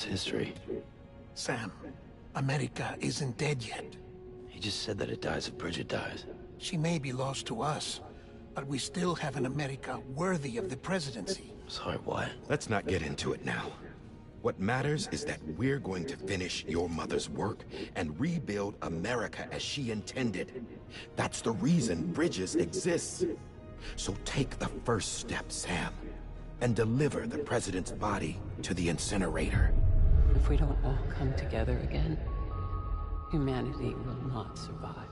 history. Sam, America isn't dead yet. He just said that it dies if Bridget dies. She may be lost to us, but we still have an America worthy of the presidency. Sorry, what? Let's not get into it now. What matters is that we're going to finish your mother's work and rebuild America as she intended. That's the reason Bridges exists. So take the first step, Sam, and deliver the president's body to the incinerator. If we don't all come together again, humanity will not survive.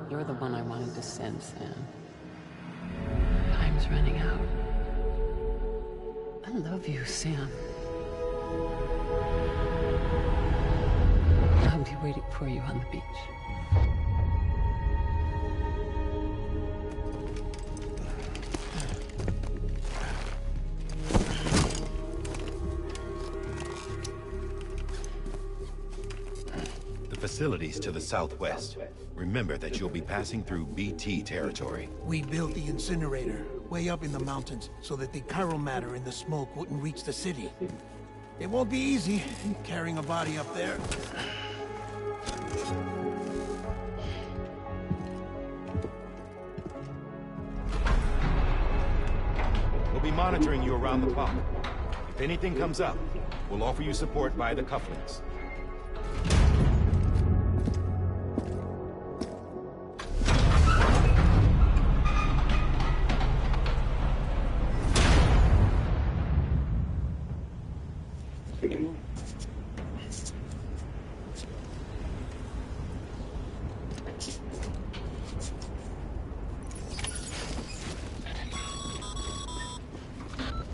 You're the one I wanted to send, Sam. Time's running out. I love you, Sam. I'll be waiting for you on the beach. The facilities to the southwest. Remember that you'll be passing through BT territory. We built the incinerator way up in the mountains so that the chiral matter in the smoke wouldn't reach the city. It won't be easy carrying a body up there. We'll be monitoring you around the clock. If anything comes up, we'll offer you support via the cufflinks.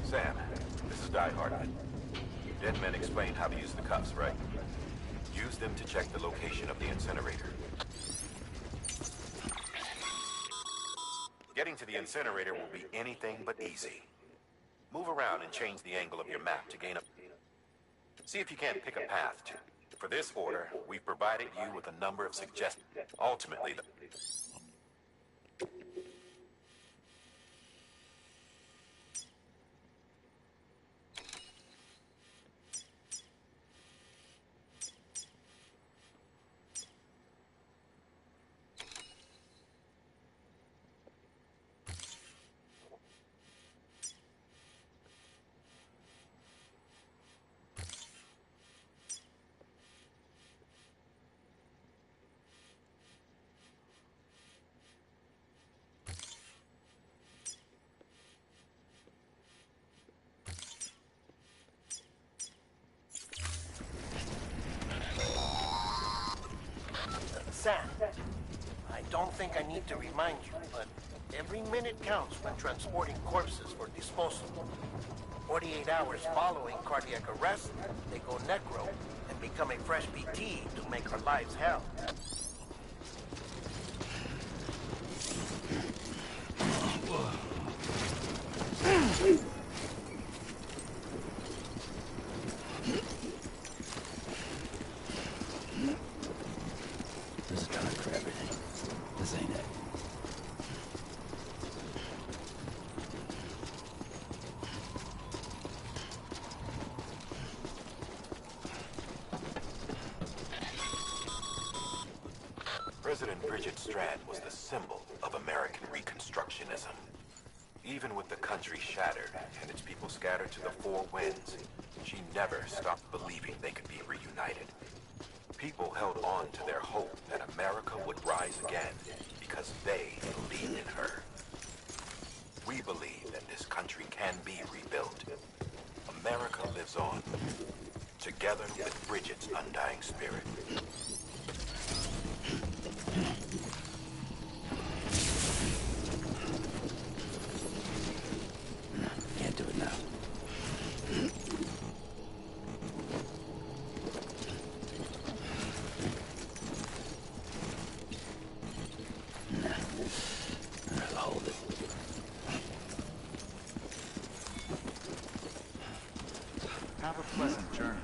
Sam, this is Die Hard. Dead men explained how to use the cuffs, right? Use them to check the location of the incinerator. Getting to the incinerator will be anything but easy. Move around and change the angle of your map to gain a... See if you can't pick a path to. For this order, we've provided you with a number of suggestions. Ultimately, the... Sam, I don't think I need to remind you, but every minute counts when transporting corpses for disposal. 48 hours following cardiac arrest, they go necro and become a fresh BT to make our lives hell. There's a time for everything. This ain't it. President Bridget Strand was the symbol of American Reconstructionism. Even with the country shattered and its people scattered to the four winds, she never stopped believing they could be reunited. People held on to their hope that America would rise again because they believed in her. We believe that this country can be rebuilt. America lives on, together with Bridget's undying spirit. Can't do it now. Hold it. Have a pleasant journey.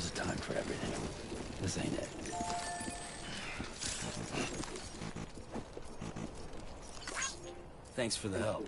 There's a time for everything. This ain't it. Thanks for the help.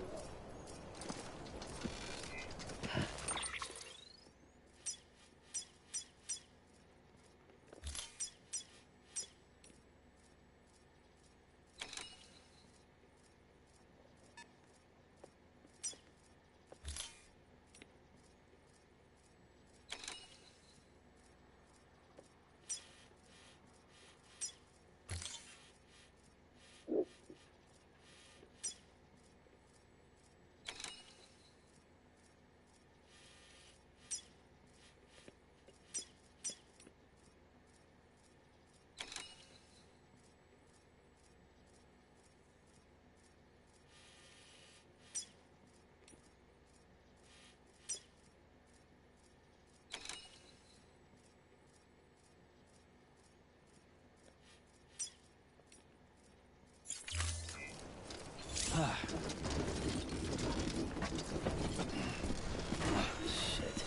Shit.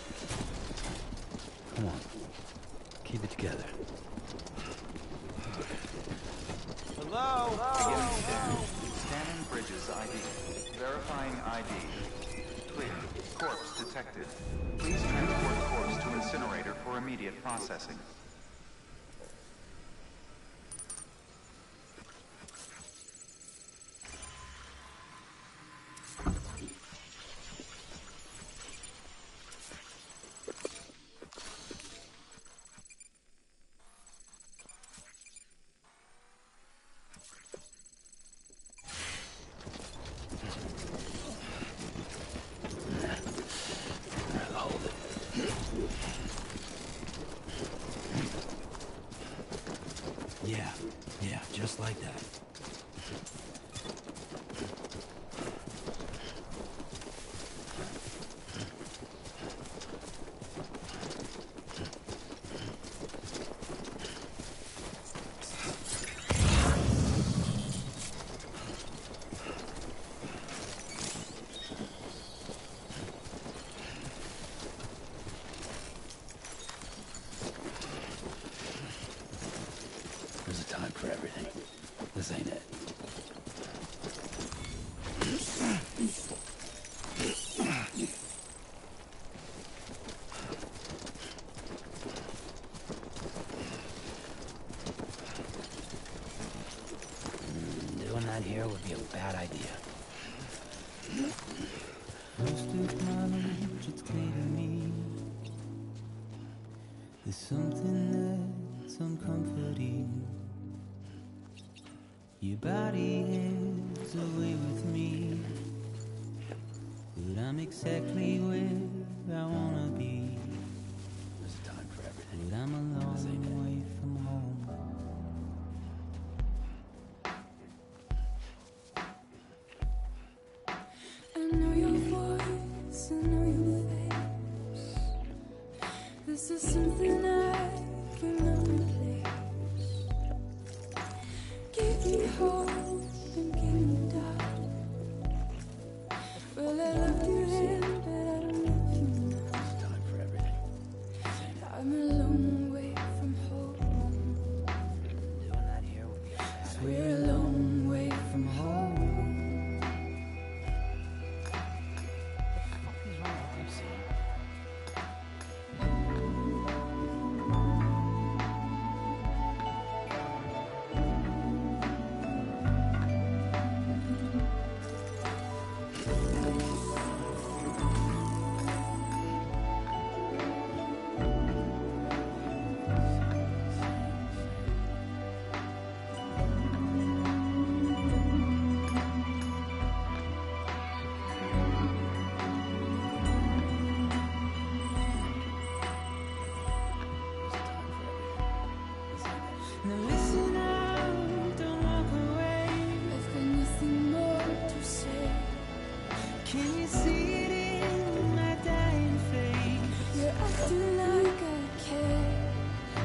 Come on. Keep it together. Hello? Scanning Bridges ID. Verifying ID. Clear. Corpse detected. Please transport corpse to incinerator for immediate processing. Hold it. Yeah, just like that. There's a time for everything. This ain't it. Doing that here would be a bad idea. First acknowledge it's clear to me there's something that's uncomforting. Your body is away with me, but I'm exactly where I wanna be. There's a time for everything. But I'm a long This ain't it. way from home. I know your voice, I know your face. This is something I cannot replace. Give me hope and give me doubt. Well, I love you then, but I don't love you now. There's a time for everything. This ain't it. I'm a long way from home. Doing that here would be a bad idea. We're a long way from home. What is wrong with you, Sam? Now listen out, don't walk away. I've got nothing more to say. Can you see it in my dying face? You're acting like I care.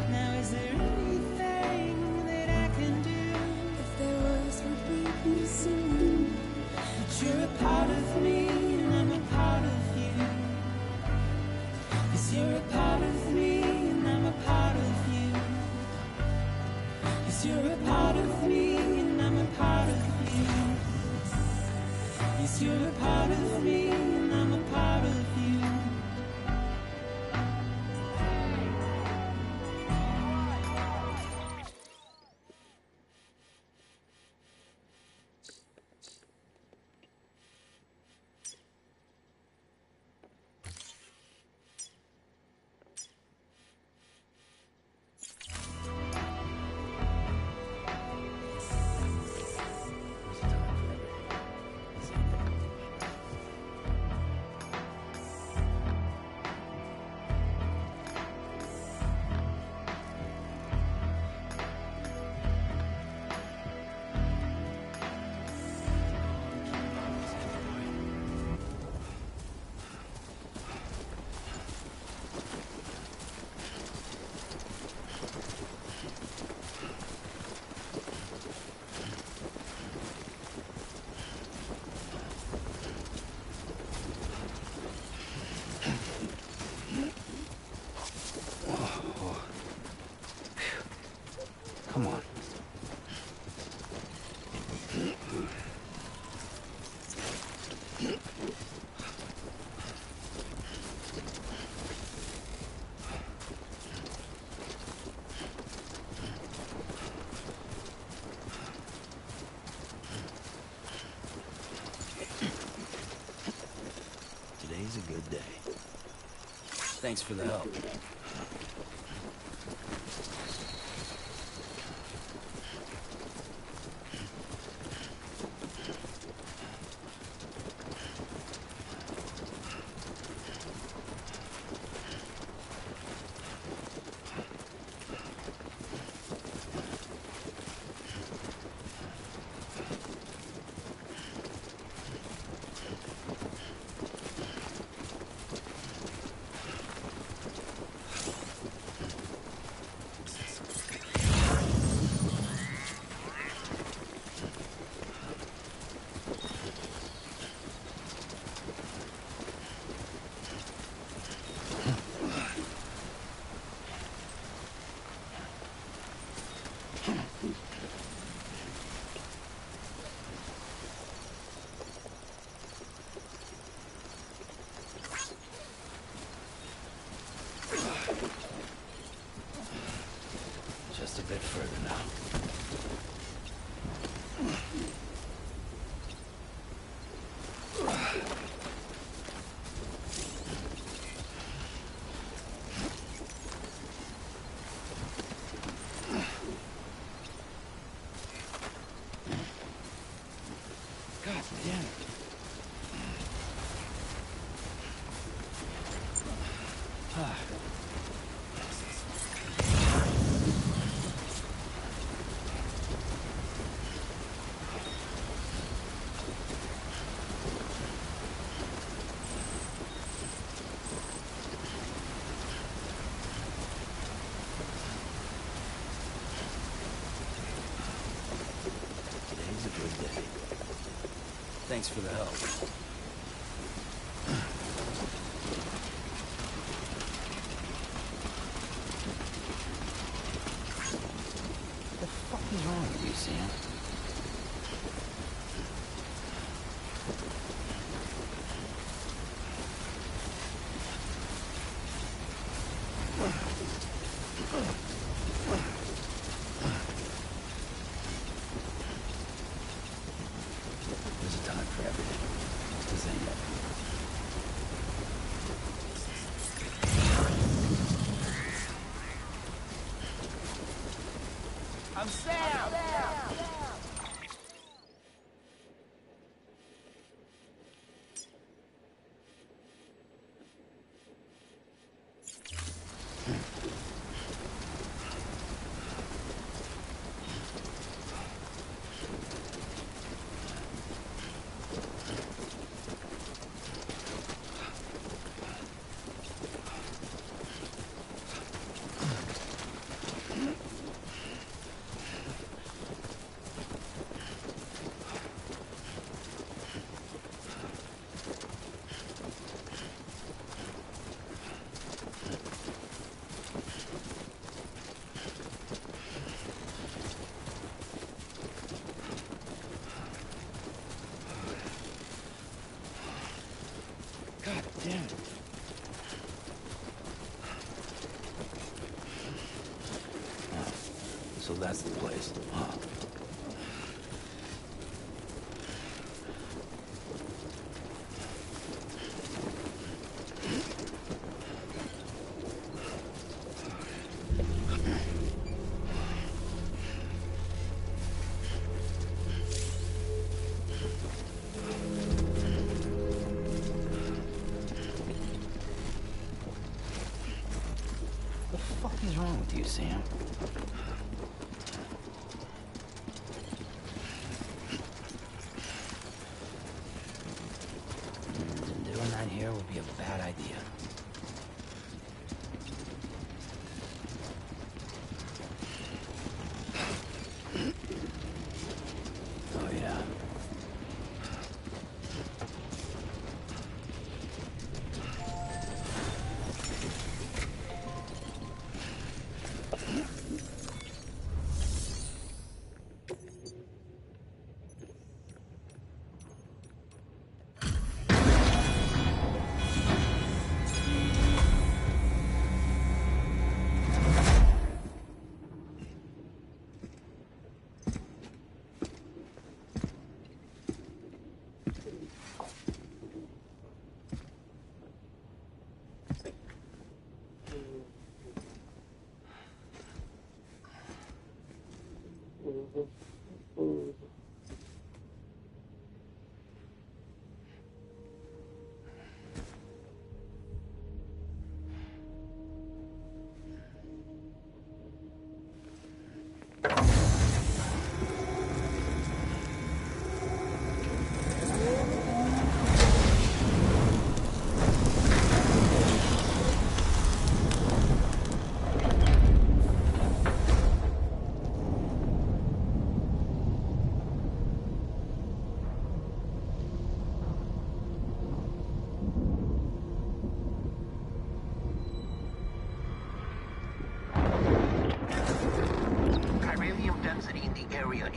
Now is there anything that I can do? If there was, would we be singing? But you're a part of me and I'm a part of you. 'Cause you're a part of me and I'm a you're a part of me and I'm a part of you. Come on. Today's a good day. Thanks for the help. Just a bit further now. God damn it. Today's a good day. Thanks for the help. What the fuck is wrong with you, Sam? There's a time for everything. This ain't it. I'm Sam! So that's the place, huh? What the fuck is wrong with you, Sam? Doing that here would be a bad idea. Oh, yeah.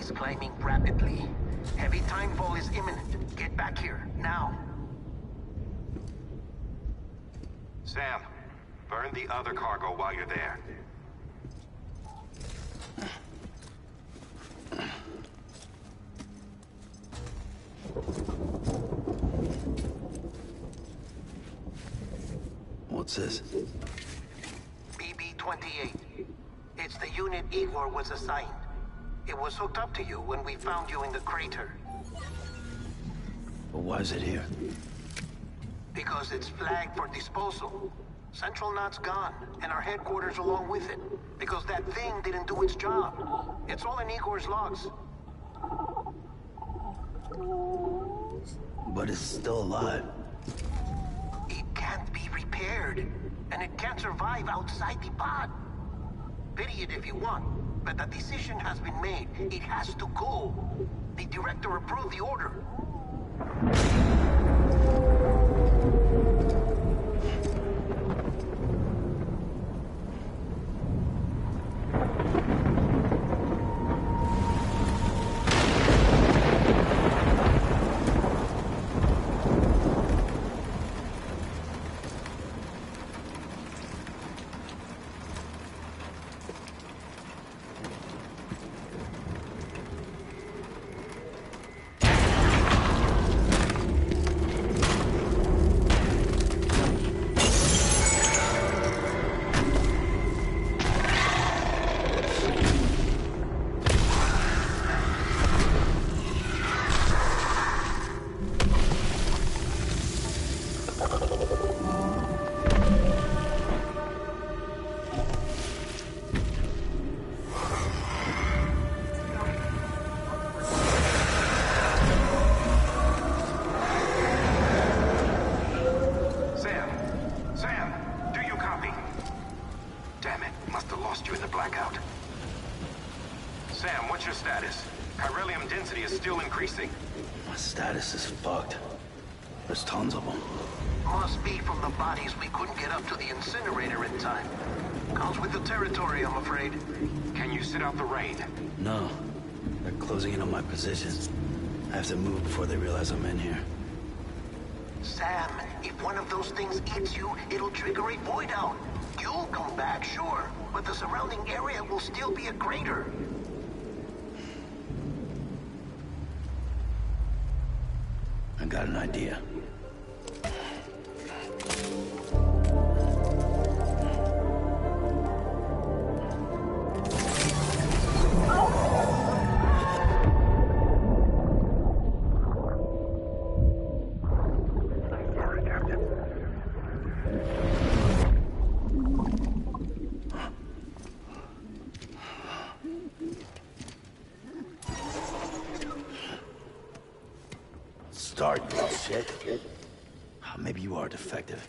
Is climbing rapidly. Heavy timefall is imminent. Get back here, now. Sam, burn the other cargo while you're there. What's this? BB-28. It's the unit Igor was assigned. It was hooked up to you when we found you in the crater. But why is it here? Because it's flagged for disposal. Central Knot's gone, and our headquarters along with it. Because that thing didn't do its job. It's all in Igor's logs. But it's still alive. It can't be repaired, and it can't survive outside the pod. Pity it if you want. But the decision has been made. It has to go. The director approved the order. My status is fucked. There's tons of them. Must be from the bodies we couldn't get up to the incinerator in time. Comes with the territory, I'm afraid. Can you sit out the rain? No. They're closing in on my position. I have to move before they realize I'm in here. Sam, if one of those things hits you, it'll trigger a void out. You'll come back, sure, but the surrounding area will still be a crater. I got an idea. Start, you shit. Maybe you are defective.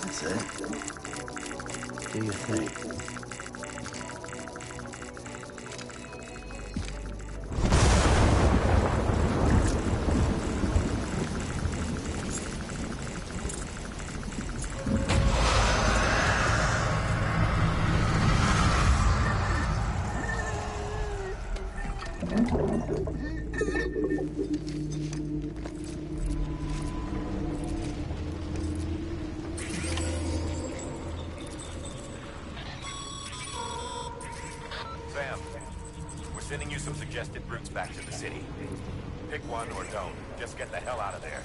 That's it. Do your thing. Sam, we're sending you some suggested routes back to the city. Pick one or don't. Just get the hell out of there.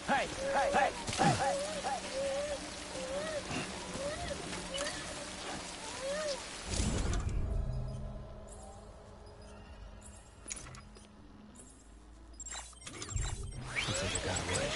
Hey, hey, hey, hey, hey. Looks like I got away.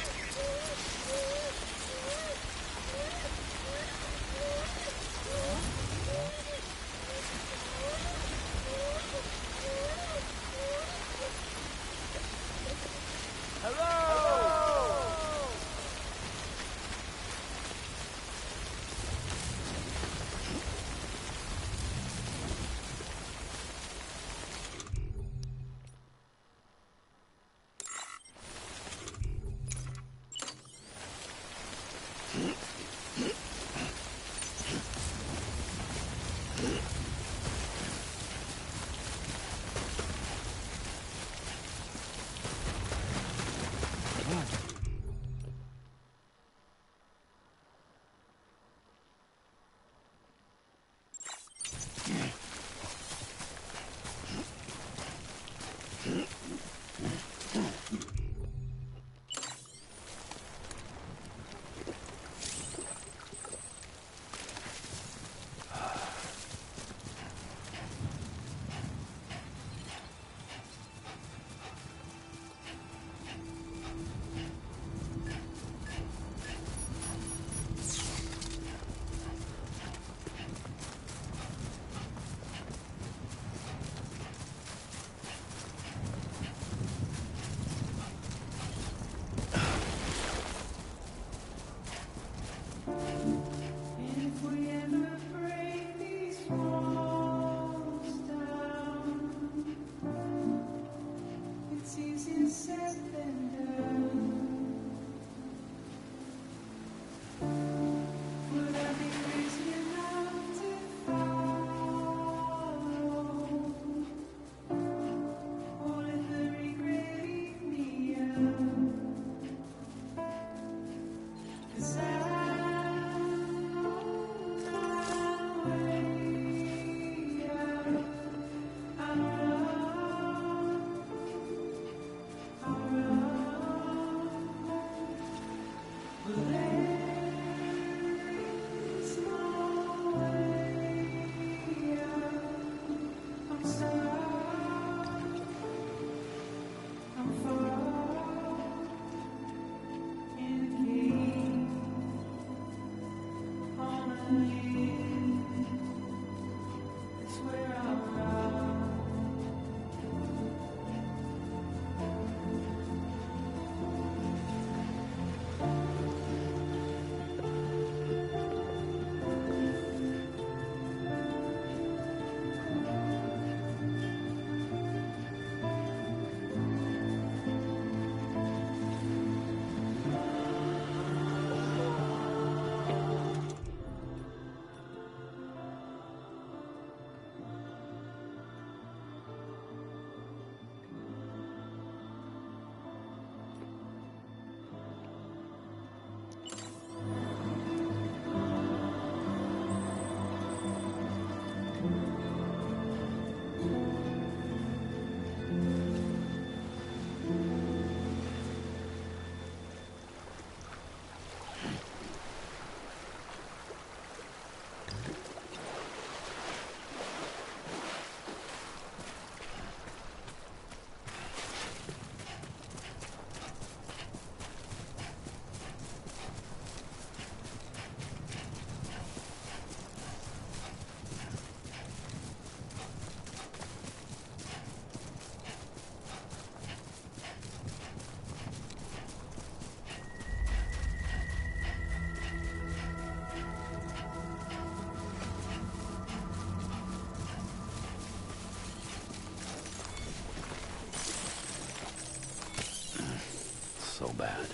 So bad.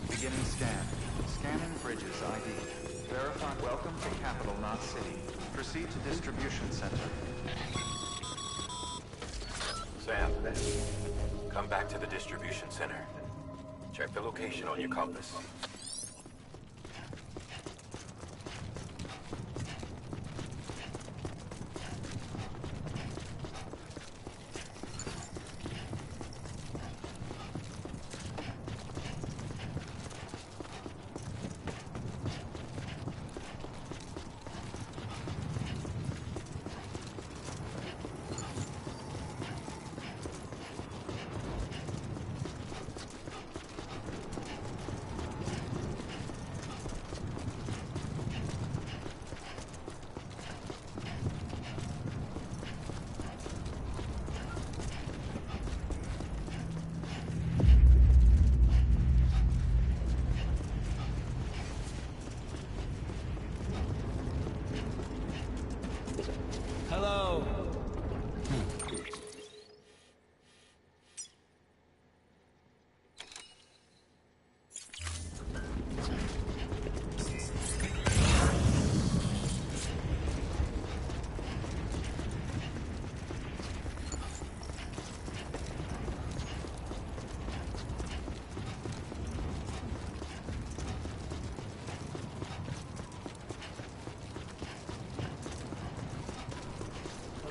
Beginning scan. Scanning Bridges ID. Verify. Welcome to Capital, not City. Proceed to Distribution Center. Sam, come back to the distribution center. Check the location on your compass.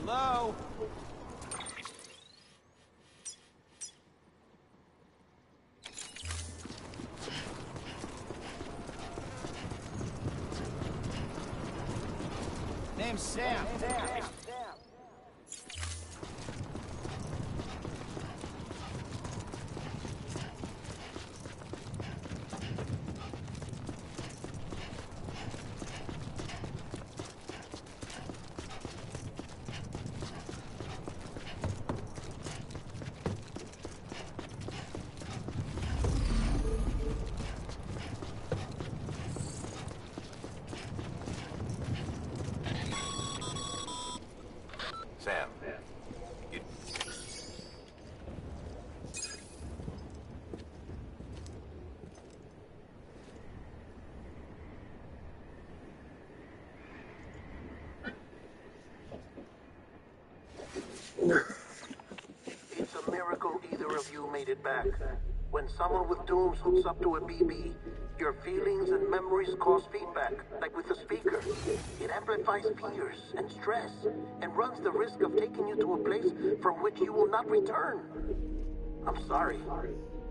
Hello? Name's Sam. Sam, you... It's a miracle either of you made it back. When someone with dooms hooks up to a BB, your feelings and memories cause feedback, like with the speaker. It amplifies fears and stress, and runs the risk of taking you to a place from which you will not return. I'm sorry,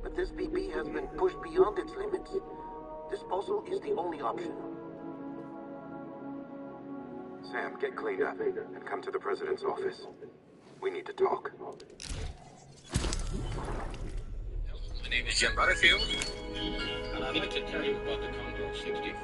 but this BB has been pushed beyond its limits. Disposal is the only option. Sam, get cleaned up and come to the president's office. We need to talk. My name is Jim Butterfield, and I'd like to tell you about the Congo 64.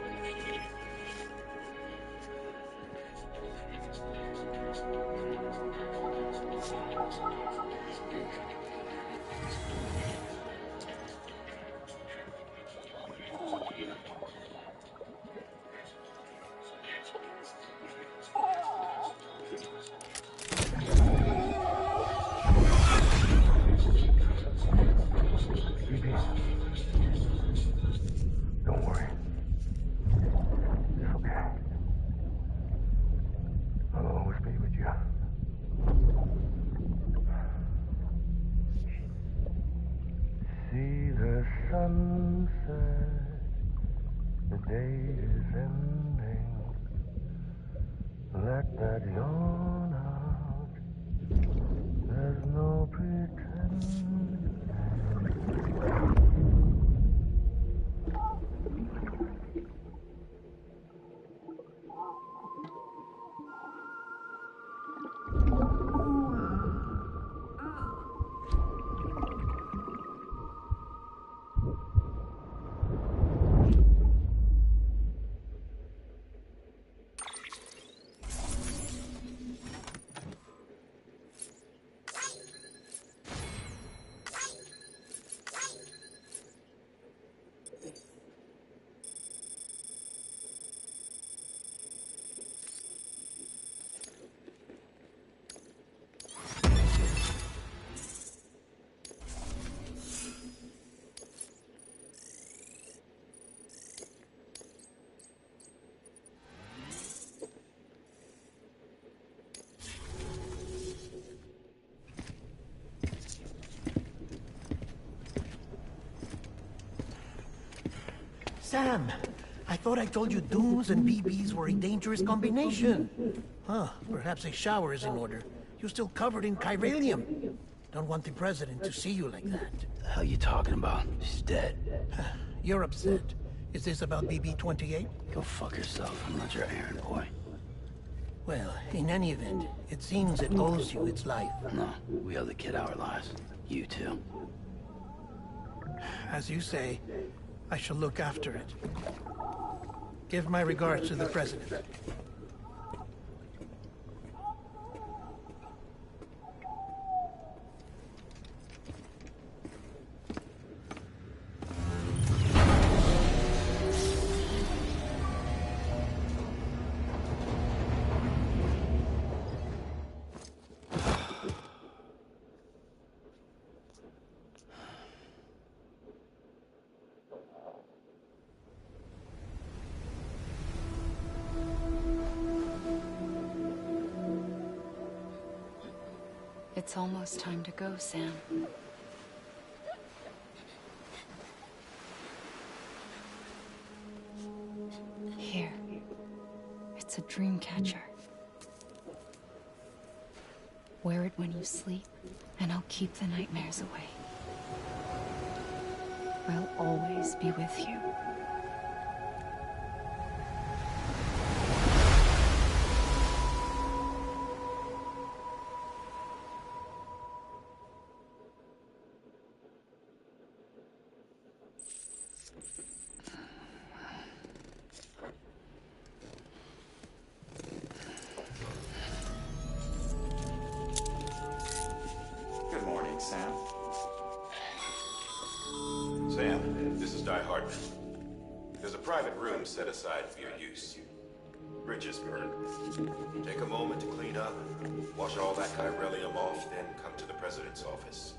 Don't worry. It's okay. I'll always be with you. See the sunset. The day is ending. Let that yawn out. There's no pretending. Sam, I thought I told you dooms and BBs were a dangerous combination. Huh, perhaps a shower is in order. You're still covered in chiralium. Don't want the president to see you like that. The hell you talking about? She's dead. You're upset. Is this about BB-28? Go fuck yourself. I'm not your errand boy. Well, in any event, it seems it owes you its life. No, we owe the kid our lives. You too. As you say, I shall look after it. Give my regards to the president. It's almost time to go, Sam. Here. It's a dream catcher. Wear it when you sleep, and I'll keep the nightmares away. I'll always be with you. Good morning, Sam. Sam, this is Di Hartman. There's a private room set aside for your use. Bridges burned. Take a moment to clean up, wash all that chiralium off, then come to the President's office.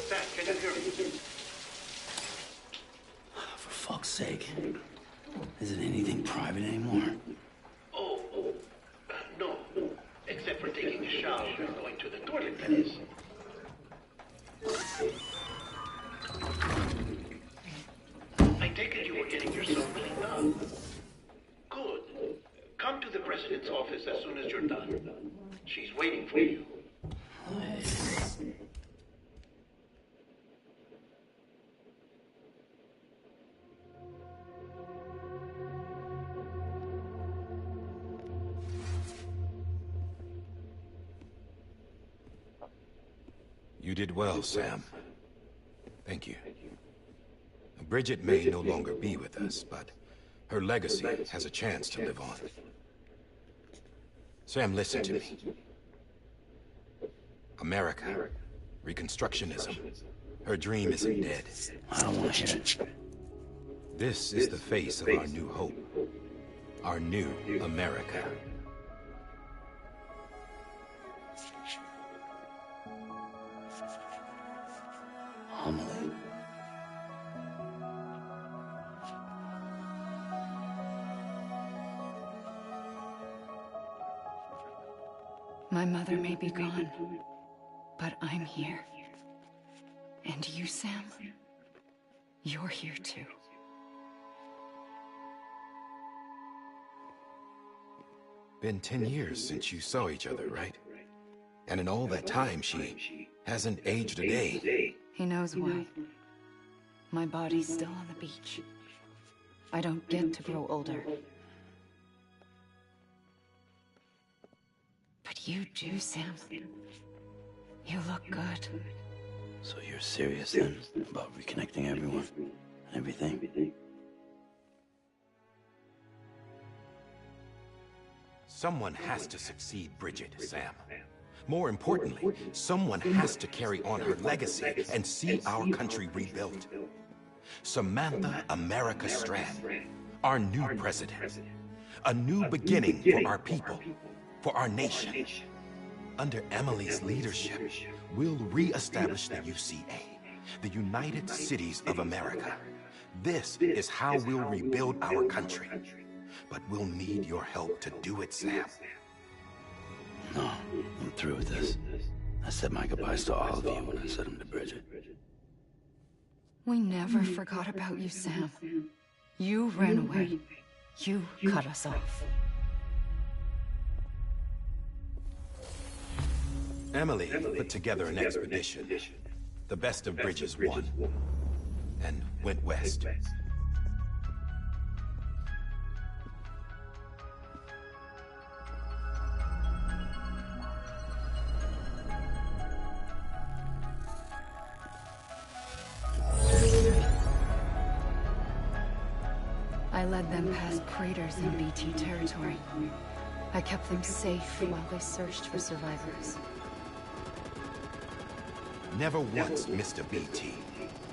Sam, can you hear me? For fuck's sake. Is it anything private anymore? No. Except for taking a shower and going to the toilet, that is. I take it you were getting yourself cleaned up. Good. Come to the President's office as soon as you're done. She's waiting for you. You did well, Sam. Thank you. Bridget may no longer be with us, but her legacy has a chance to live on. Sam, listen to me. America, Reconstructionism, her dream isn't dead. I don't want to hear it. This is the face of our new hope, our new America. Homily. My mother may be gone, but I'm here. And you, Sam, you're here too. Been 10 years since you saw each other, right? And in all that time, she hasn't aged a day. He knows why. My body's still on the beach. I don't get to grow older. But you do, Sam. You look good. So you're serious then about reconnecting everyone and everything? Someone has to succeed Bridget, Sam. More importantly, someone has to carry on her legacy and see our country rebuilt. Samantha America Strand, our new president. A new beginning for our people, for our nation. Under Emily's leadership, we'll re-establish the UCA, the United Cities of America. This is how we'll rebuild our country. But we'll need your help to do it, Sam. No, I'm through with this. I said my goodbyes to all of you when I said them to Bridget. We never forgot about you, Sam. You ran away. You cut us off. Emily put together an expedition. The best of Bridges won and went west. I led them past craters in BT territory. I kept them safe while they searched for survivors. Never once missed a BT.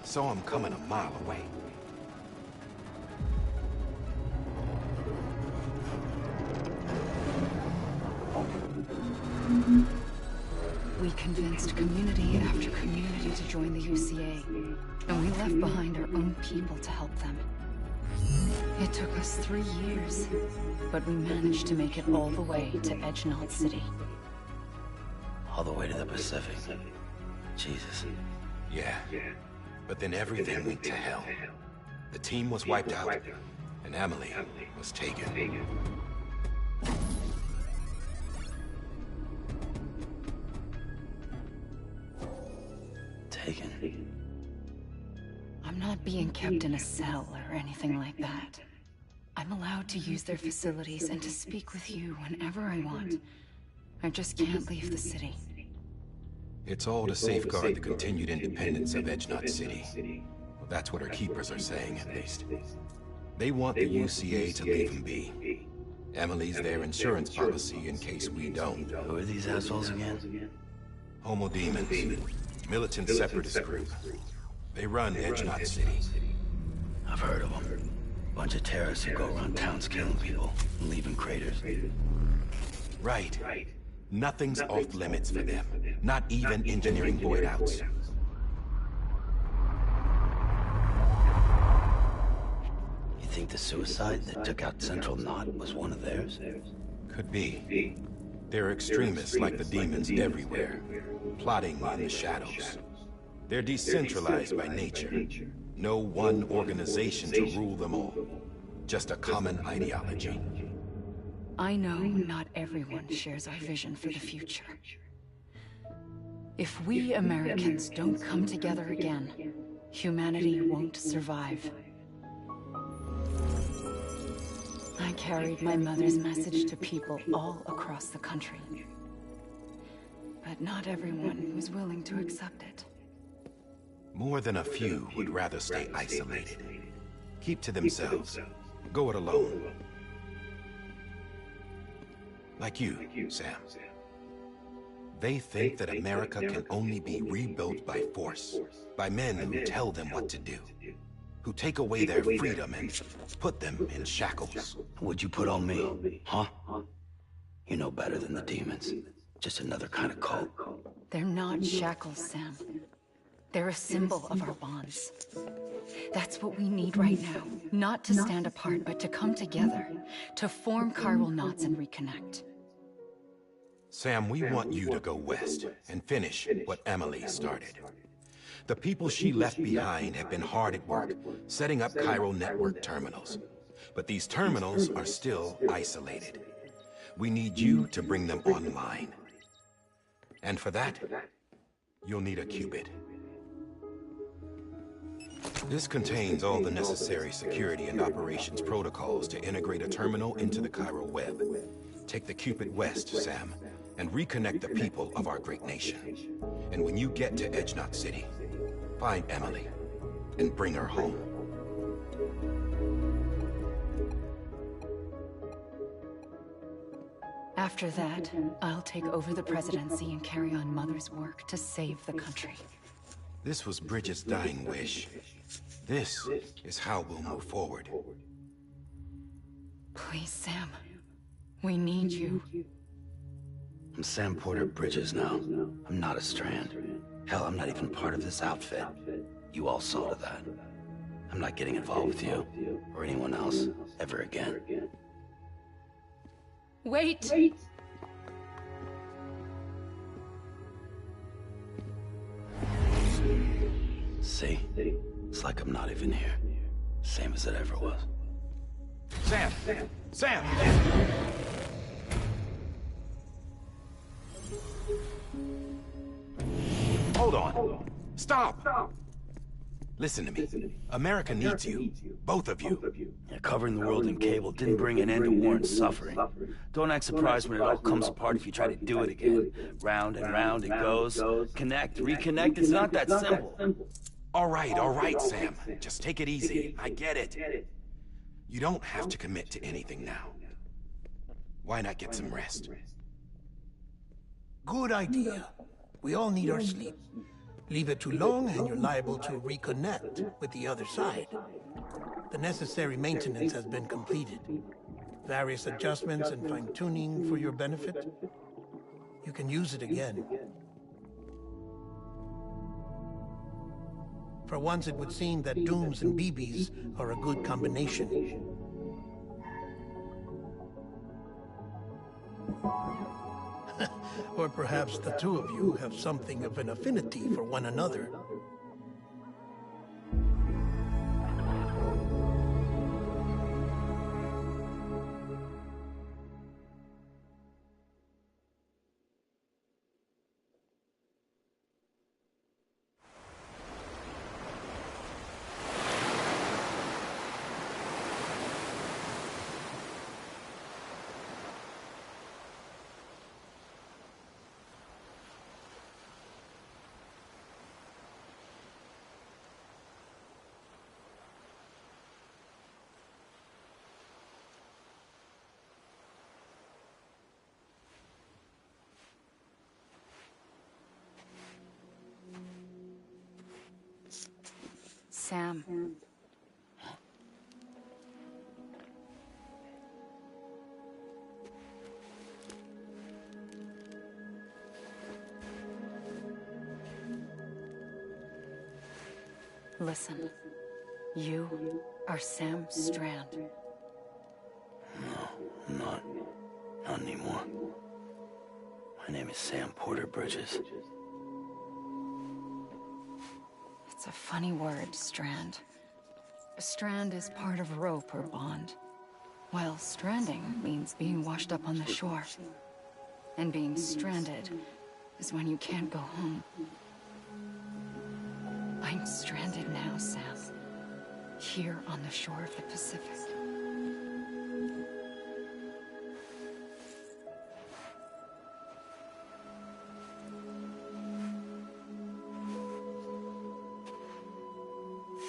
Saw him coming a mile away. We convinced community after community to join the UCA, and we left behind our own people to help them. It took us 3 years, but we managed to make it all the way to Edgenot City. All the way to the Pacific. Jesus. Yeah. But then everything went to hell. The team was wiped out, and Emily was taken. Taken? I'm not being kept in a cell or anything like that. I'm allowed to use their facilities and to speak with you whenever I want. I just can't leave the city. It's all to safeguard the continued independence of Edgenot City. Well, that's what our keepers are saying, at least. They want the UCA to leave him be. Emily's their insurance policy in case we don't. Who are these assholes again? Homo Demons. Militant separatist group. They run Edgenot City. I've heard of them. Bunch of terrorists who go around towns killing people and leaving craters. Right. Nothing's off limits for them. Not even engineering void outs. You think the suicide that took out Central Knot was one of theirs? Could be. There are extremists like the demons everywhere, plotting in the shadows. They're decentralized by nature. No one organization to rule them all. Just a common ideology. I know not everyone shares our vision for the future. If we Americans don't come together again, humanity won't survive. I carried my mother's message to people all across the country. But not everyone was willing to accept it. More than a few would rather stay isolated. Keep to themselves. Go it alone. Like you, Sam. They think that America can only be rebuilt by force, by men who tell them what to do, who take away their freedom and put them in shackles. What'd you put on me, huh? You know better than the demons. Just another kind of cult. They're not shackles, Sam. They're a symbol of our bonds. That's what we need right now. Not to stand apart, but to come together, to form chiral knots and reconnect. Sam, we want you to go west and finish what Emily started. The people she left behind have been hard at work, setting up chiral network terminals. But these terminals are still isolated. We need you to bring them online. And for that, you'll need a qubit. This contains all the necessary security and operations protocols to integrate a terminal into the chiral web. Take the qubit west, Sam, and reconnect the people of our great nation. And when you get to Edgenot City, find Emily and bring her home. After that, I'll take over the presidency and carry on Mother's work to save the country. This was Bridget's dying wish. This is how we'll move forward. Please, Sam. We need you. I'm Sam Porter Bridges now. I'm not a Strand. Hell, I'm not even part of this outfit. You all saw to that. I'm not getting involved with you, or anyone else, ever again. Wait! See? It's like I'm not even here. Same as it ever was. Sam! Sam! Hold on. Stop! Listen to me. America needs you. Both of you. Yeah, covering the world in cable didn't bring an end to war and suffering. Don't act surprised when it all comes apart if you try to do it again. Round and round it goes. Connect, reconnect, it's not that simple. All right, Sam. Just take it easy. I get it. You don't have to commit to anything now. Why not get some rest? Good idea. We all need our sleep. Leave it too long and you're liable to reconnect with the other side. The necessary maintenance has been completed. Various adjustments and fine-tuning for your benefit. You can use it again. For once, it would seem that Dooms and BBs are a good combination. Or perhaps the two of you have something of an affinity for one another. Sam. Listen. You are Sam Strand. No, I'm not. Not anymore. My name is Sam Porter Bridges. It's a funny word, strand. A strand is part of rope or bond, while stranding means being washed up on the shore. And being stranded is when you can't go home. I'm stranded now, Sam. Here on the shore of the Pacific.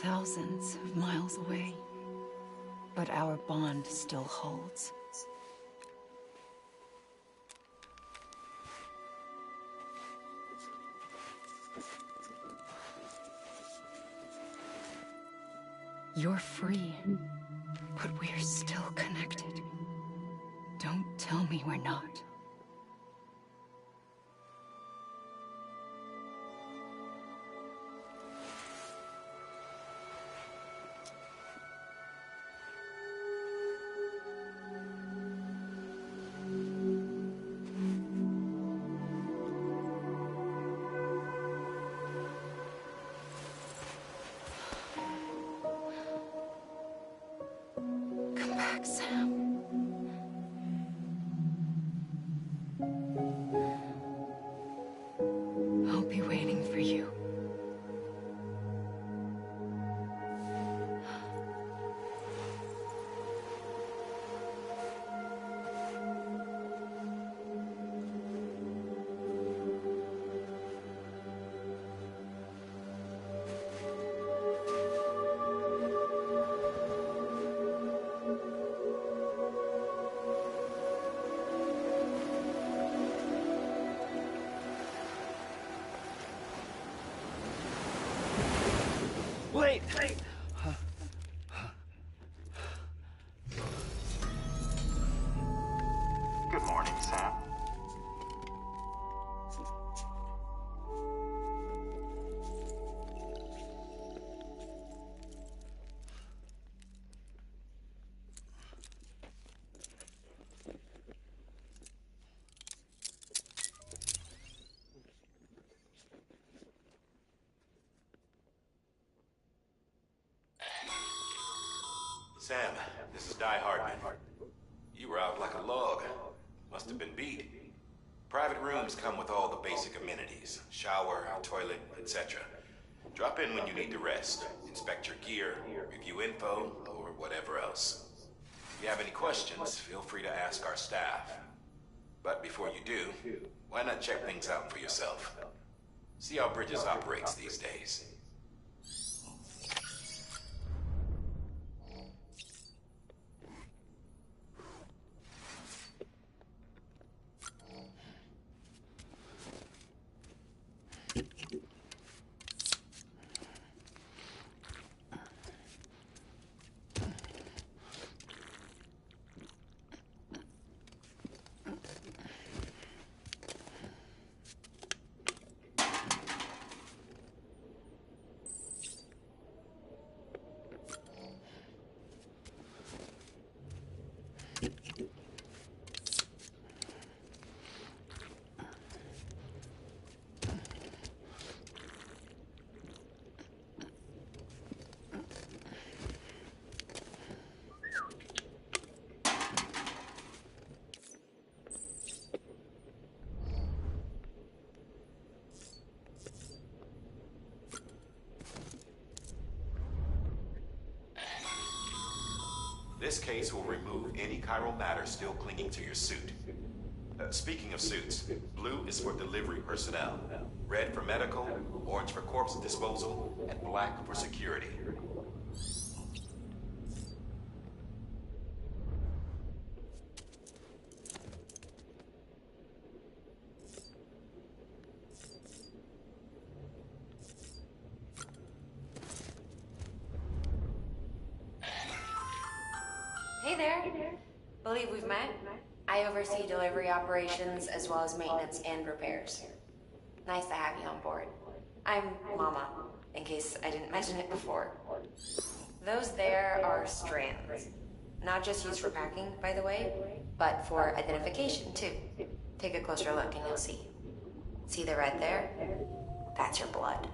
Thousands of miles away, but our bond still holds. You're free, but we're still connected. Don't tell me we're not. Sam. I'll be waiting for you. Wait! Good morning, Sam. Sam, this is Die Hardman. You were out like a log. Must have been beat. Private rooms come with all the basic amenities. Shower, toilet, etc. Drop in when you need to rest. Inspect your gear, review info, or whatever else. If you have any questions, feel free to ask our staff. But before you do, why not check things out for yourself? See how Bridges operates these days. This case will remove any chiral matter still clinging to your suit. Speaking of suits, blue is for delivery personnel, red for medical, orange for corpse disposal, and black for security. Hey there. Believe we've met? I oversee delivery operations as well as maintenance and repairs. Nice to have you on board. I'm Mama, in case I didn't mention it before. Those there are strands. Not just used for packing, by the way, but for identification too. Take a closer look and you'll see. See the red there? That's your blood.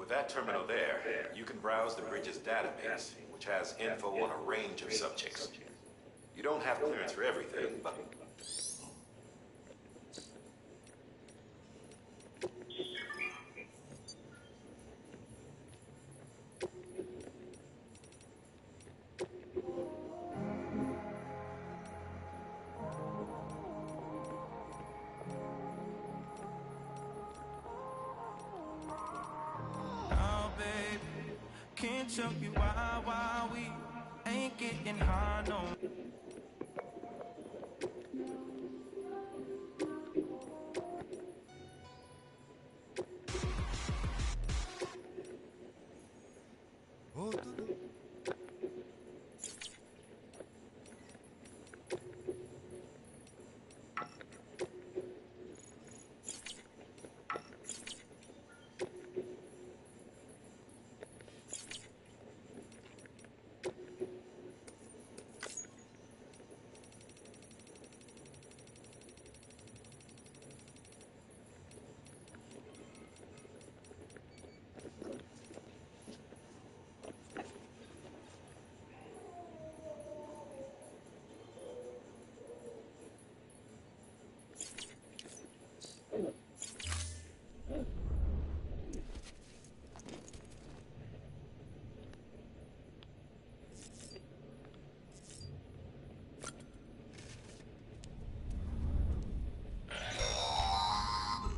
That terminal there, you can browse the bridge's database, which has info on a range of subjects. You don't have clearance for everything, but... Can't tell you why we ain't getting high, no.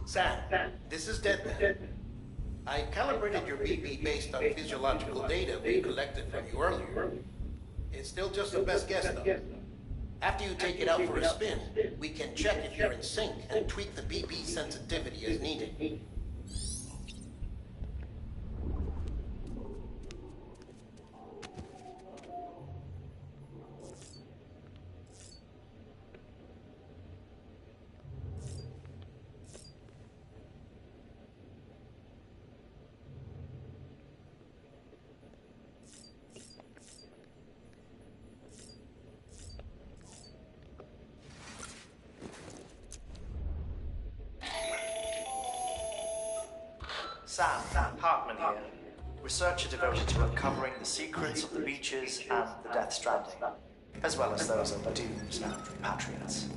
Sam, this is Deadman. I calibrated your BP based on physiological data we collected from you earlier. It's still just a best guess, though. After you take it out for a spin, we can check if you're in sync and tweak the BP sensitivity as needed. Sam, Hartman here. Research are devoted to uncovering the secrets of the beaches and the Death Stranding, as well as those of the dooms and repatriates.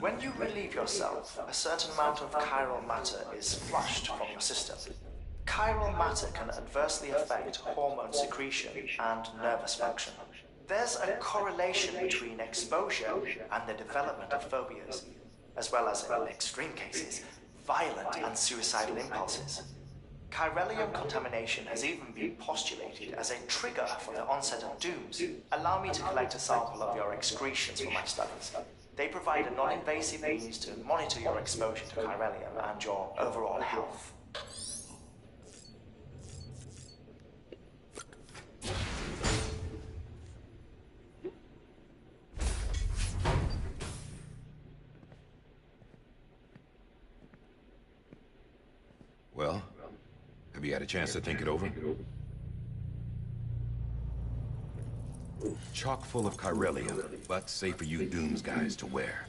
When you relieve yourself, a certain amount of chiral matter is flushed from your system. Chiral matter can adversely affect hormone secretion and nervous function. There's a correlation between exposure and the development of phobias, as well as, in extreme cases, violent and suicidal impulses. Chiralium contamination has even been postulated as a trigger for the onset of dooms. Allow me to collect a sample of your excretions for my studies. They provide a non-invasive means to monitor your exposure to chiralium and your overall health. Well, have you had a chance to think it over? Chock full of chiralium, but safe for you Dooms guys to wear.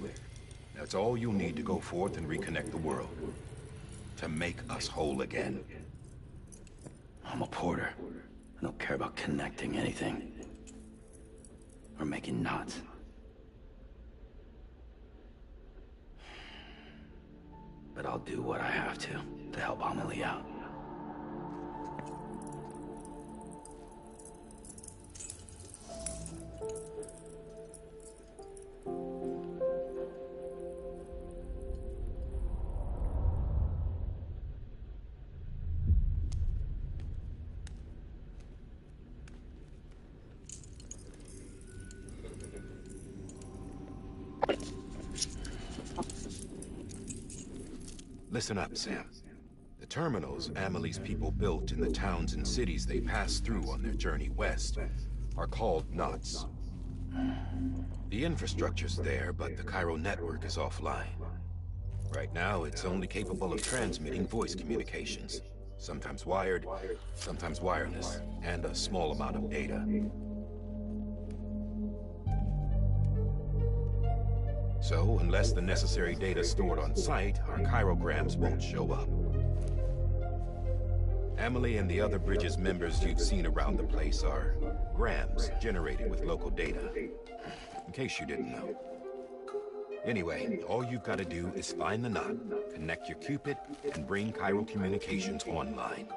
That's all you'll need to go forth and reconnect the world. To make us whole again. I'm a porter. I don't care about connecting anything. Or making knots. But I'll do what I have to help Amelie out. Listen up, Sam. The terminals Amelie's people built in the towns and cities they passed through on their journey west are called knots. The infrastructure's there, but the Cairo network is offline. Right now, it's only capable of transmitting voice communications. Sometimes wired, sometimes wireless, and a small amount of data. So, unless the necessary data is stored on site, our chirograms won't show up. Amelie and the other Bridges members you've seen around the place are grams generated with local data. In case you didn't know. Anyway, all you've got to do is find the knot, connect your Cupid, and bring Cairo communications online.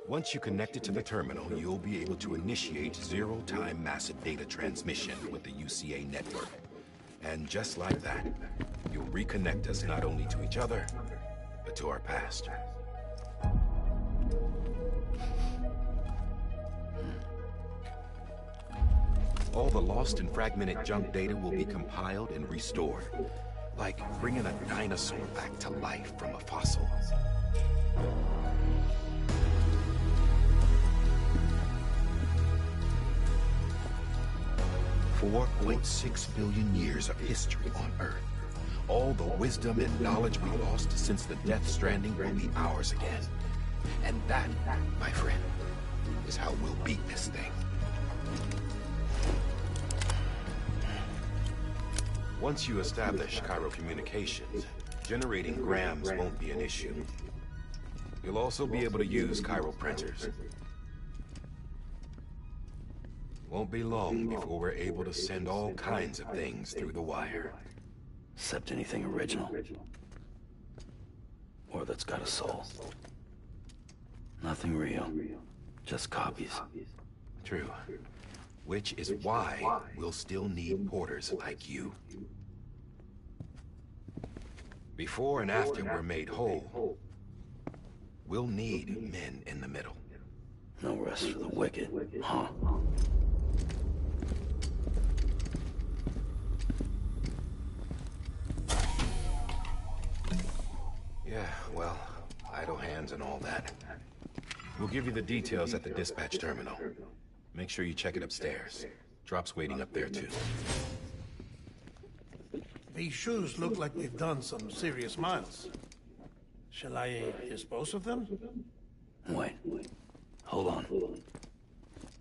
Once you connect it to the terminal, you'll be able to initiate zero-time massive data transmission with the UCA network. And just like that, you'll reconnect us not only to each other, but to our past. All the lost and fragmented junk data will be compiled and restored, like bringing a dinosaur back to life from a fossil. 4.6 billion years of history on Earth. All the wisdom and knowledge we lost since the Death Stranding will be ours again. And that, my friend, is how we'll beat this thing. Once you establish Cairo communications, generating grams won't be an issue. You'll also be able to use Cairo printers. Won't be long before we're able to send all kinds of things through the wire. Except anything original. Or that's got a soul. Nothing real. Just copies. True. Which is why we'll still need porters like you. Before and after we're made whole, we'll need men in the middle. No rest for the wicked, huh? Yeah, well, idle hands and all that. We'll give you the details at the dispatch terminal. Make sure you check it upstairs. Drop's waiting up there, too. These shoes look like they've done some serious miles. Shall I dispose of them? Wait. Hold on.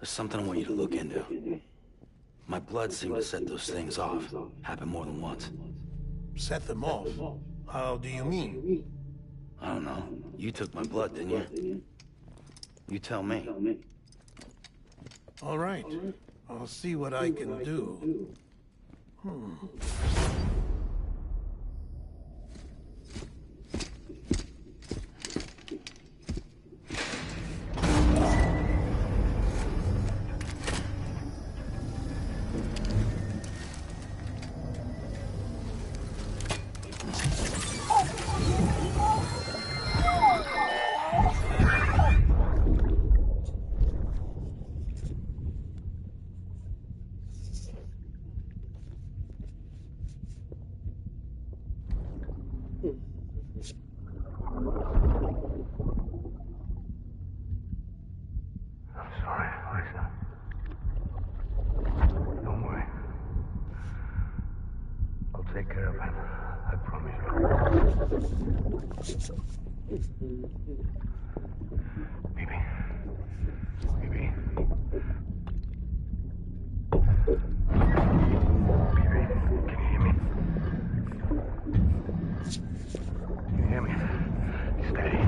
There's something I want you to look into. My blood seemed to set those things off. Happened more than once. Set them off? How do you mean? I don't know. You took my blood, didn't you? You tell me. All right. I'll see what I can do. I'm sorry, Lisa. Don't worry. I'll take care of him. I promise you. Baby. Baby. Baby, can you hear me? Can you hear me? Steady.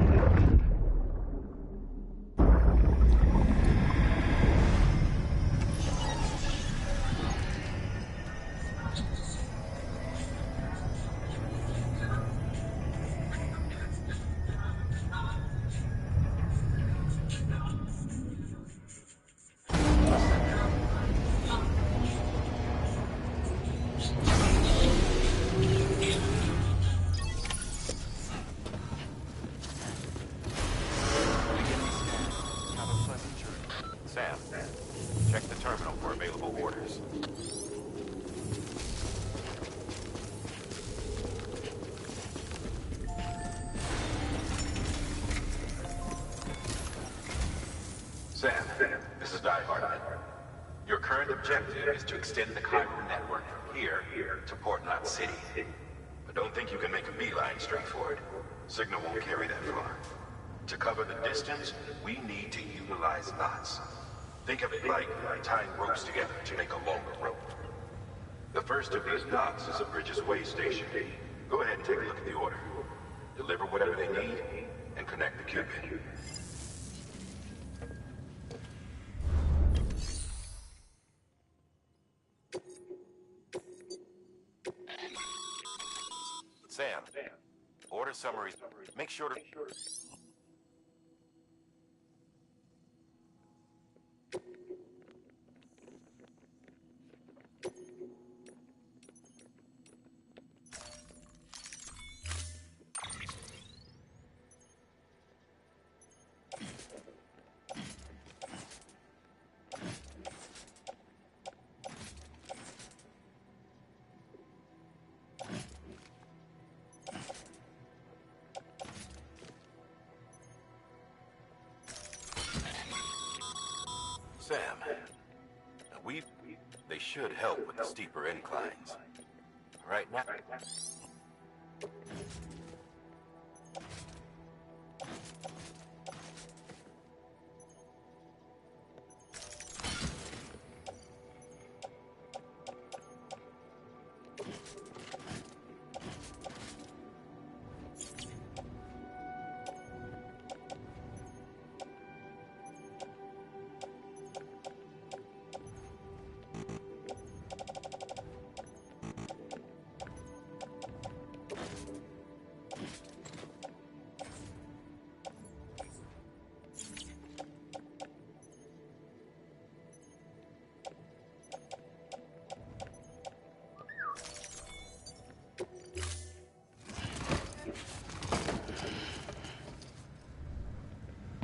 Sam, check the terminal for available orders. Sam, this is Die Hard. Your current objective is to extend the Chiral network from here to Port Knot City. But don't think you can make a beeline straight for it. Signal won't carry that far. To cover the distance, we need to utilize knots. Think of it like tying ropes together to make a longer rope. The first of these knots is a Bridges way station. Go ahead and take a look at the order. Deliver whatever they need, and connect the Cupid. Sam, order summaries. Make sure to... Sam, they should help with the steeper inclines. Right now...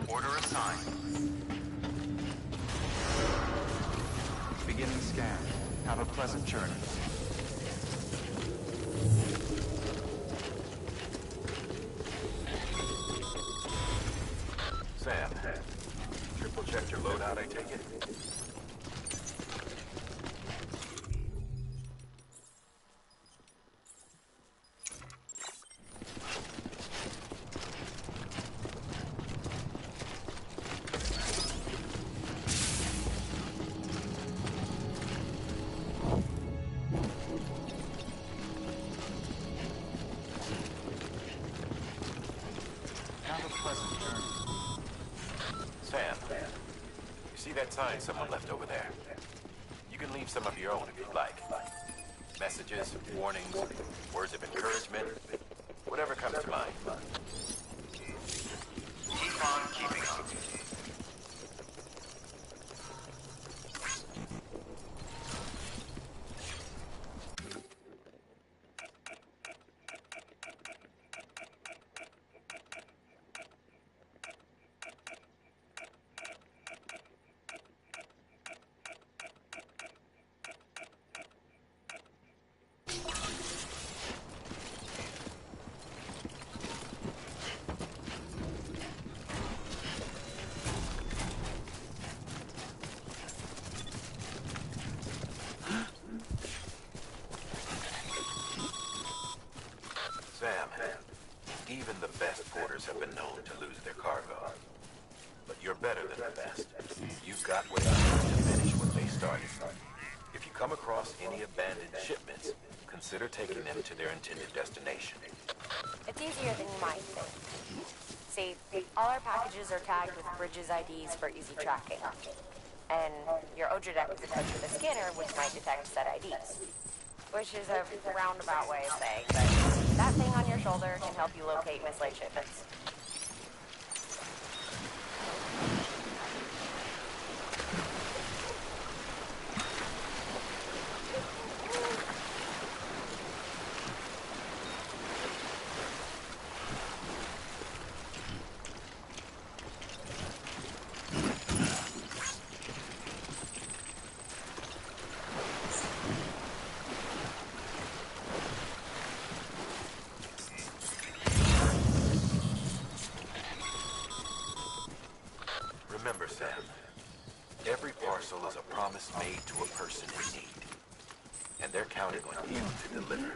Order assigned. Beginning scan. Have a pleasant journey. Sam, triple check your loadout, I take it? Have a pleasant journey. Sam, sign someone left over there. You can leave some of your own if you'd like. Messages, warnings, words of encouragement, whatever comes to mind. Keep on keeping on. Sam, even the best porters have been known to lose their cargo. But you're better than the best. You've got what it takes to finish what they started. If you come across any abandoned shipments, consider taking them to their intended destination. It's easier than you might think. See, all our packages are tagged with Bridges IDs for easy tracking. And your OJA deck is equipped with a scanner which might detect said IDs. Which is a roundabout way of saying that that thing on your shoulder can help you locate mislaid shipments. Remember, Sam, every parcel is a promise made to a person in need. And they're counting on you to deliver.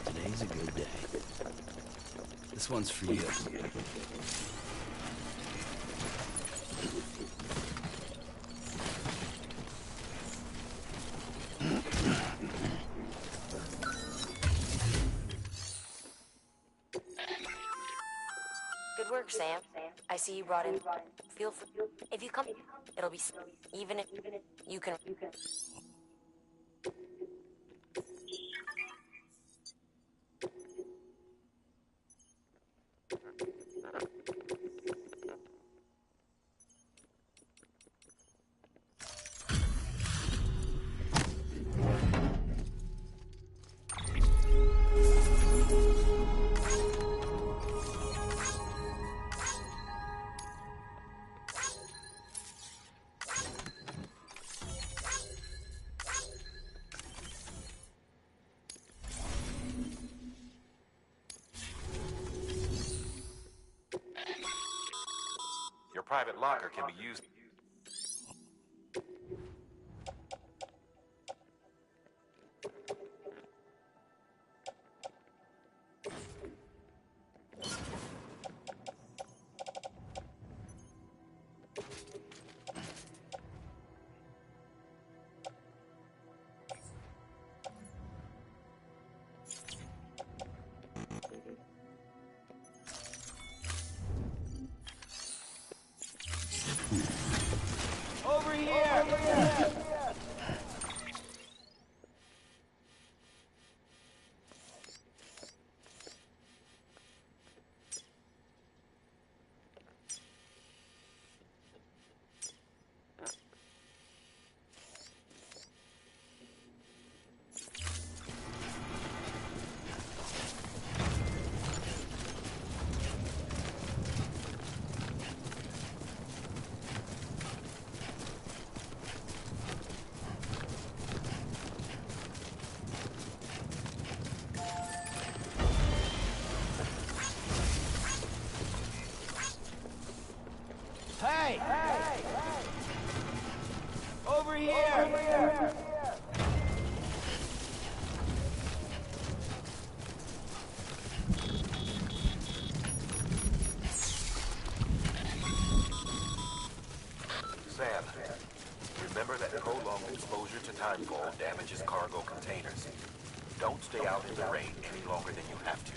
Today's a good day. This one's for you. Good work, Sam. I see you brought in. Feel free. If you come, it'll be even if you can. Your private locker can be used. Hey! Over here! Sam, remember that prolonged exposure to timefall damages cargo containers. Don't stay out in the rain any longer than you have to.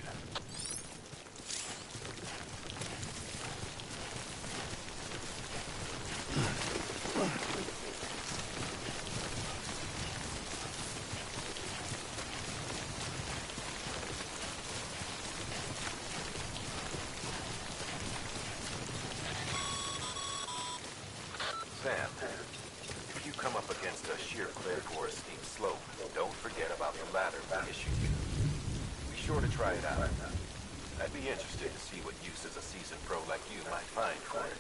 Sam, if you come up against a sheer cliff or a steep slope, don't forget about the ladder we issued you. Be sure to try it out. I'd be interested to see what uses a seasoned pro like you might find for it.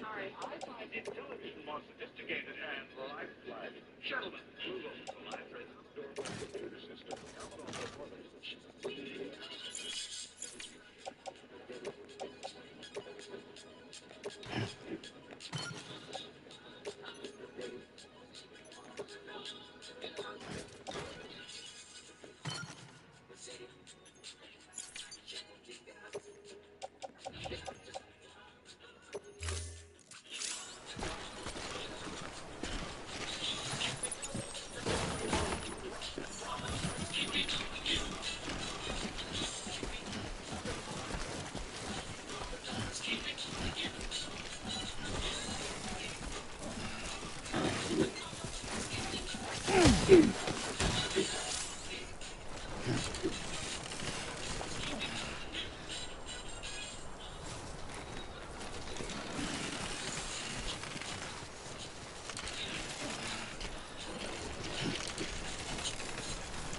Sorry. I find intelligence more sophisticated and lifelike. Gentlemen, move over to my presence door by the computer system.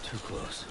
Too close.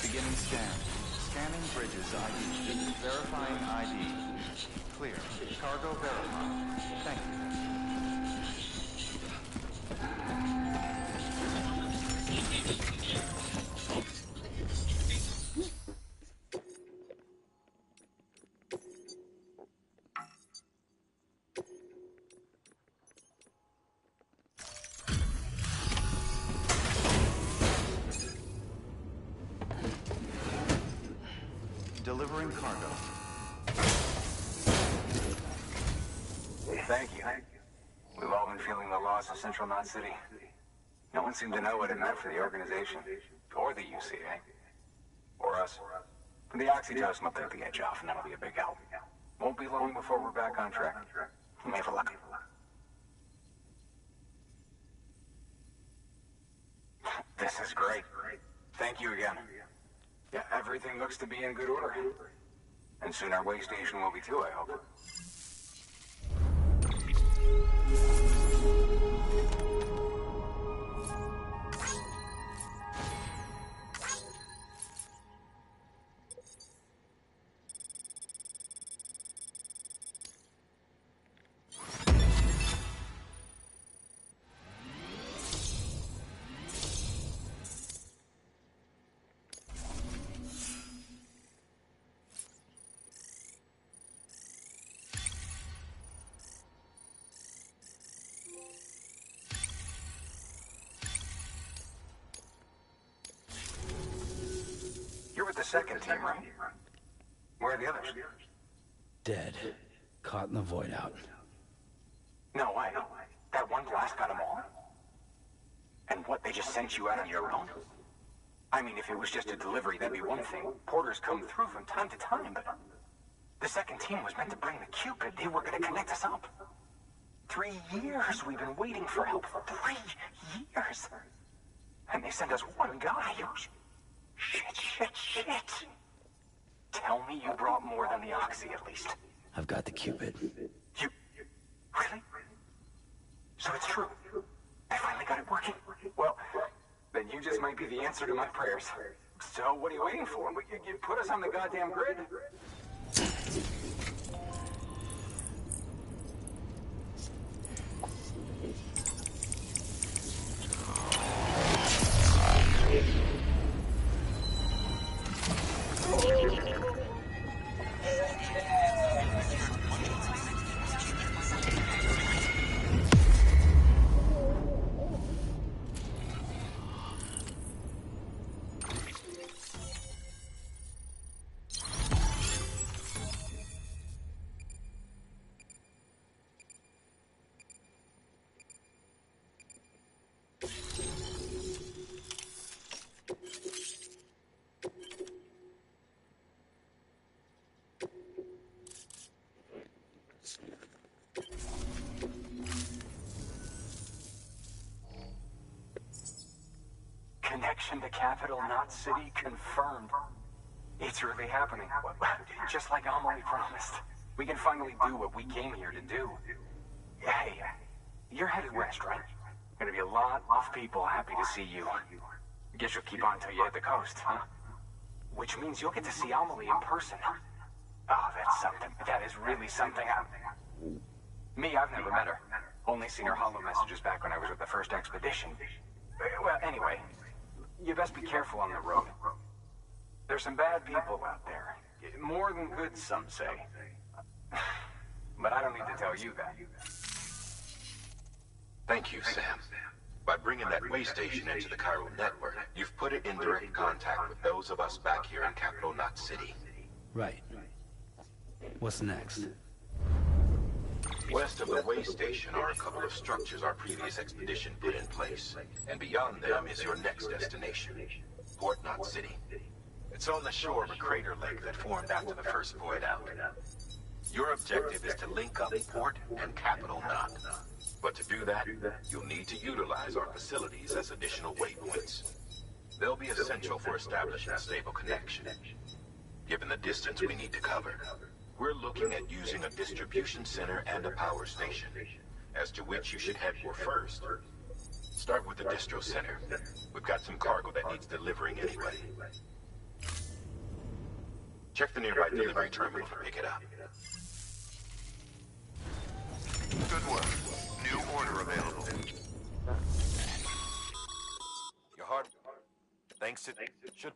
Beginning scan. Scanning Bridges ID. Verifying ID. Clear. Cargo verified. Thank you. Delivering cargo. Thank you. We've all been feeling the loss of Central Knot City. No one seemed to know what it meant for the organization, or the UCA, or us. The oxytocin will take the edge off, and that'll be a big help. Won't be long before we're back on track. May have luck. This is great. Thank you again. Yeah, everything looks to be in good order. And soon our way station will be too, I hope. You're with the second team, right? Where are the others? Dead. Caught in the void out. No way. That one blast got them all? And what, they just sent you out on your own? I mean, if it was just a delivery, that'd be one thing. Porters come through from time to time, but... The second team was meant to bring the Cupid. They were gonna connect us up. 3 years we've been waiting for help. 3 years! And they sent us one guy. Shit. Tell me you brought more than the Oxy, at least. I've got the Cupid. You... Really? So it's true. I finally got it working. Well, then you just might be the answer to my prayers. So what are you waiting for? You put us on the goddamn grid? Capital Knot City confirmed. It's really happening. Just like Amelie promised. We can finally do what we came here to do. Hey, you're headed west, right? Gonna be a lot of people happy to see you. Guess you'll keep on till you hit the coast, huh? Which means you'll get to see Amelie in person. Oh, that's something. That is really something. Me, I've never met her. Only seen her holo messages back when I was with the first expedition. Well, anyway, you best be careful on the road. There's some bad people out there. More than good, some say. But I don't need to tell you that. Thank you, Sam. By bringing that way station into the Chiral network, you've put it in direct contact with those of us back here in Capital Knot City. Right. What's next? West of the way station are a couple of structures our previous expedition put in place. And beyond them is your next destination, Port Knot City. It's on the shore of a crater lake that formed after the first void out. Your objective is to link up Port and Capital Knot. But to do that, you'll need to utilize our facilities as additional waypoints. They'll be essential for establishing a stable connection. Given the distance we need to cover, we're looking at using a distribution center and a power station, as to which you should head for first. Start with the distro center. We've got some cargo that needs delivering anyway. Check the nearby delivery terminal to pick it up. Good work. New order available. Your heart. Thanks to should.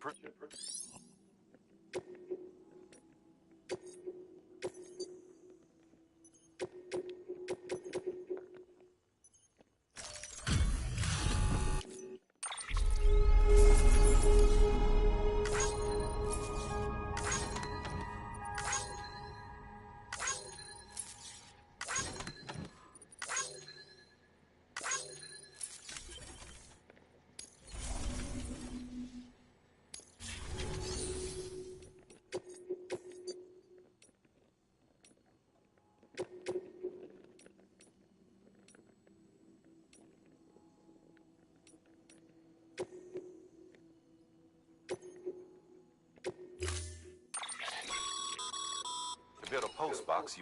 To build a post box,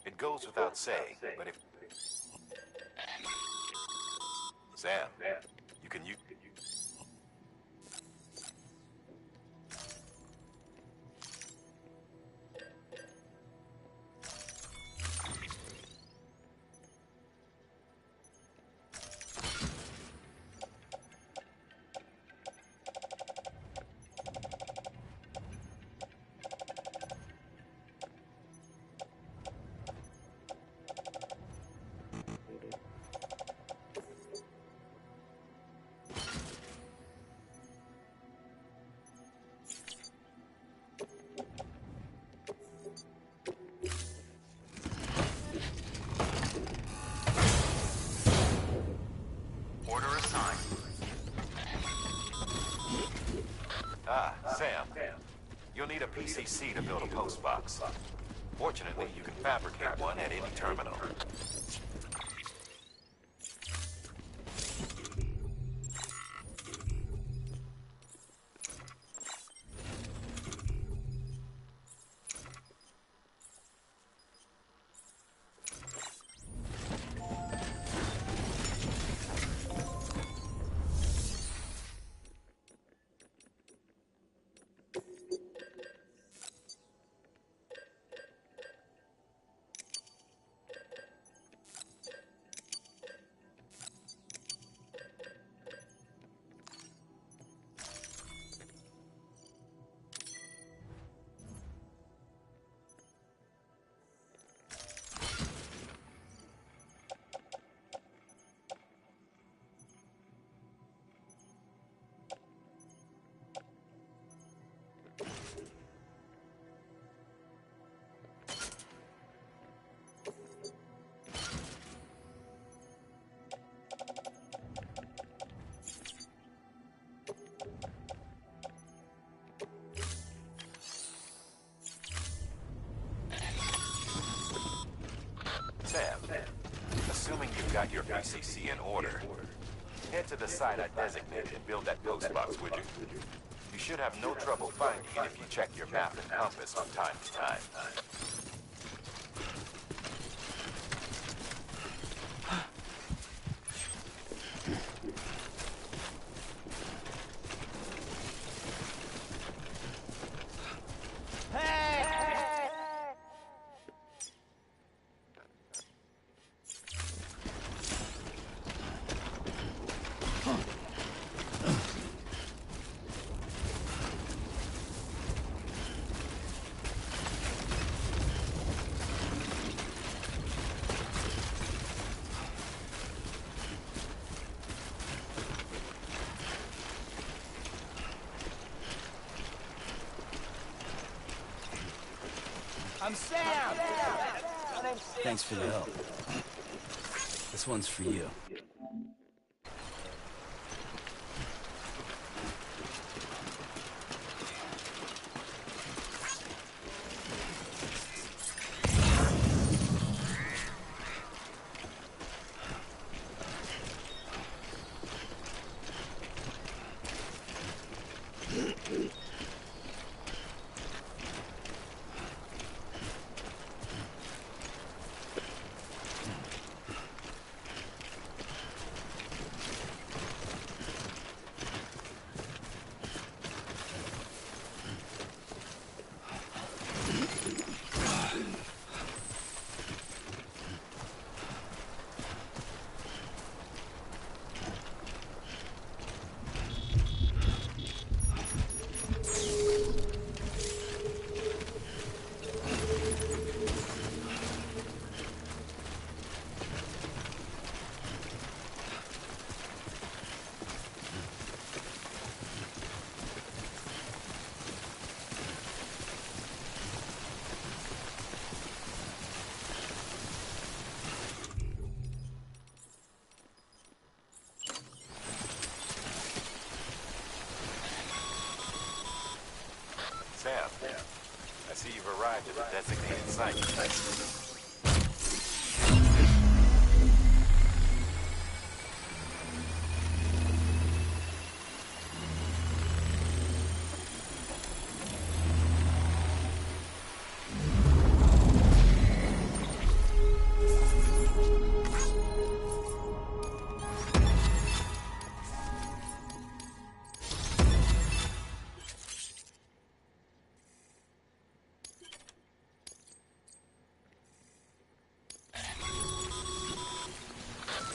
it goes without saying, but if Sam, you can use. Sam, you'll need a PCC to build a post box. Fortunately, you can fabricate one at any terminal. Sam, assuming you've got your PCC in order, Head to the site I designated and build that post box, would you? You should have no trouble finding it if you check your map and compass from time to time. I'm Sam! Thanks for the help. This one's for you. Sam, I see you've arrived at the designated site.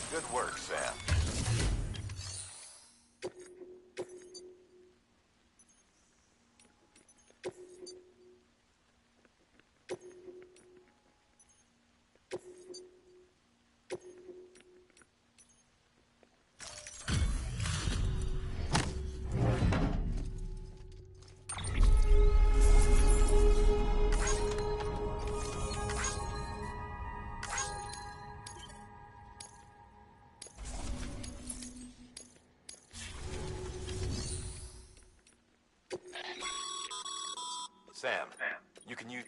Good work, Sam. Sam, you can use...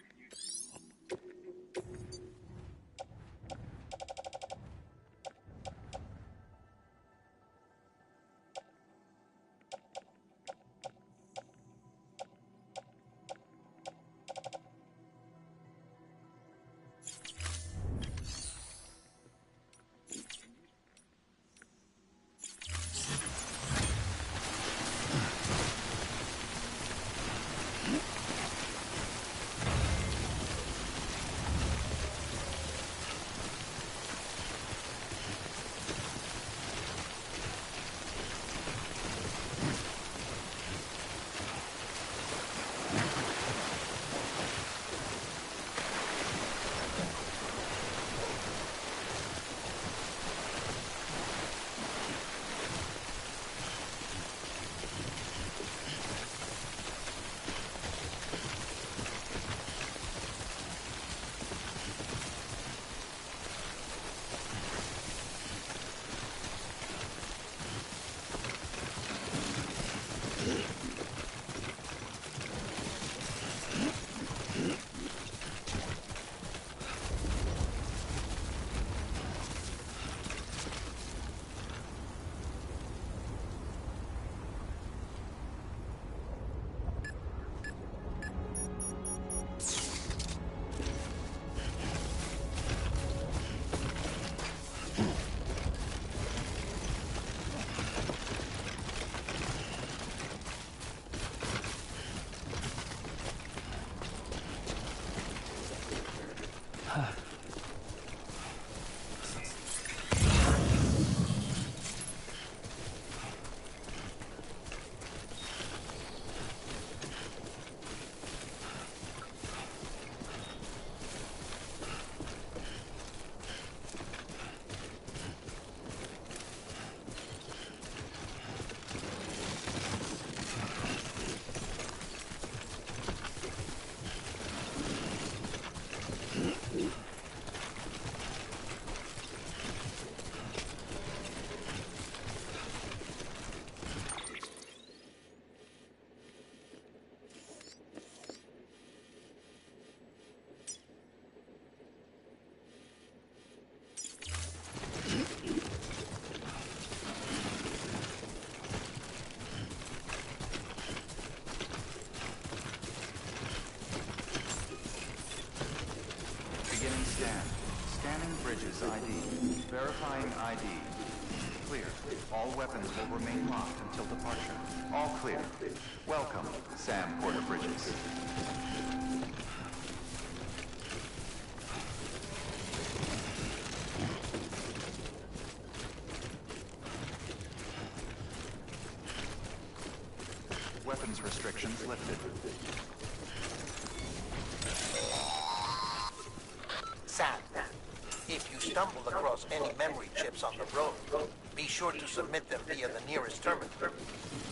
Scan. Scanning Bridges ID. Verifying ID. Clear. All weapons will remain locked until departure. All clear. Welcome, Sam Porter Bridges. Weapons restrictions lifted. Sam, if you stumble across any memory chips on the road, be sure to submit them via the nearest terminal.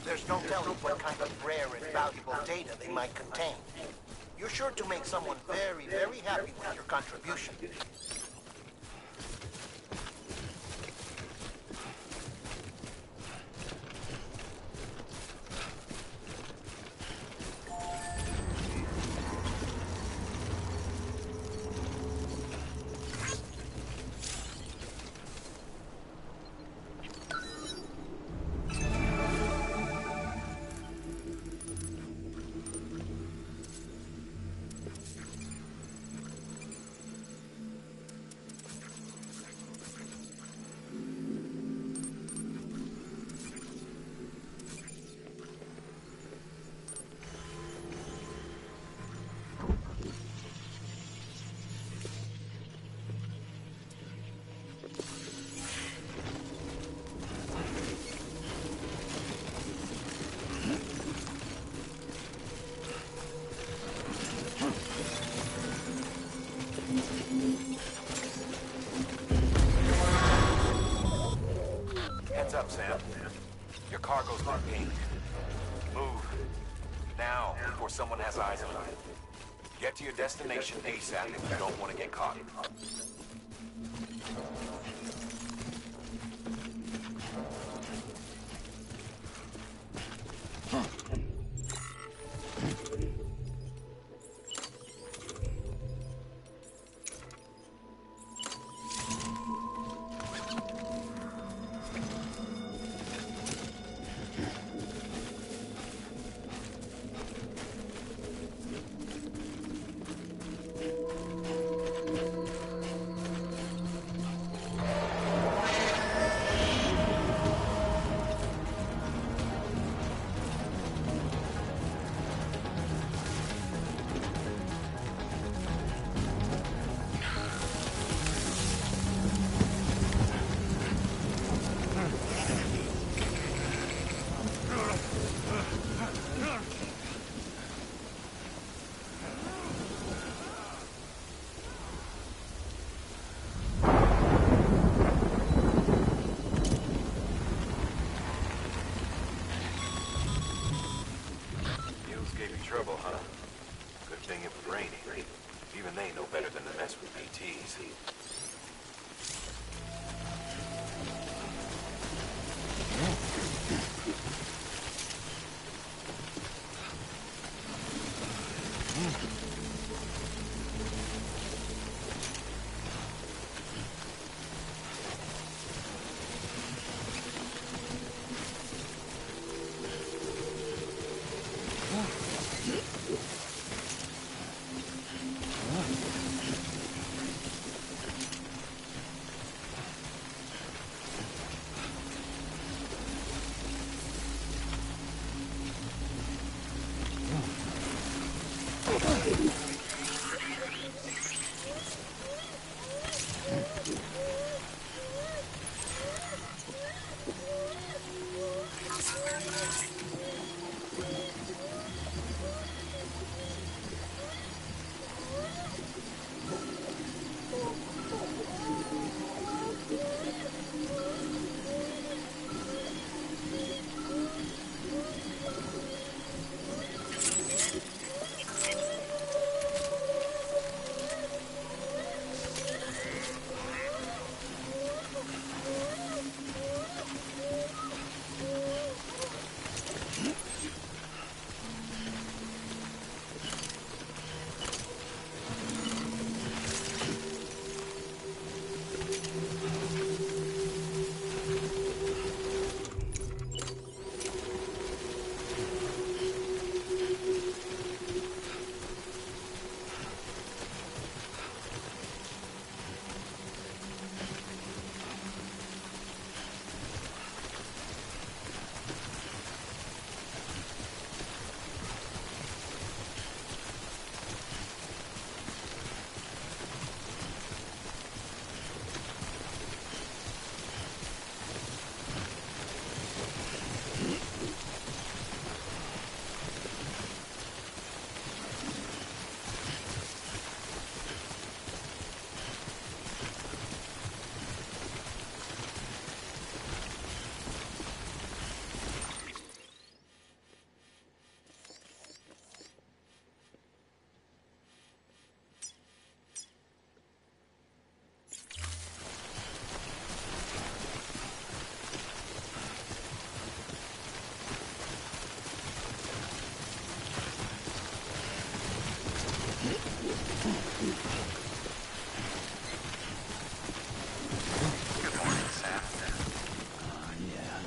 There's no telling what kind of rare and valuable data they might contain. You're sure to make someone very, very happy with your contribution. Heads up, Sam. Your cargo's been pinged. Move. Now, before someone has eyes on you. Get to your destination ASAP if you don't want to get caught. Trouble, huh? Good thing it was raining. Even they know better than to mess with BTs. Good morning, Sam. Yeah.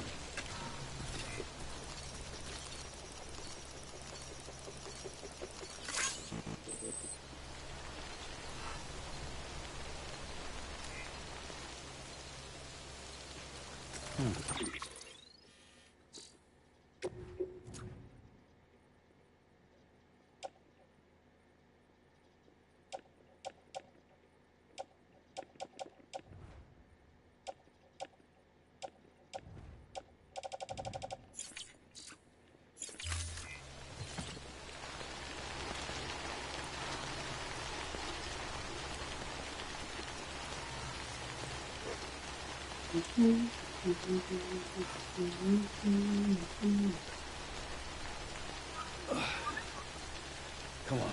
Come on.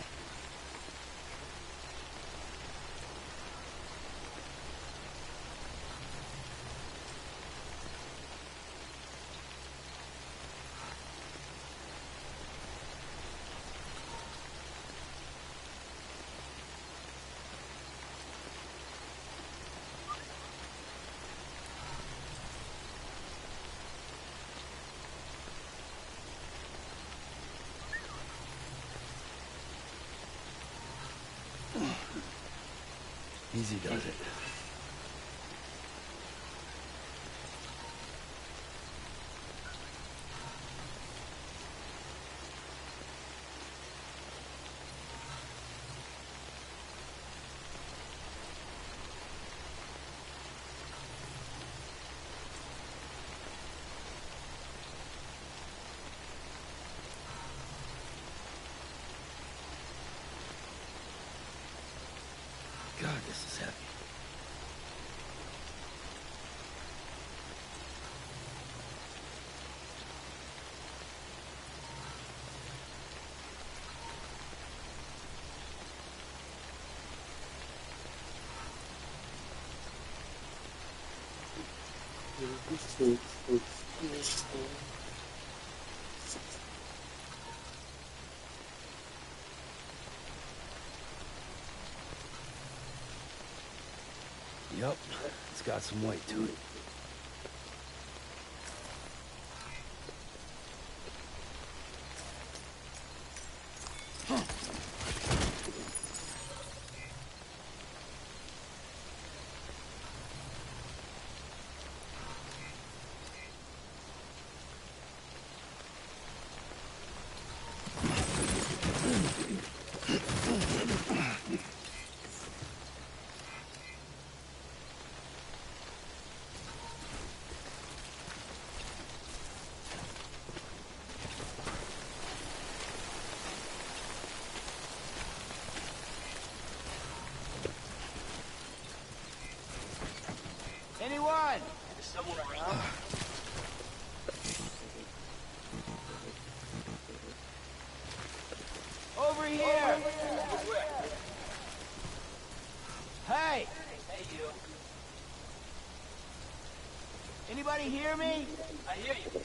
Easy does it. God, this is heavy. Yep, it's got some weight to it. Anyone? Is someone around? Over here! Hey! Hey, you. Anybody hear me? I hear you.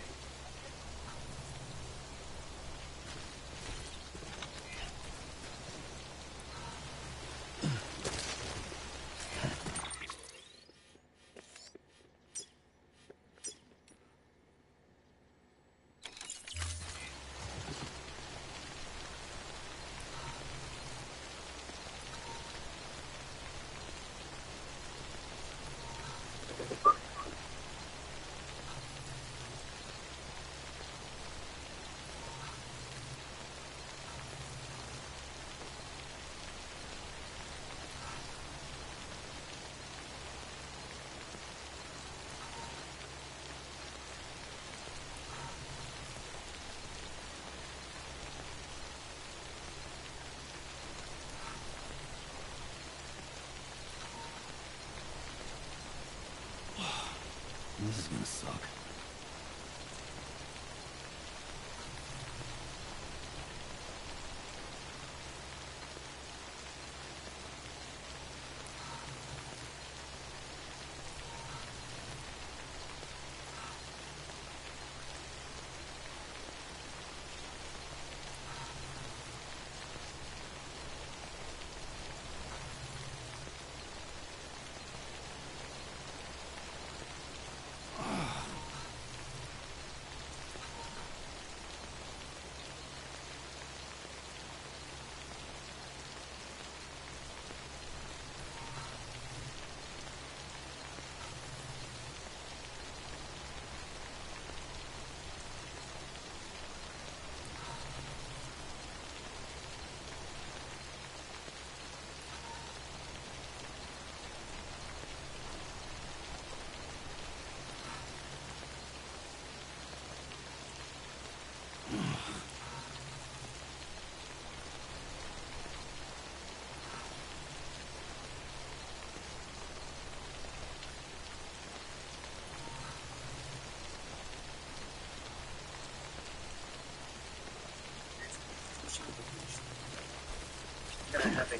gonna have a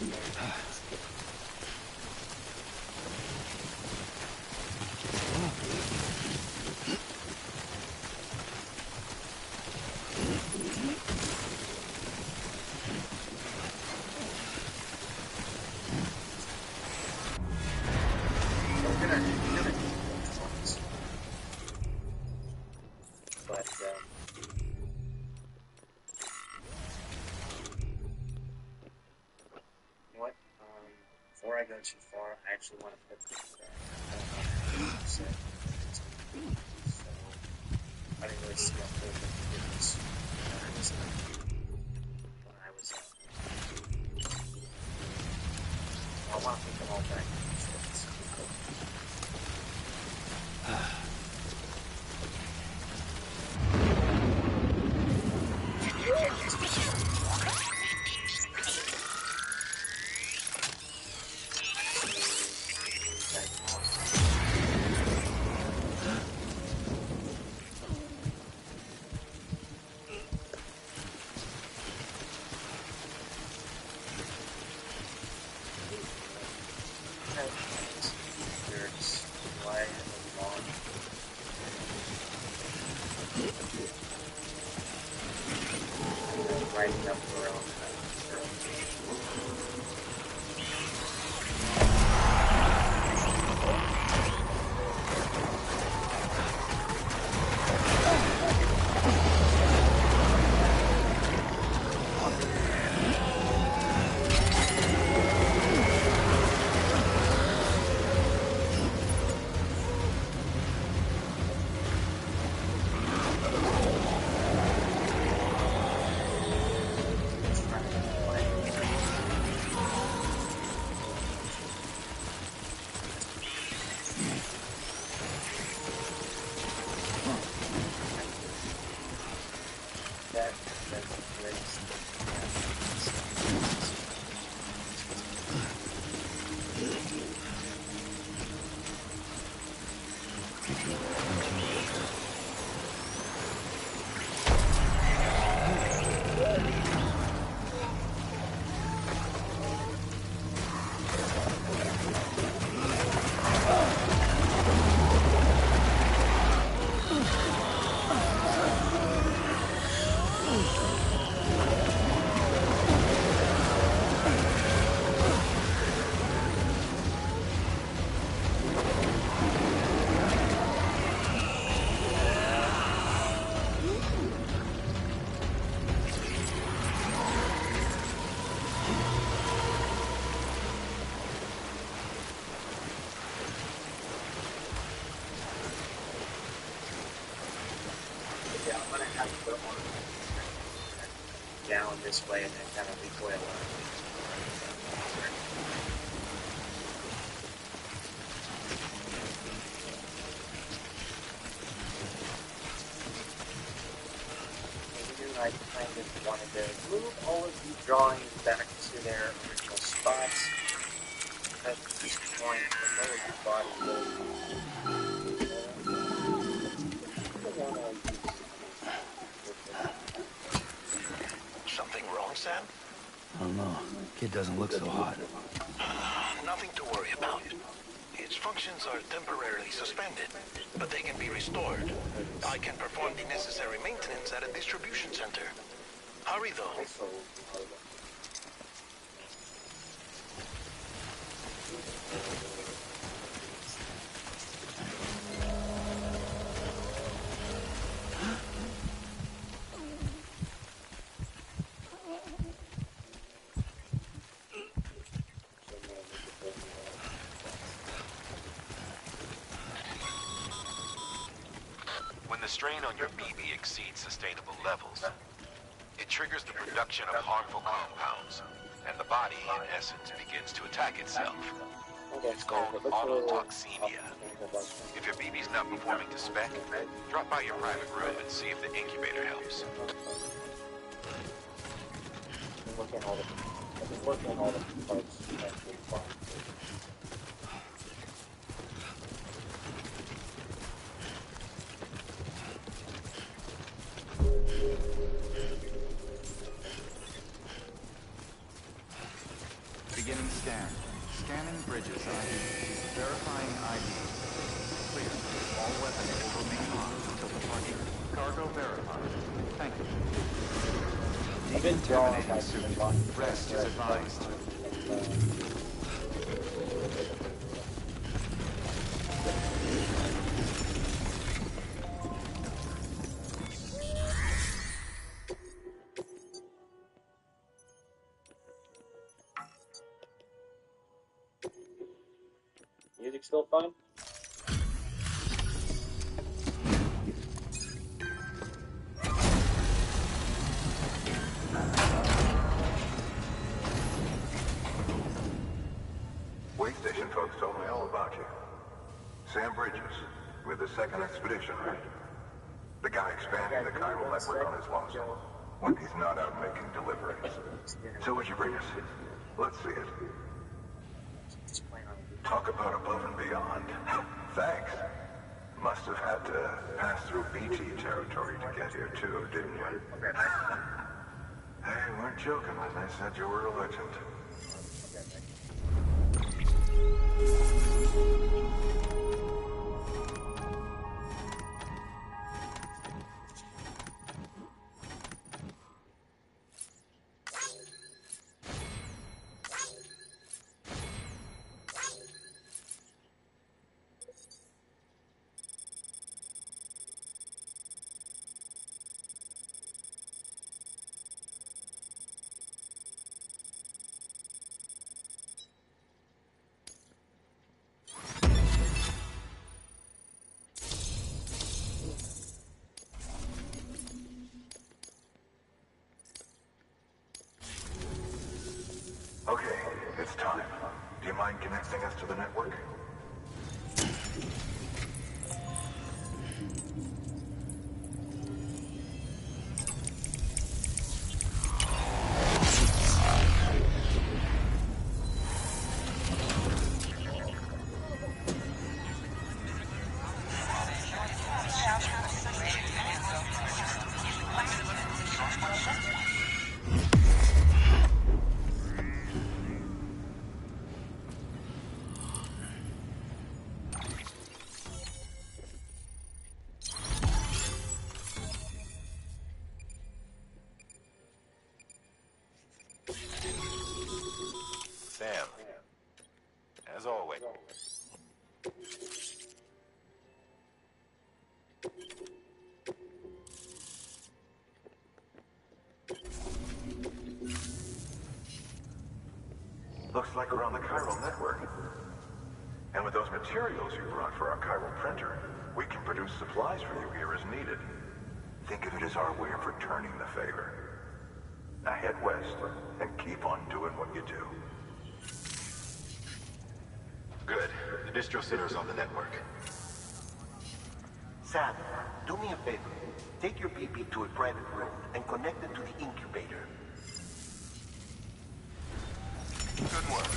before I go too far, I actually want to put this so I didn't really see a whole bunch of difference when I was I want to put them all back. Down this way and then kind of recoil on. Maybe I kind of wanted to move all of these drawings back to their original spots. At this point, the lower your body Something wrong, Sam? I don't know. Kid doesn't look so hot. Nothing to worry about. Its functions are temporarily suspended, but they can be restored. I can perform the necessary maintenance at a distribution center. Hurry, though. When the strain on your BB exceeds sustainable levels, it triggers the production of harmful compounds, and the body, in essence, begins to attack itself. It's called autotoxemia. If your BB's not performing to spec, drop by your private room and see if the incubator helps. Look at all the parts. Beginning scan. Scanning Bridges ID. Verifying ID. Clear. All weapons will remain locked until departure. Cargo verified. Thank you. Decontaminating suit. Rest is advised. Music still fun? Way station folks told me all about you. Sam Bridges, with the second expedition, right? The guy expanding the chiral network on his lonesome when he's not out making deliveries. So what'd you bring us? Let's see it. Talk about above and beyond. Thanks. Must have had to pass through BT territory to get here too, didn't you? Hey, weren't joking when they said you were a legend. Okay, it's time. Do you mind connecting us to the network? Sam, as always. Looks like we're on the chiral network. And with those materials you brought for our chiral printer, we can produce supplies for you here as needed. Think of it as our way of returning the favor. Now head west and keep on doing what you do. Good. The distro center's on the network. Sam, do me a favor. Take your PP to a private room and connect it to the incubator. Good work.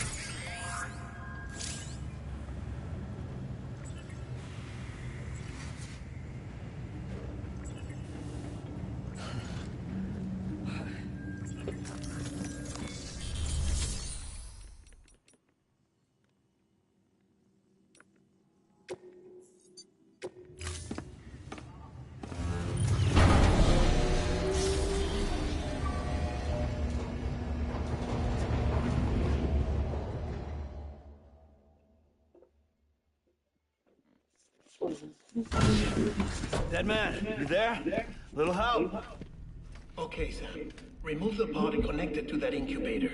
Dead man, you there? Little help? Okay, Sam. Remove the pod and connect it to that incubator.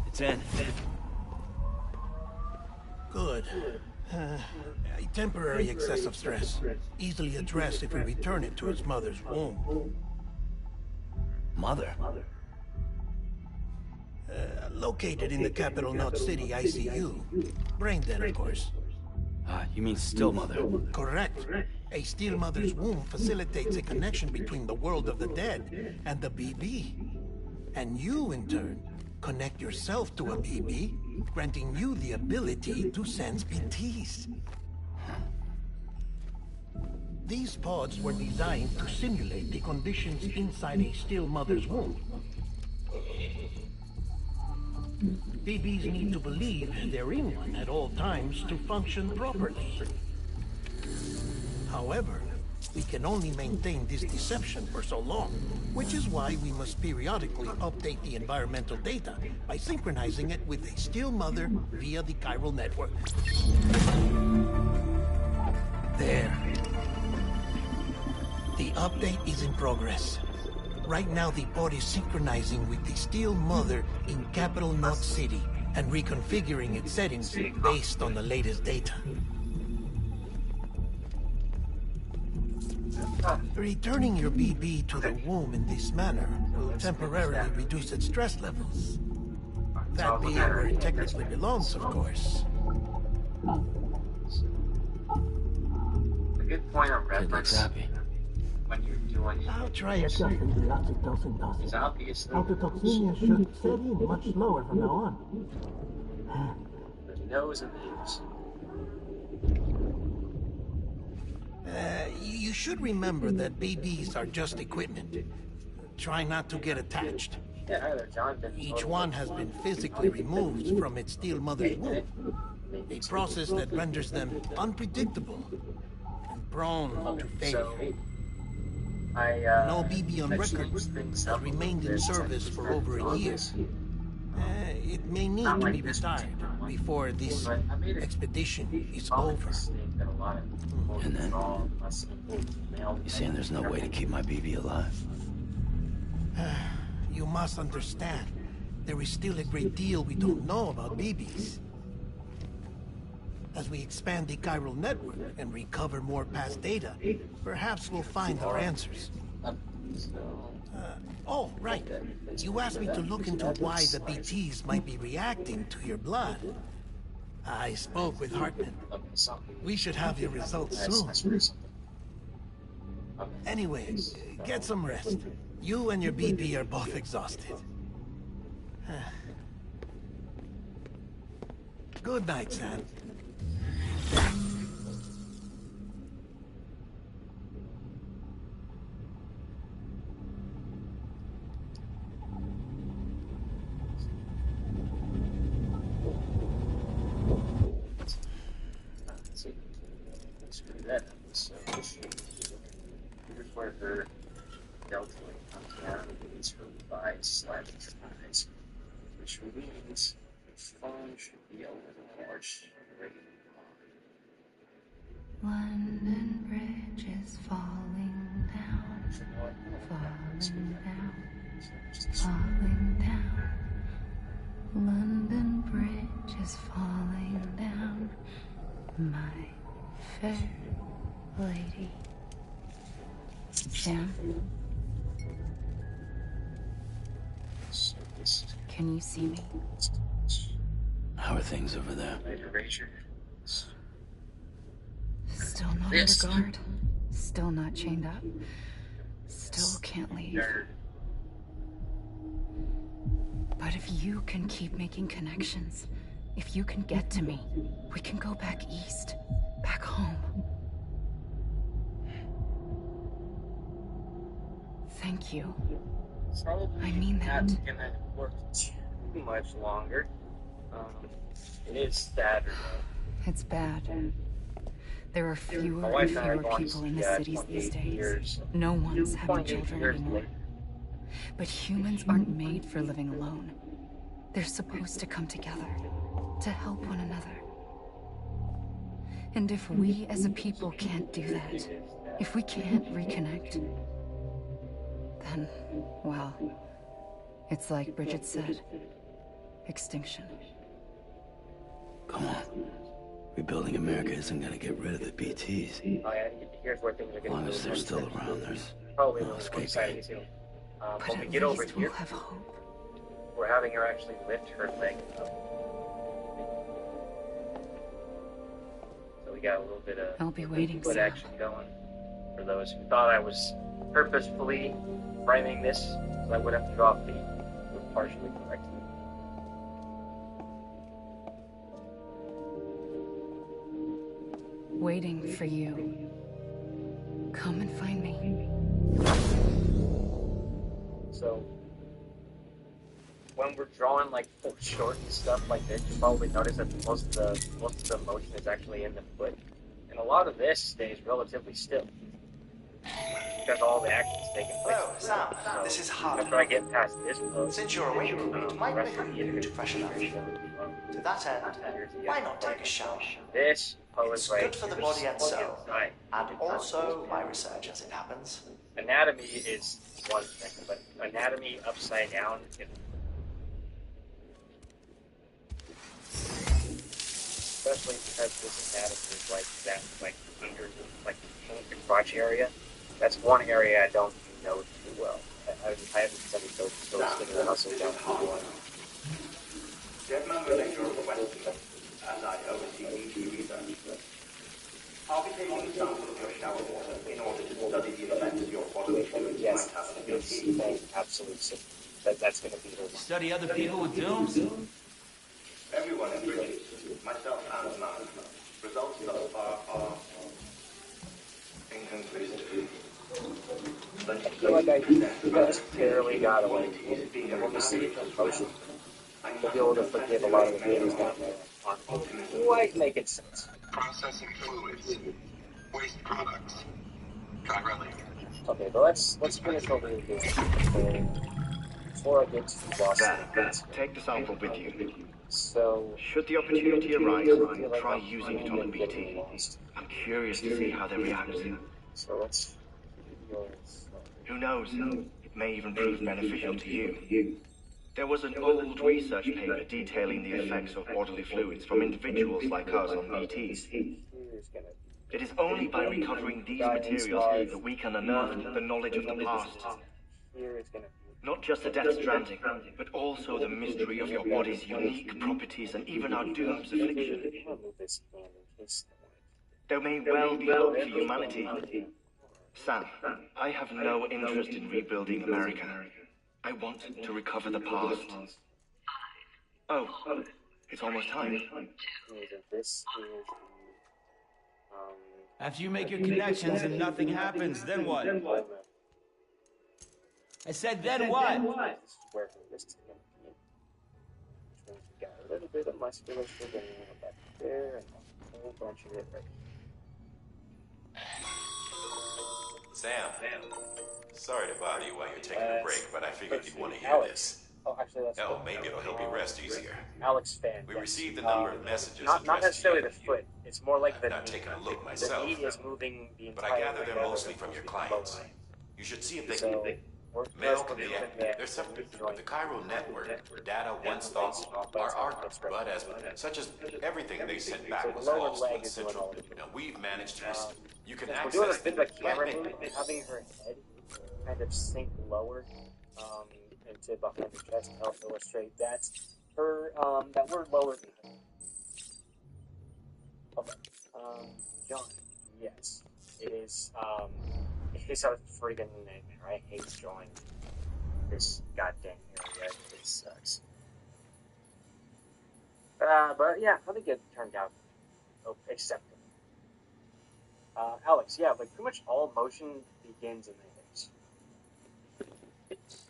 It's in. Good. A temporary excessive stress. Easily addressed if we return it to its mother's womb. Mother? Located in the capital Knot City ICU. Brain dead, of course. You mean still mother? Correct. A still mother's womb facilitates a connection between the world of the dead and the BB. And you, in turn, connect yourself to a BB, granting you the ability to sense BTs. These pods were designed to simulate the conditions inside a still mother's womb. BBs need to believe they're in one at all times to function properly. However, we can only maintain this deception for so long, which is why we must periodically update the environmental data by synchronizing it with a still mother via the chiral network. There. The update is in progress. Right now, the pod is synchronizing with the still mother in Capital Knot City and reconfiguring its settings based on the latest data. Returning your BB to the womb in this manner will temporarily reduce its stress levels. That being where it technically belongs, of course. A good point of reference when you're doing I'll try adjusting the oxytocin dosage. is obviously Autotoxemia should set in much slower from now on. the nose and the ears. You should remember that BBs are just equipment. Try not to get attached. Yeah, hi there, Jonathan. Each one has been physically removed from its still mother's womb. A process that renders them unpredictable and prone to failure. No BB on record has remained in service for over a year. It may need to be retired before this expedition is over. And then? You saying there's no way to keep my BB alive? You must understand, there is still a great deal we don't know about BBs. As we expand the chiral network and recover more past data, perhaps we'll find our answers. Oh, right. You asked me to look into why the BTs might be reacting to your blood. I spoke with Hartman. We should have your results soon. Anyway, get some rest. You and your BB are both exhausted. Good night, Sam. Here's where her deltoid comes down and meets her thighs/thighs, which means the phone should be a little more straight. London Bridge is falling down, falling down, falling down. London Bridge is falling down, my fair lady. Sam? Can you see me? How are things over there? Still not under guard. Still not chained up. Still can't leave. But if you can keep making connections, if you can get to me, we can go back east. Back home. Thank you. I mean that. Not gonna work too much longer. It is Saturday. It's bad. There are fewer My and wife and I are fewer going people to in the see cities these 28 days. years. No one's having 28 children years anymore. later. But humans aren't made for living alone. They're supposed to come together, to help one another. And if we as a people can't do that, if we can't reconnect, then, well, it's like Bridget said, extinction. Come on. Rebuilding America isn't gonna get rid of the BTs. Oh, yeah, here's where things are As getting long as they're still around, there's probably no a little escaping. exciting too. But When we at get over least here, we'll have hope. we're having her actually lift her leg up. So we got a little bit of I'll be waiting, foot Sam. action going. For those who thought I was purposefully framing this so I would have to drop feet, we're partially correct. waiting for you. Come and find me. So, when we're drawing like short and stuff like this, you probably notice that most of the motion is actually in the foot, and a lot of this stays relatively still because all the action's taking place. Hello, Sam. This is Harlan. After I get past this pose, Since you're awake, it might behoove you to freshen up. To that end, why not take a shower? This pose It's right good for the here, body and soul, right. and also my research as it happens. Anatomy is one thing, but anatomy upside down, especially because this anatomy is like that, like under, like the crotch area. That's one area I don't know too well. I haven't studied those skinny muscles down too well. Deadman Relator of the West, as I oversee ET research. I'll be taking a sample of your shower water in order to study the effects your bodily fluids might have on your teeth. Absolutely. That's going to be the Study other people with dooms? Everyone in Bridges, myself and man, results thus far are inconclusive. I feel like I just barely got away. And when we see it in motion, we'll be able to forgive a lot of the things down there aren't quite making sense. Processing fluids. Waste products. Try running. Okay, but let's finish what we were doing before I get too lost. Take the sample with you. So, should the opportunity arise, try using it on the BT. I'm curious to see how they react. So let's. Who knows? It may even prove beneficial to you. There was an old research paper detailing the effects of bodily fluids from individuals like us on BTs. It is only by recovering these materials that we can unearth the knowledge of the past. Not just the Death Stranding, but also the mystery of your body's unique properties and even our doom's affliction. There may well be hope for humanity. Sam, I have no interest in rebuilding America. I want to recover the past. Oh, it's almost time. After you make your connections and nothing happens, then what? I said, then what? This is where we got a little bit of musculature going on back there, and a whole bunch of it right Sam, sorry to bother you while you're taking a break, but I figured you'd want to hear this. Oh, actually, that's Oh, maybe it'll help you rest easier. Alex fan. We received a number of messages Not necessarily the foot. It's more like the knee. Not taking a look myself, the knee is moving the but entire I gather they're mostly from your clients. You should see if they can. Mail can be there's some the chiral network data once thought are art, but as such as everything they sent back was lost with central. Now we've managed to. You can access. We're doing a bit of a camera move, having her head kind of sink lower into behind her chest to help illustrate that's her that word lower behind. Okay. John, yes. It is a freaking nightmare. I hate drawing this goddamn area. It sucks. But yeah, I think it turned out acceptable. Alex, yeah, like pretty much all motion begins in the hips.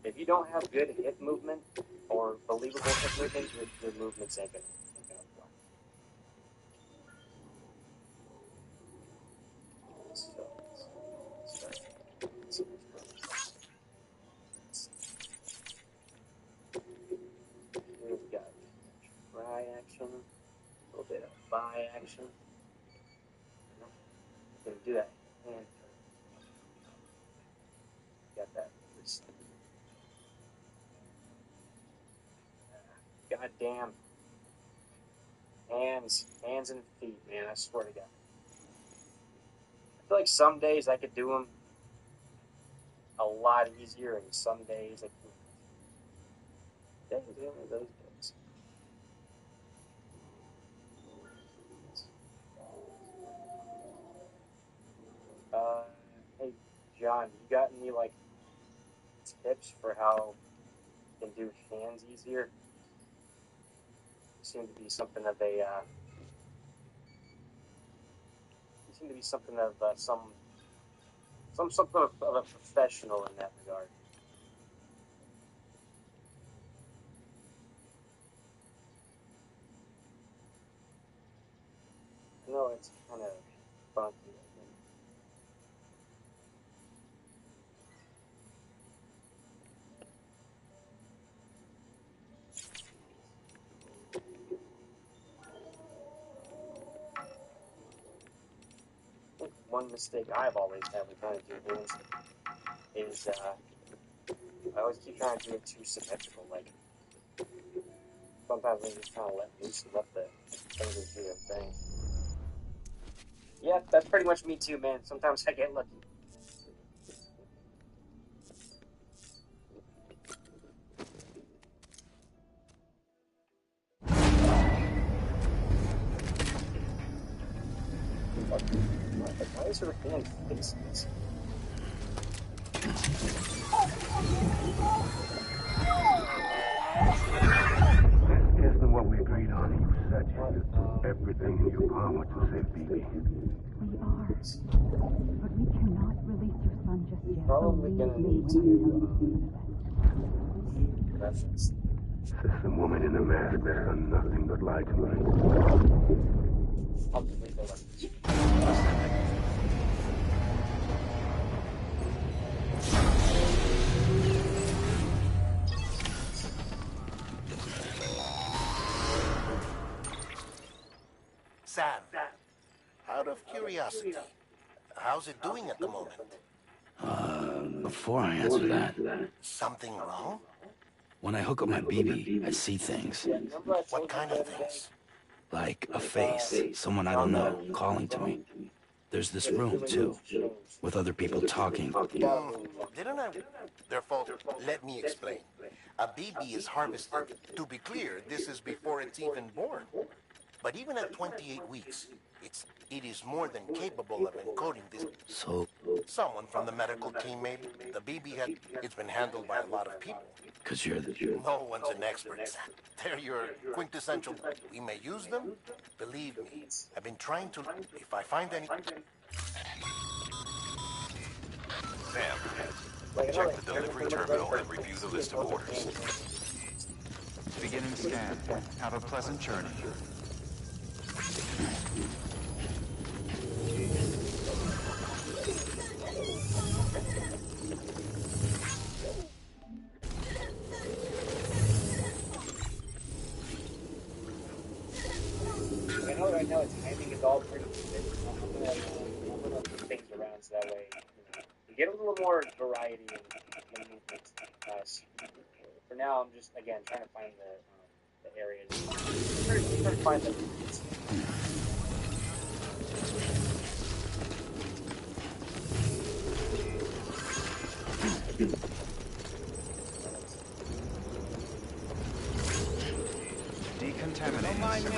If you don't have good hip movement or believable hip movement, your movements ain't gonna fly. Here we got try action, a little bit of bi action. Gonna do that hand turn. Got that wrist. Goddamn hands and feet, man. I swear to God. I feel like some days I could do them a lot easier, and some days I can't. Days, only those days. Hey, John, you got any, like, tips for how you can do hands easier? Seem to be something of a, seem to be something of something of a professional in that regard. I know it's kind of funky. One mistake I've always had when trying to do things is I always keep trying to do it too symmetrical. Like sometimes I just kind of let loose and let the fingers do their thing. Yeah, that's pretty much me too, man. Sometimes I get lucky. Why is her hand faces? Isn't what we agreed on. You said you do everything in your power to save Bibi. We are, but we cannot release your son just yet. Probably gonna need to reference. System woman in the mask has done nothing but lie to me. I'll delete the reference. Sam, out of curiosity, how's it doing at the moment? Before I answer that, Something wrong? when I hook up my BB, I see things. What kind of things? Like a face, someone I don't know, calling to me. There's this room, too, with other people talking. Didn't I? Their fault. Let me explain. A BB is harvested. To be clear, this is before it's even born. But even at 28 weeks, it is more than capable of encoding this. So? Someone from the medical team, maybe. The BB it's been handled by a lot of people. Because you're the... No one's an expert. They're your quintessential. We may use them. Believe me, I've been trying to... If I find any... Sam, check the delivery terminal and review the list of orders. Beginning scan. Have a pleasant journey. I know right now its timing is all pretty good. I'm gonna move things around so that way you get a little more variety in movement. For now, I'm just again trying to find the areas. Trying to find the. Decontaminate. Don't mind me.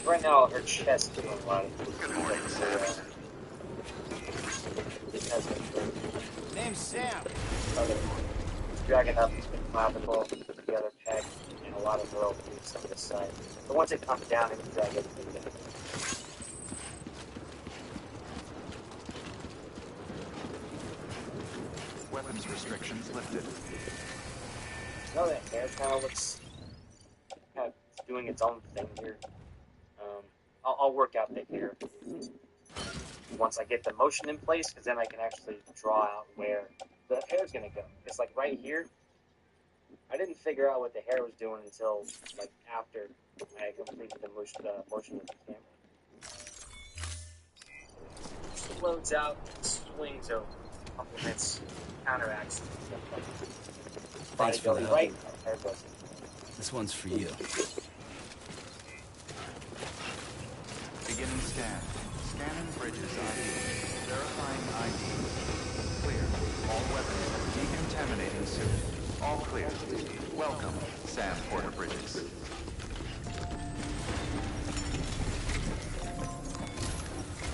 Right now, her chest is doing a lot of. Good morning, Sam. Name's Sam. Dragging up the clavicle, the other peg, and a lot of rope leads on this side. But once it comes down, it can drag everything down. Weapons restrictions lifted. No, that hair kind of looks kind of doing its own thing here. I'll work out the hair once I get the motion in place, because then I can actually draw out where the hair's gonna go. It's like right here. I didn't figure out what the hair was doing until like after I completed the motion with the camera. Floats out, swings over, complements, counteracts. Thanks for the help. Right, hair goes. This one's for you. Beginning scan. Scanning bridges ID. Verifying ID. Clear. All weapons decontaminating soon. All clear. Welcome, Sam Porter Bridges.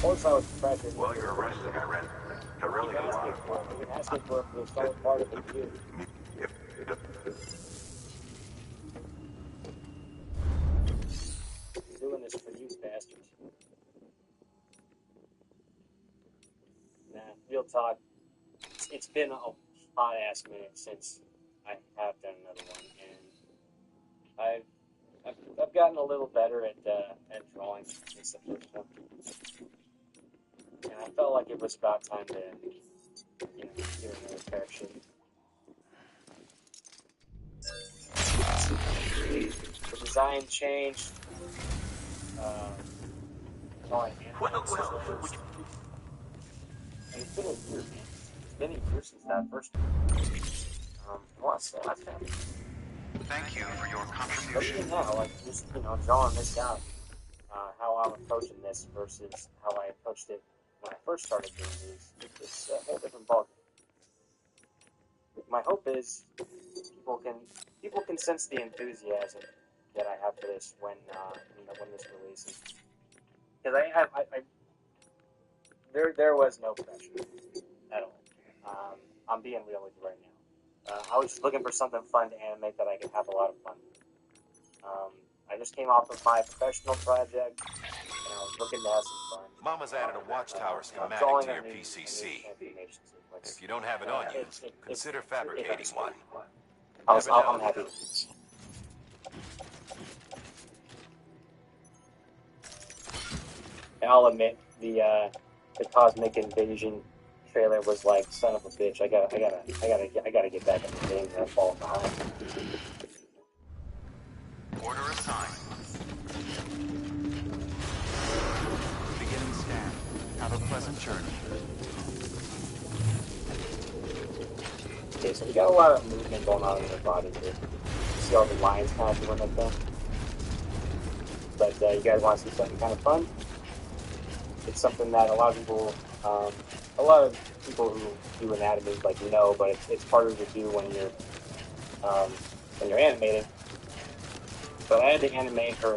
Also, it's pressure. Well, you're arresting I read. I really got a lot of You've been asking for a solid part of the view. this for you bastards. Nah, real talk. It's been a hot ass minute since I have done another one, and I've gotten a little better at drawing since the first one, and I felt like it was about time to do another correction. The design changed. It's been a year, man. It's been a year since that first one. What's that happened? Thank you for your contribution. But even now, like, just, drawing this out, how I'm approaching this versus how I approached it when I first started doing these, it's a whole different ballgame. My hope is people can sense the enthusiasm that I have for this when this releases. Because there was no pressure at all. I'm being real with you right now. I was just looking for something fun to animate that I could have a lot of fun. I just came off of my professional project, and I was looking to have some fun. Mama's added a watchtower schematic to your PCC. If you don't have it on you, consider fabricating one. I'm happy. And I'll admit, the Cosmic Invasion trailer was like, son of a bitch. I gotta get back in the game and fall behind. Order assigned. Beginning scan. Have a pleasant journey. Okay, so we got a lot of movement going on in their body here. You see all the lines kind of doing their thing. But you guys want to see something kind of fun? It's something that a lot of people who do anatomy know, but it's harder to do when you're animating. But I had to animate her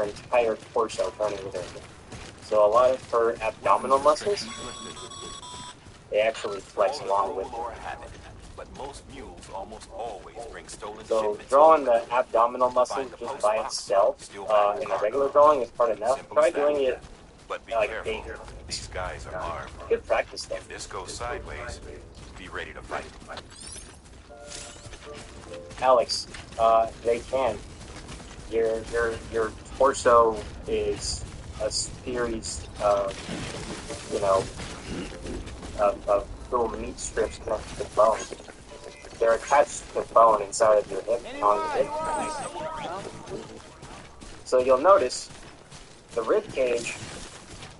entire torso turning with her. So a lot of her abdominal muscles, they actually flex along with her. But most mules almost always bring stolen So shipments. drawing the abdominal muscles just by itself in a regular drawing is part enough. Try doing it But be like careful. These guys are armed. good practice though. If this goes sideways, be ready to fight. Alex, they can. Your torso is a series of little meat strips connected to bone. They're attached to bone inside of your hip, on your hip. So you'll notice the rib cage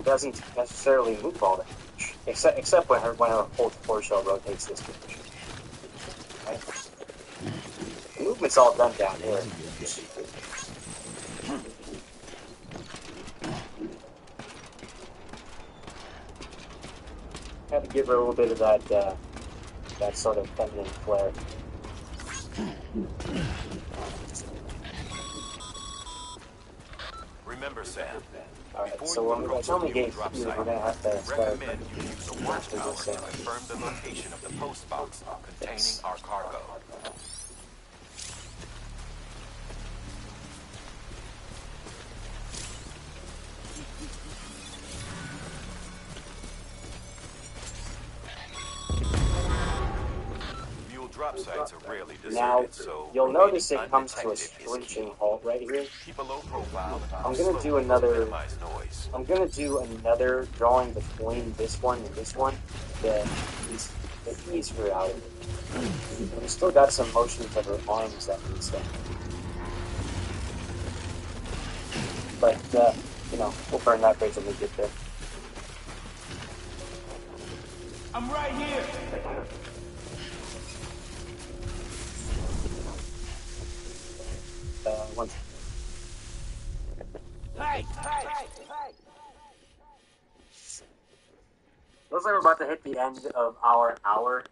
doesn't necessarily move all that much, except when her whole torso rotates this direction. Right? The movement's all done down here. Had to give her a little bit of that sort of feminine flair. Remember, Sam. Alright, so when we tell me gate we're gonna have to start Recommend you use a watchtower to confirm the location of the post box containing our cargo. Mule drop sites are rarely deserted, now, so you'll notice it comes to a undetected is screeching halt right here. keep a low profile. I'm gonna do another drawing between this one and this one to ease her out of it. We still got some motions of her arms that need stuff. But, we'll burn that bridge when we get there. I'm right here. One Hey! Looks like we're about to hit the end of our hour,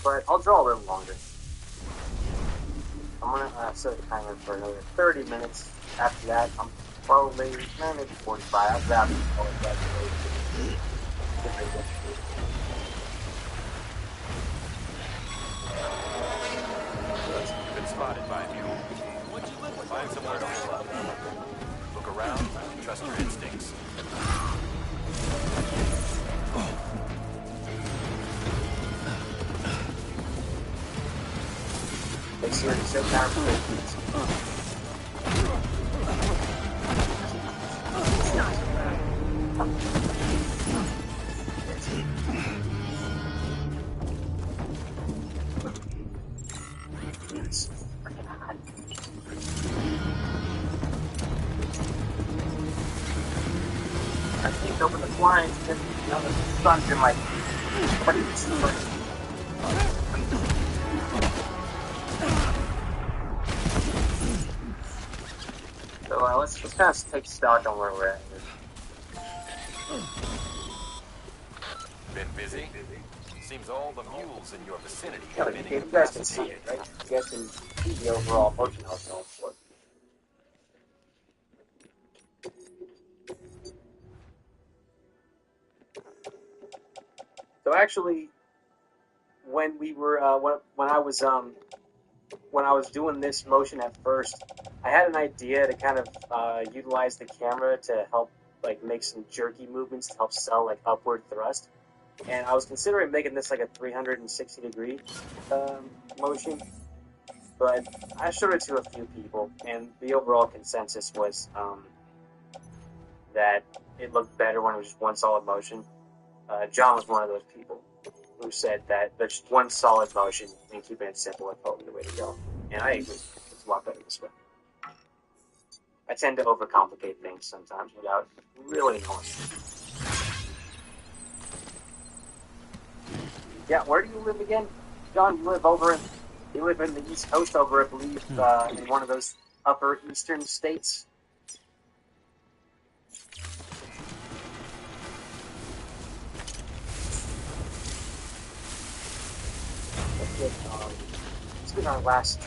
but I'll draw a little longer. I'm gonna set a timer for another 30 minutes. After that, I'm probably maybe 45. I'll grab all of that. Been spotted by a mule. a series of counterpositions. It's not so bad. It's freaking hot. I can't open the blinds because the sun's in my face. So let's kind of take stock on where we're at here. Been busy? Seems all the mules in your vicinity Yeah, have been you guys can see it, right? You guys can see the overall motion I was going for. So actually, when we were when I was doing this motion at first, I had an idea to kind of utilize the camera to help like make some jerky movements to help sell like upward thrust, and I was considering making this like a 360-degree motion, but I showed it to a few people, and the overall consensus was that it looked better when it was just one solid motion. John was one of those people who said that just one solid motion and keeping it simple is probably the way to go. And I agree. It's a lot better this way. I tend to overcomplicate things sometimes without really knowing. Yeah, where do you live again? John, you live in the East Coast over, I believe, in one of those upper eastern states. Let's get our last.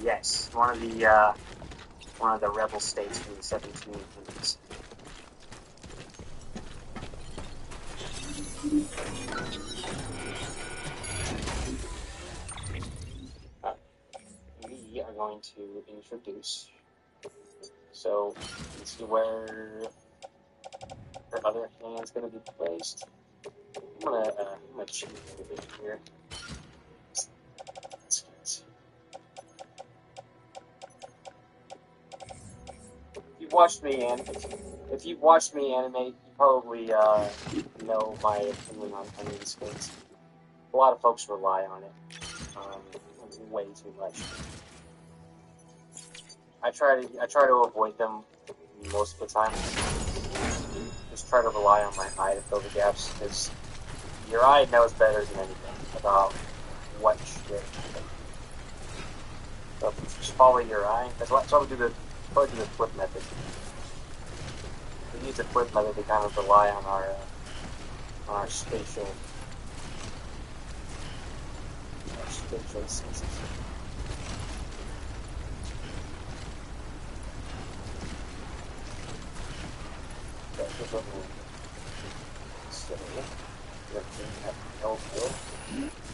Yes, one of the rebel states from the 1700s. We are going to introduce. So, let's see where her other hand's going to be placed. I'm gonna cheat a little bit here. If you've watched me animate, you probably know my opinion on these things. A lot of folks rely on it way too much. I try to avoid them most of the time. Just try to rely on my eye to fill the gaps, because your eye knows better than anything about what shit. So if you just follow your eye, that's why we do the flip method. We use the flip method to kind of rely on our spatial senses.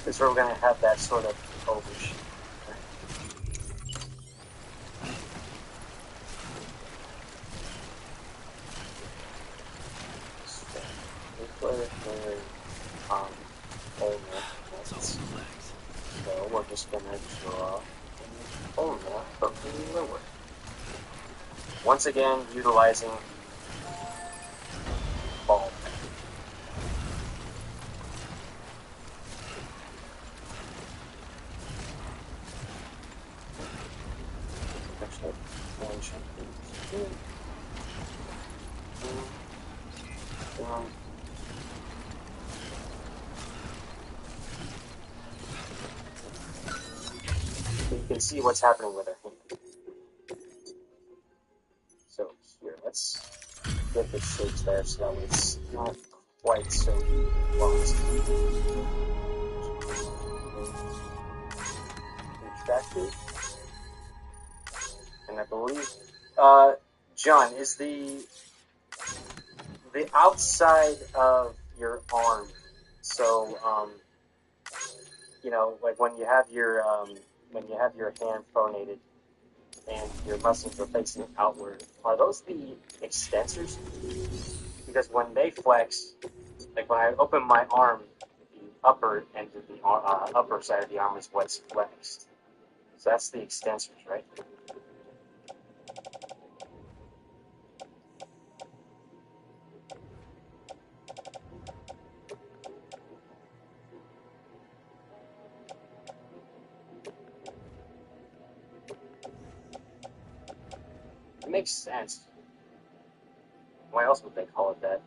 Because we're going to have that sort of overshoot. So we're just going to draw from the lower. Once again, utilizing ball. You can see what's happening with her hand. So here, let's get the shapes there so that it's not quite so lost. Contracted. And I believe, John, is the outside of your arm, so, like when you have your hand pronated and your muscles are facing outward, are those the extensors? Because when they flex, like when I open my arm, if you upper end of the upper side of the arm is what's flexed. So that's the extensors, right? It makes sense. Why else would they call it that?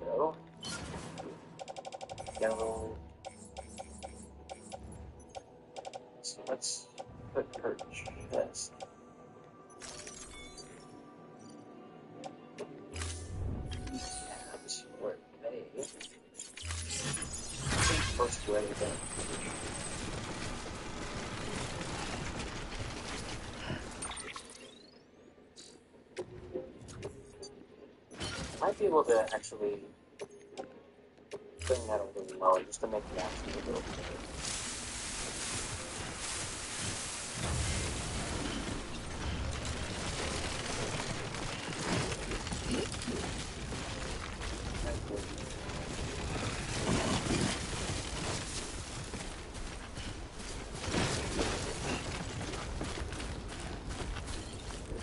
So, yellow. So let's put her chest. That's where they first do anything. Might be able to actually bring that a little lower just to make the action a little better.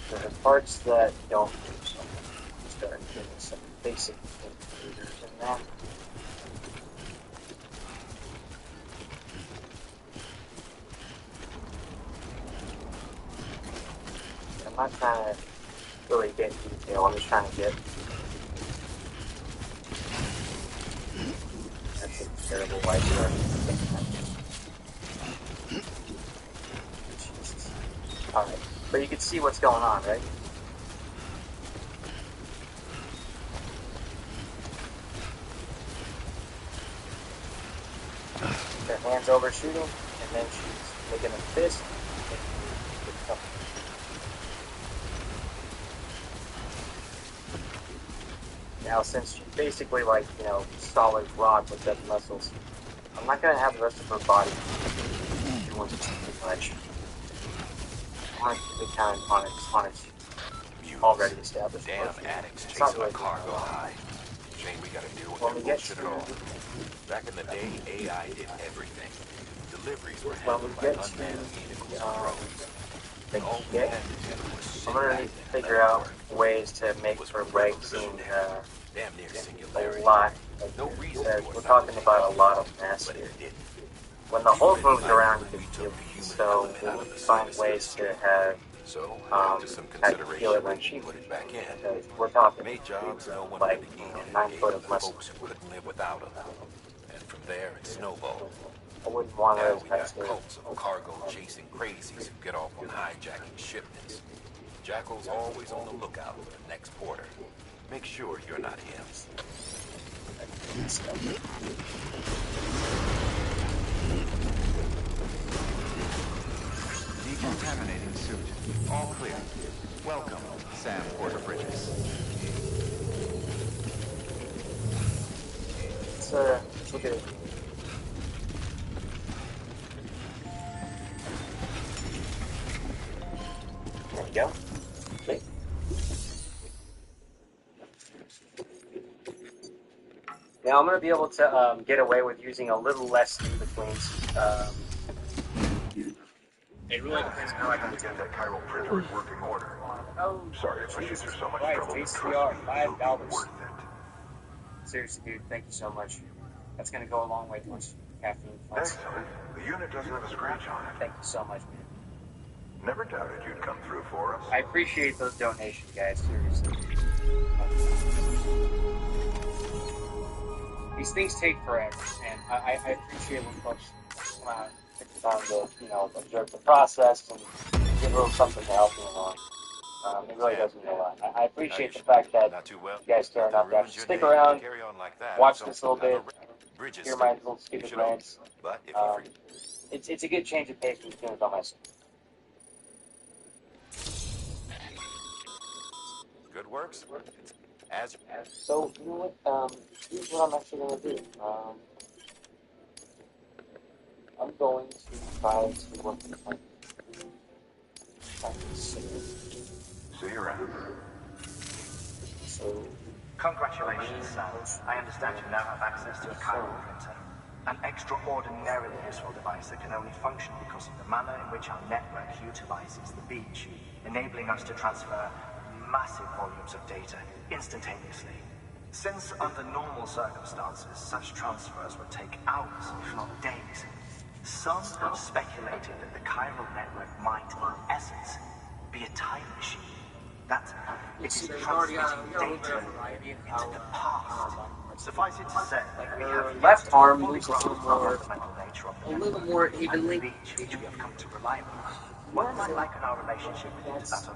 There's parts that don't do something. Start doing some basic indicators in that. I'm not trying to really get in detail, I'm just trying to get. That's a terrible white shirt. Jesus. Alright, but you can see what's going on, right? Her hands over shooting, and then she's making a fist. Now, since she's basically like, you know, solid rock with dead muscles, I'm not going to have the rest of her body do much too much. I want to keep it kind of on its already established. Damn addicts It's not chasing a really cargo high. Shame we gotta deal with when that we get bullshit to at all. Back in the day, AI did everything. Deliveries were when we handled by get unmanned vehicles and drones. the All we get, had to do was sit I'm going to back need to and figure let it out work. ways to make her legs seem Damn near a singularity. lot. No reason Because to we're us talking not to about a take lot off, of mass but here. it didn't. When the Hulk Really moves like around, when you we can took feel the human so element we out of need the to find service ways to industry. have So, after some how you feel consideration, it when she put it back in. because we're talking Made jobs no one like really needed, 9 gave foot them of to muscle. folks who couldn't live without them. And from there, it snowballed. I wouldn't want her Now as we high got school. cults of cargo-chasing crazies who get off on hijacking shipments. Jackal's always on the lookout for the next porter. Make sure you're not him. Decontaminating suit. All clear. Welcome, Sam Porter-Bridges. Let's look at it. There you go. Okay. Now I'm going to be able to get away with using a little less in-betweens. It really depends on how I can to get that chiral printer in working order. Oh, Sorry I put you through so much right, trouble, but trust HCR, me, $5. it'll be worth it. Seriously, dude, thank you so much. That's going to go a long way towards caffeine funds. Excellent. The unit doesn't have a scratch on it. Thank you so much, man. Never doubted you'd come through for us. I appreciate those donations, guys, seriously. These things take forever, and I appreciate when folks come out and take the time to, you know, observe the process and give a little something to help me along. It really does mean a lot. I appreciate the fact that you guys care enough to actually stick around, watch this a little bit, hear my little stupid rants. It's a good change of pace from doing it by myself. Good works. As So, you know what, here's what I'm actually going to do. I'm going to try to work with my... See you around. So, Congratulations, Sam. I understand you now have access to a chiral printer. An extraordinarily useful device that can only function because of the manner in which our network utilizes the beach, enabling us to transfer massive volumes of data instantaneously. Since under normal circumstances, such transfers would take hours, if not days, some have speculated that the chiral network might, in essence, be a time machine. That it is transmitting data into the past. Suffice it to say, we have left arm moves a little more evenly. Which we have come to rely upon. What am I like in our relationship with it to that of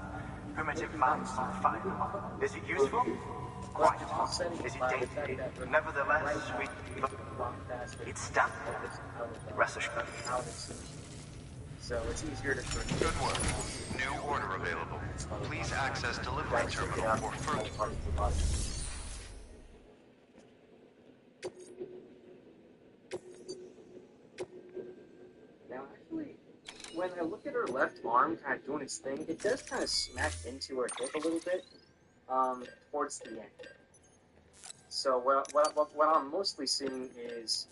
primitive mouse on fire? Is it useful? Quite. Is it dated? Nevertheless, it's standard. Rest assured. So it's easier to sort of... Good work. New order available. Please access delivery terminal for further... Now, actually, when I look at her left arm kind of doing its thing, it does kind of smack into her hip a little bit towards the end. So what I'm mostly seeing is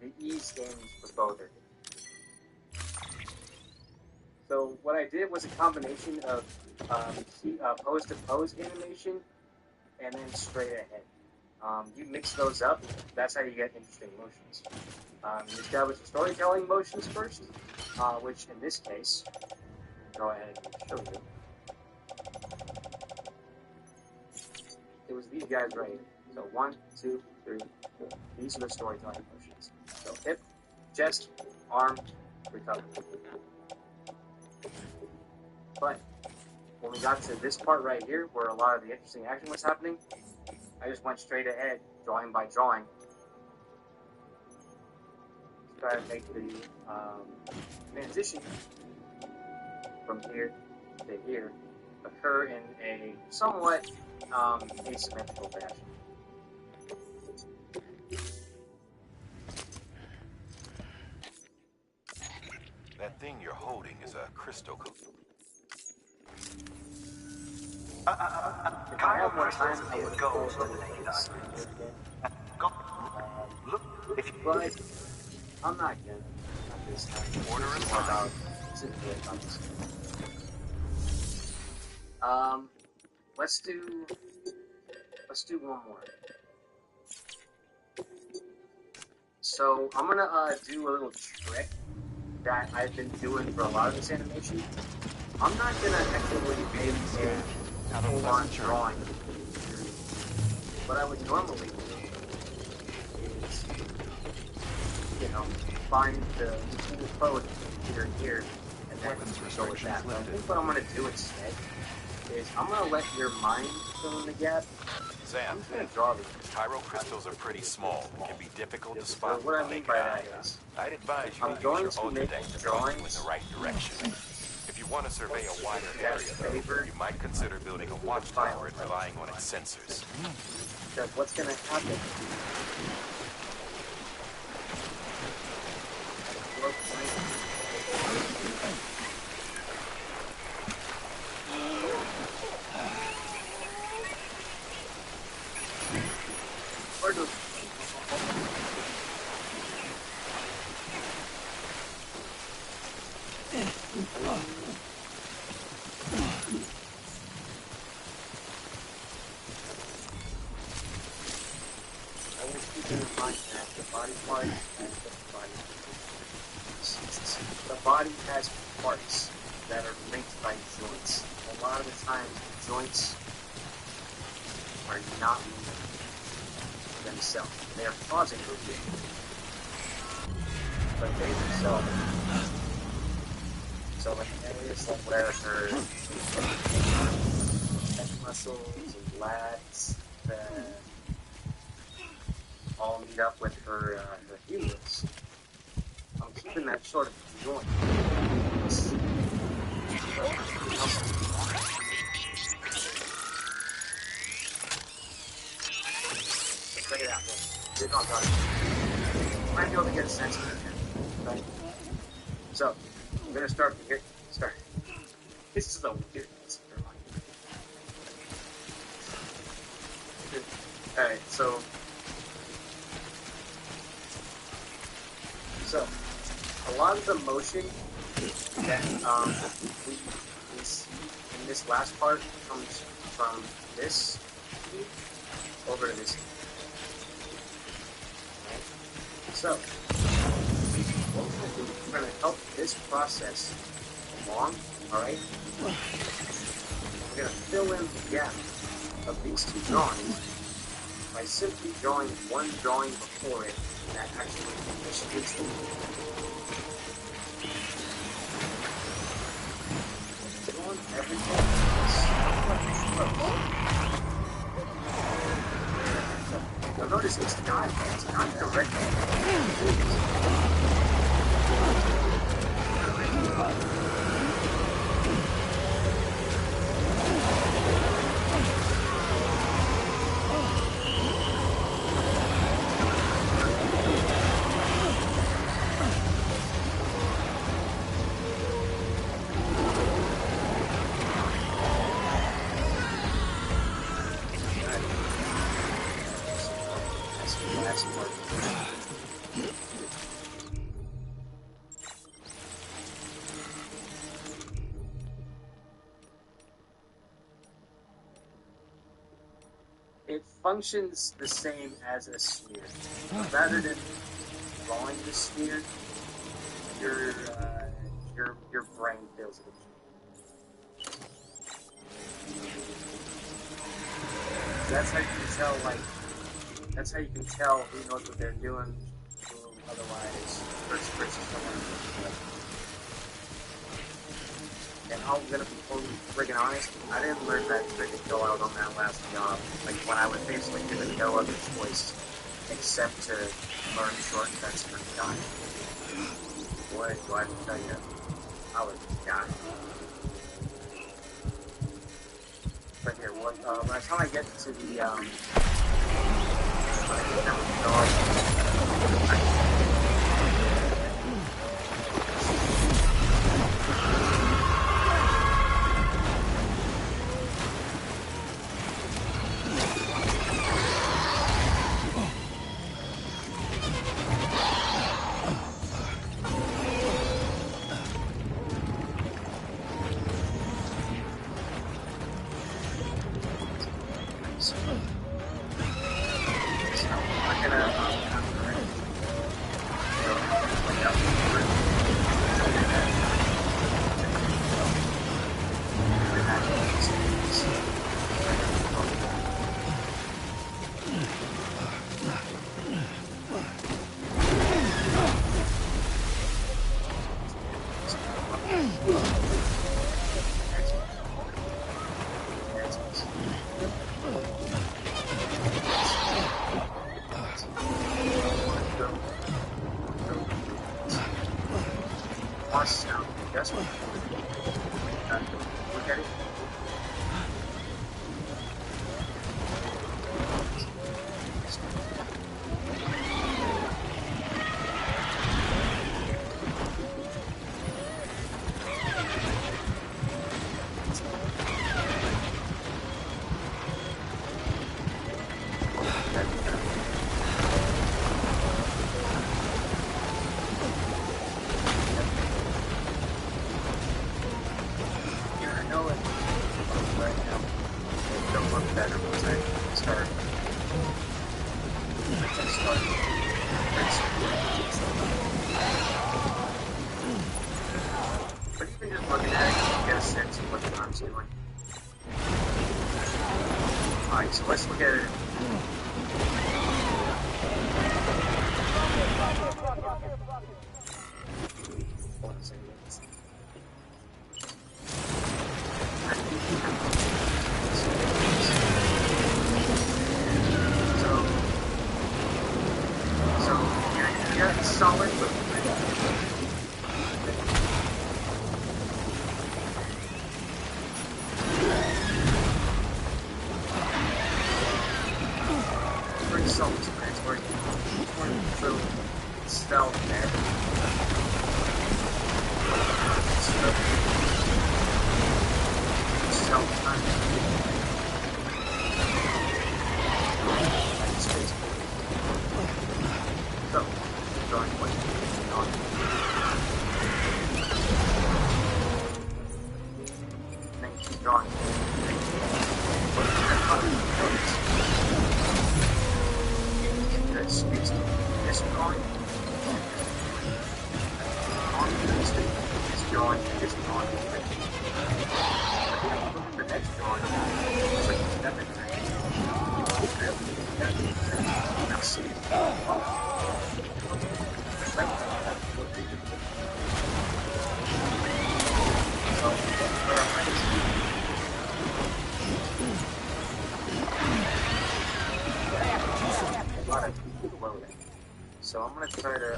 the E stands for boulder. So what I did was a combination of pose-to-pose animation and then straight ahead. You mix those up, that's how you get interesting motions. You establish the storytelling motions first, which in this case, go ahead and show you. It was these guys right here. So 1, 2, 3, 4. These are the storytelling motions. So hip, chest, arm, recover. But when we got to this part right here, where a lot of the interesting action was happening, I just went straight ahead, drawing by drawing. Try to make the transition from here to here occur in a somewhat asymmetrical fashion. That thing you're holding is a crystal. Chiral crystals appear gold to the naked eye. Look, if you... But I'm not gonna. Not this time. Order assigned. Let's do one more. So I'm gonna do a little trick that I've been doing for a lot of this animation. I'm not gonna actually make a full-on drawing. What I would normally do is, find the cool code here and here, and then go with that. But I think what I'm gonna do instead is I'm gonna let your mind fill in the gap. Sam, I'm just gonna draw these. chiral crystals are pretty small. It can be difficult to So spot what I with the mean naked by eye. that is, I'd advise you I'm to going use your to make Ultradeck to point you in drawings. the right direction. If you want to survey a wider area, though, you might consider building a watchtower and relying on its sensors. Because what's gonna happen? The body has parts that are linked by joints. A lot of the time, joints are not moving themselves. They are causing movement, but they themselves. So, like areas like where her neck muscles and lats that all meet up with her humerus. I'm keeping that sort of joint. Check it out. You're not done. You might be able to get a sense of it. Right? So, I'm going to start from here. Start. This is a weird Alright, so a lot of the motion that we see in this last part comes from this key over to this key. Right? So what we're going to do is we're going to help this process along, alright? We're going to fill in the gap of these two drawings by simply drawing one drawing before it that actually initiates the drawing everything is you'll notice it's not directly. It functions the same as a sphere. Rather than drawing the sphere, your brain fills it. That's how you can tell. That's how you can tell who knows what they're doing. Otherwise, versus someone. And I'm gonna be totally friggin' honest, I didn't learn that trick until I was on that last job. Like, when I was basically given no other choice except to learn shortcuts for dying. Boy, do I tell you, I was dying. But here, by the time I get to the, when I get down with the dog, so I'm gonna try to.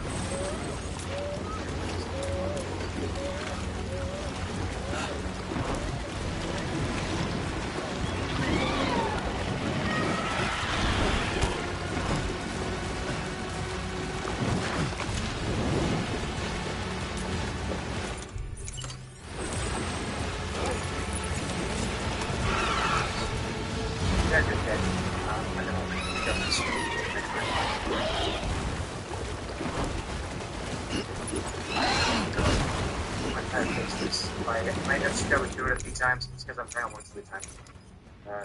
I know she would do it a few times. It's because I'm trying once at a time.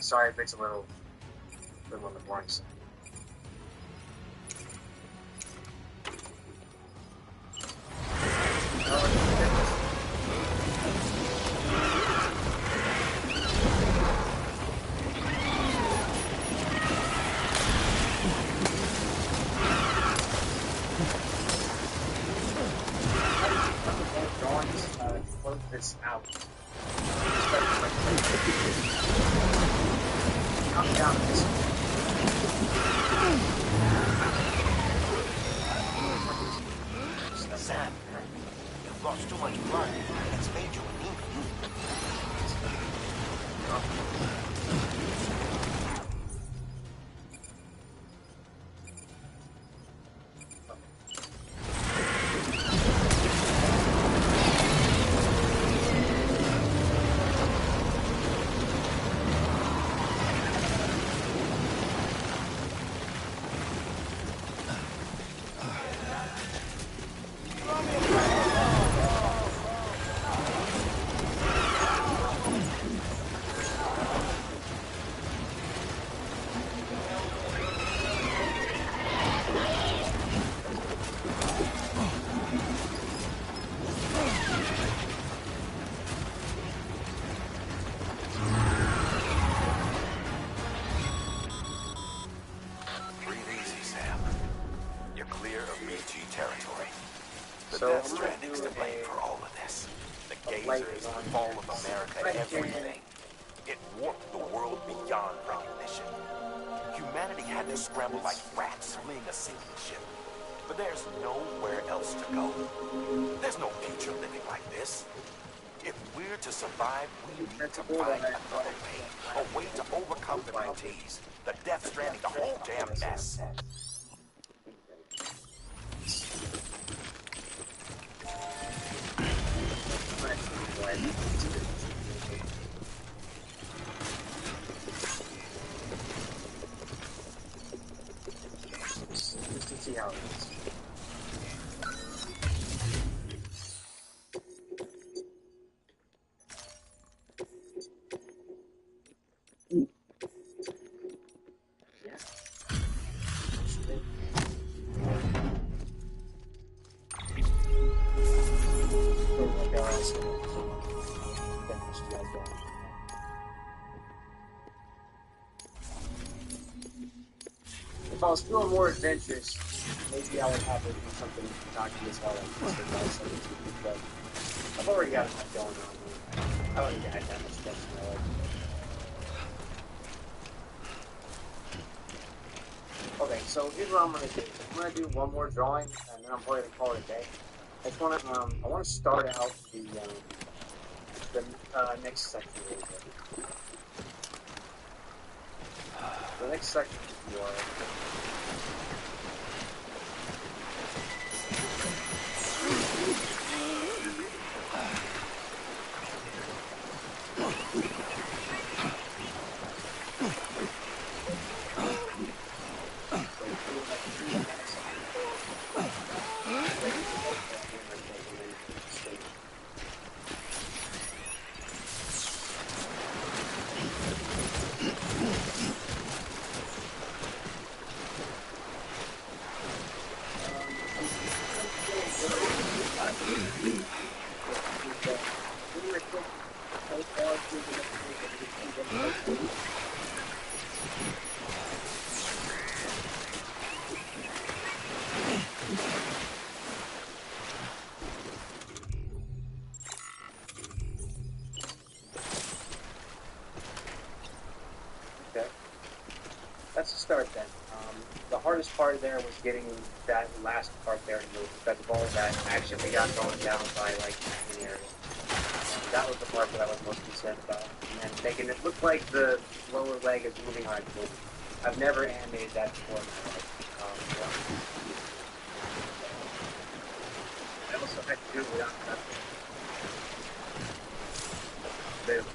Sorry if it's a little on the boring side. This out. Come down this. Sam, you've lost too much blood. It's made you anemic. Death Stranding's to blame for all of this. The gazers, the fall of America, everything. It warped the world beyond recognition. Humanity had to scramble like rats fleeing a sinking ship. But there's nowhere else to go. There's no future living like this. If we're to survive, we need to find another way. A way to overcome the routines. The Death Stranding, the whole damn mess. Just to see how it is. If I was feeling more adventurous, maybe I would have it do something to talk to this hell but I've already got enough going on. I don't think I had that much stuff in my life. Okay, so here's what I'm gonna do. I'm gonna do one more drawing, and then I'm probably gonna call it a day. I just wanna, I wanna start out the next section really quick. The next section is more. let's start then. The hardest part there was getting that last part there to move because of all that action we got going down by like the area. That was the part that I was most concerned about. And making it look like the lower leg is moving on its movement. I've never animated that before in my life. I also had to do it without nothing. Bit of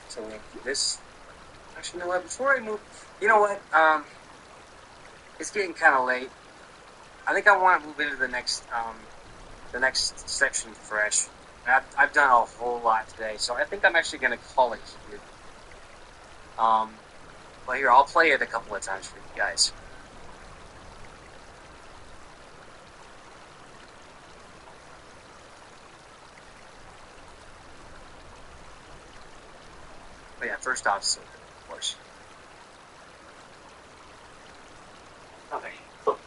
So we're gonna do this. Actually, you know what? Before I move, you know what? It's getting kind of late. I think I want to move into the next section fresh. I've done a whole lot today, so I think I'm actually gonna call it here. But here, I'll play it a couple of times for you guys. But yeah, first off, so of course. Okay. Don't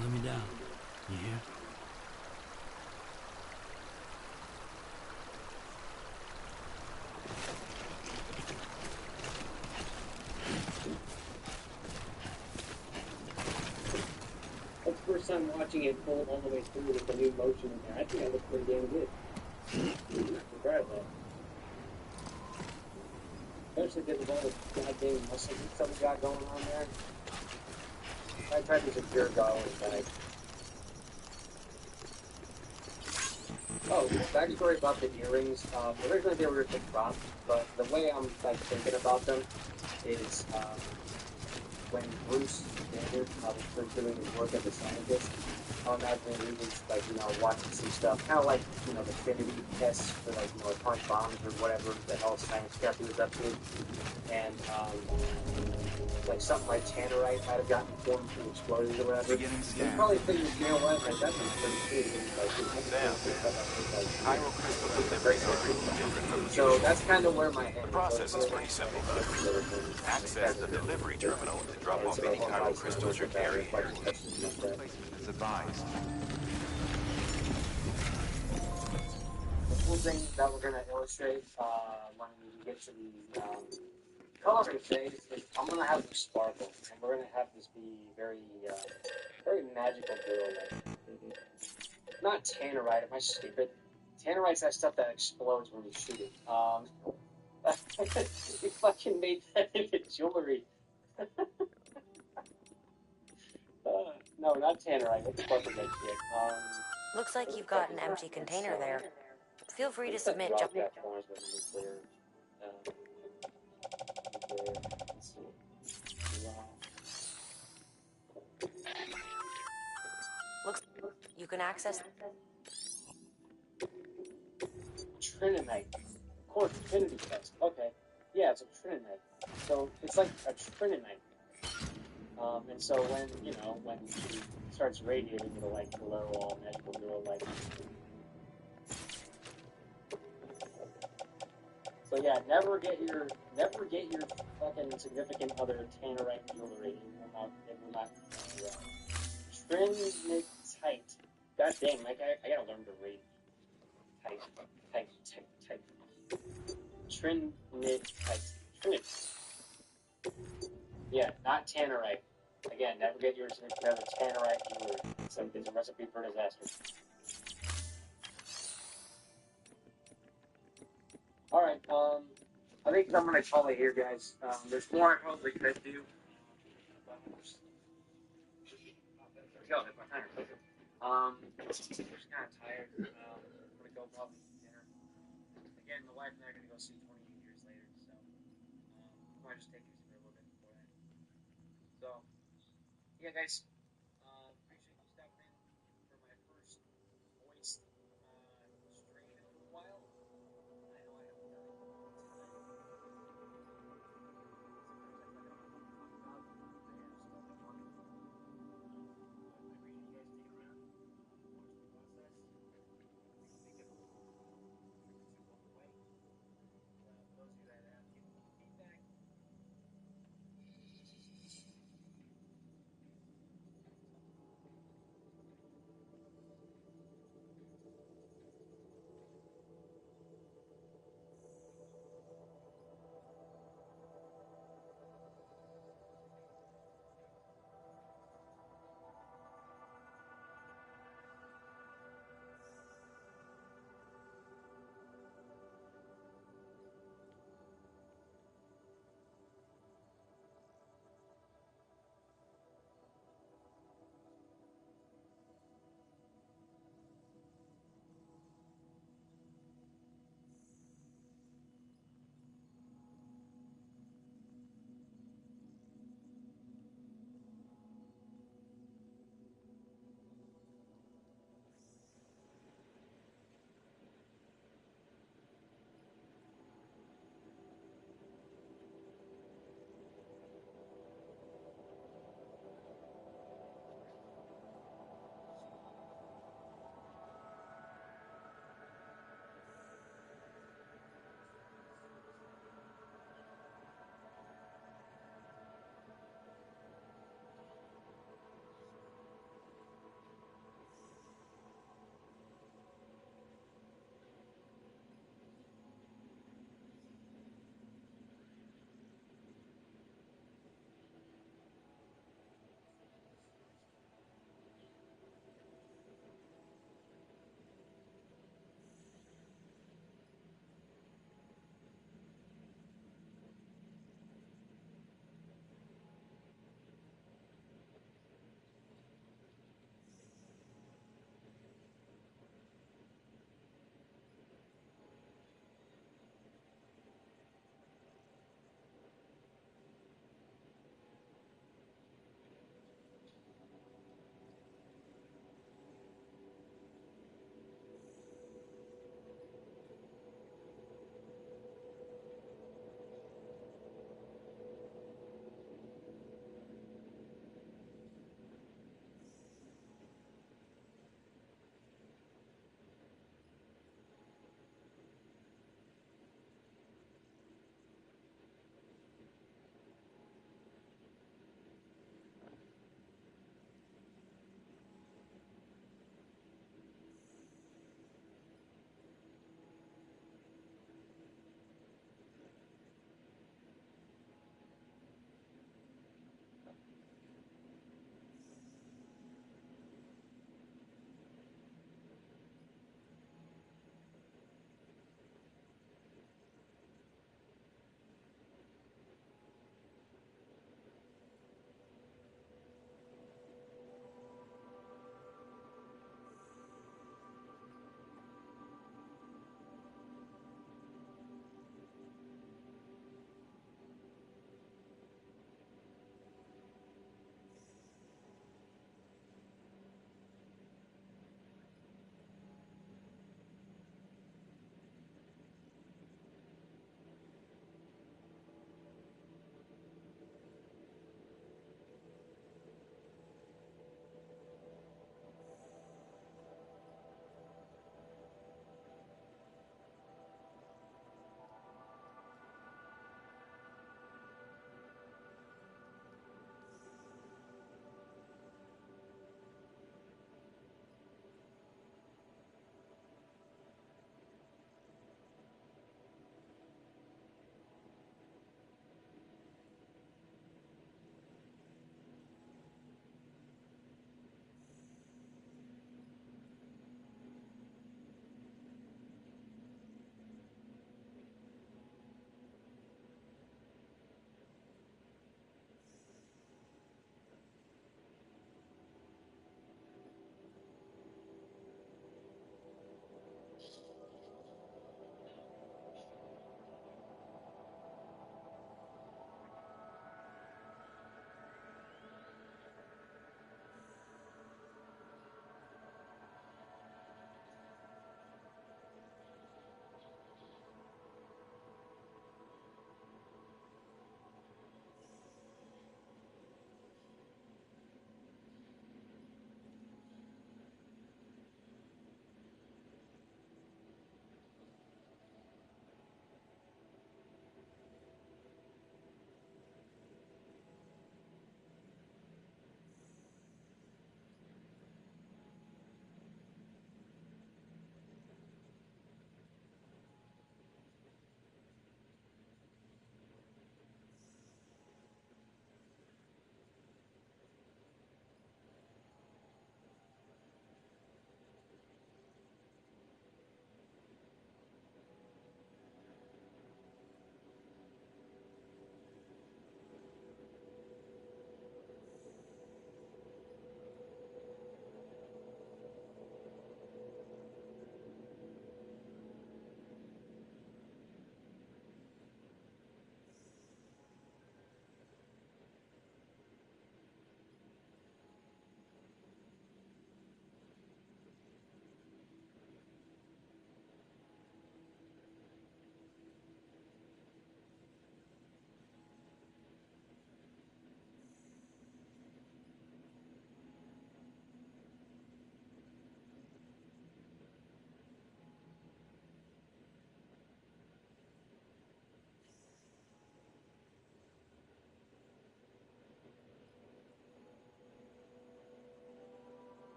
let me down. You hear? That's the first time watching it pull all the way through with the new motion in there. I think I look pretty damn good. I'm proud of that. Especially because of all the goddamn muscle stuff we got going on there. I tried to secure Garland back. Oh, backstory about the earrings. Originally they were just dropped, but the way I'm like thinking about them is when Bruce Banner was first doing his work as a scientist, I imagine he was like, watching some stuff, kind of like, the affinity tests for like, atomic bombs or whatever the hell science stuff he was up to. And like something like Tannerite might have gotten formed from explosions or whatever. He probably figured, what, like that's pretty cool. So that's kind of where my head is. The process is pretty simple, though. Access the delivery terminal to drop off any chiral crystals you're carrying. As advised. The cool thing that we're going to illustrate when we get to the coloring phase is I'm going to have them sparkle, and we're going to have this be very, very magical girl. Not Tannerite, am I stupid? Tannerite's that stuff that explodes when you shoot it. You fucking made that into jewelry. No, not Tannerite. What the fuck is that shit? Looks like you've got an empty container there. Feel free to submit drop that forms with nuclear. Looks you can access Trinonite. Of course, Trinity test. Okay. Yeah, it's a Trinonite. So it's like a Trinonite. And so when she starts radiating, it'll like glow all magical girl like. So yeah, never get your fucking significant other Tannerite jewelry. It will not Trinonite. God damn, I gotta learn to read. Type. Trinonite. Yeah, not Tannerite. Again, never get yours another Tannerite jewelry. It's a recipe for disaster. Alright, I think I'm gonna call it here, guys. There's more I probably could do. I'm just kind of tired. I'm gonna go probably eat dinner. Again, the wife and I are gonna go see 28 years later, so I might just take it easy for a little bit before that. So, yeah, guys, appreciate you stopping in for my first voice stream in a little while. I know I haven't done it tonight. Sometimes I feel like I don't know what to talk about. Today I just felt like talking. But I appreciate you guys sticking around, watching the process.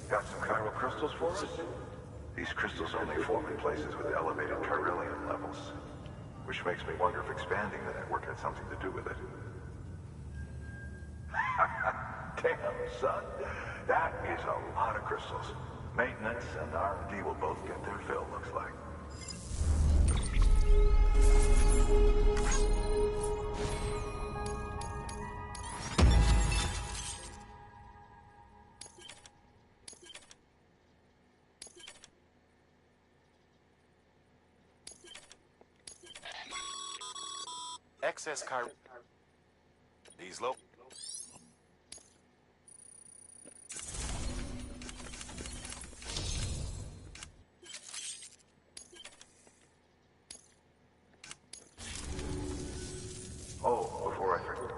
Got some chiral crystals for us? These crystals only form in places with elevated chiralium levels, which makes me wonder if expanding the network had something to do with it. Damn, son. That is a lot of crystals. Maintenance and R&D will both get their fill, looks like. Excess car. These low. Oh, before I forget.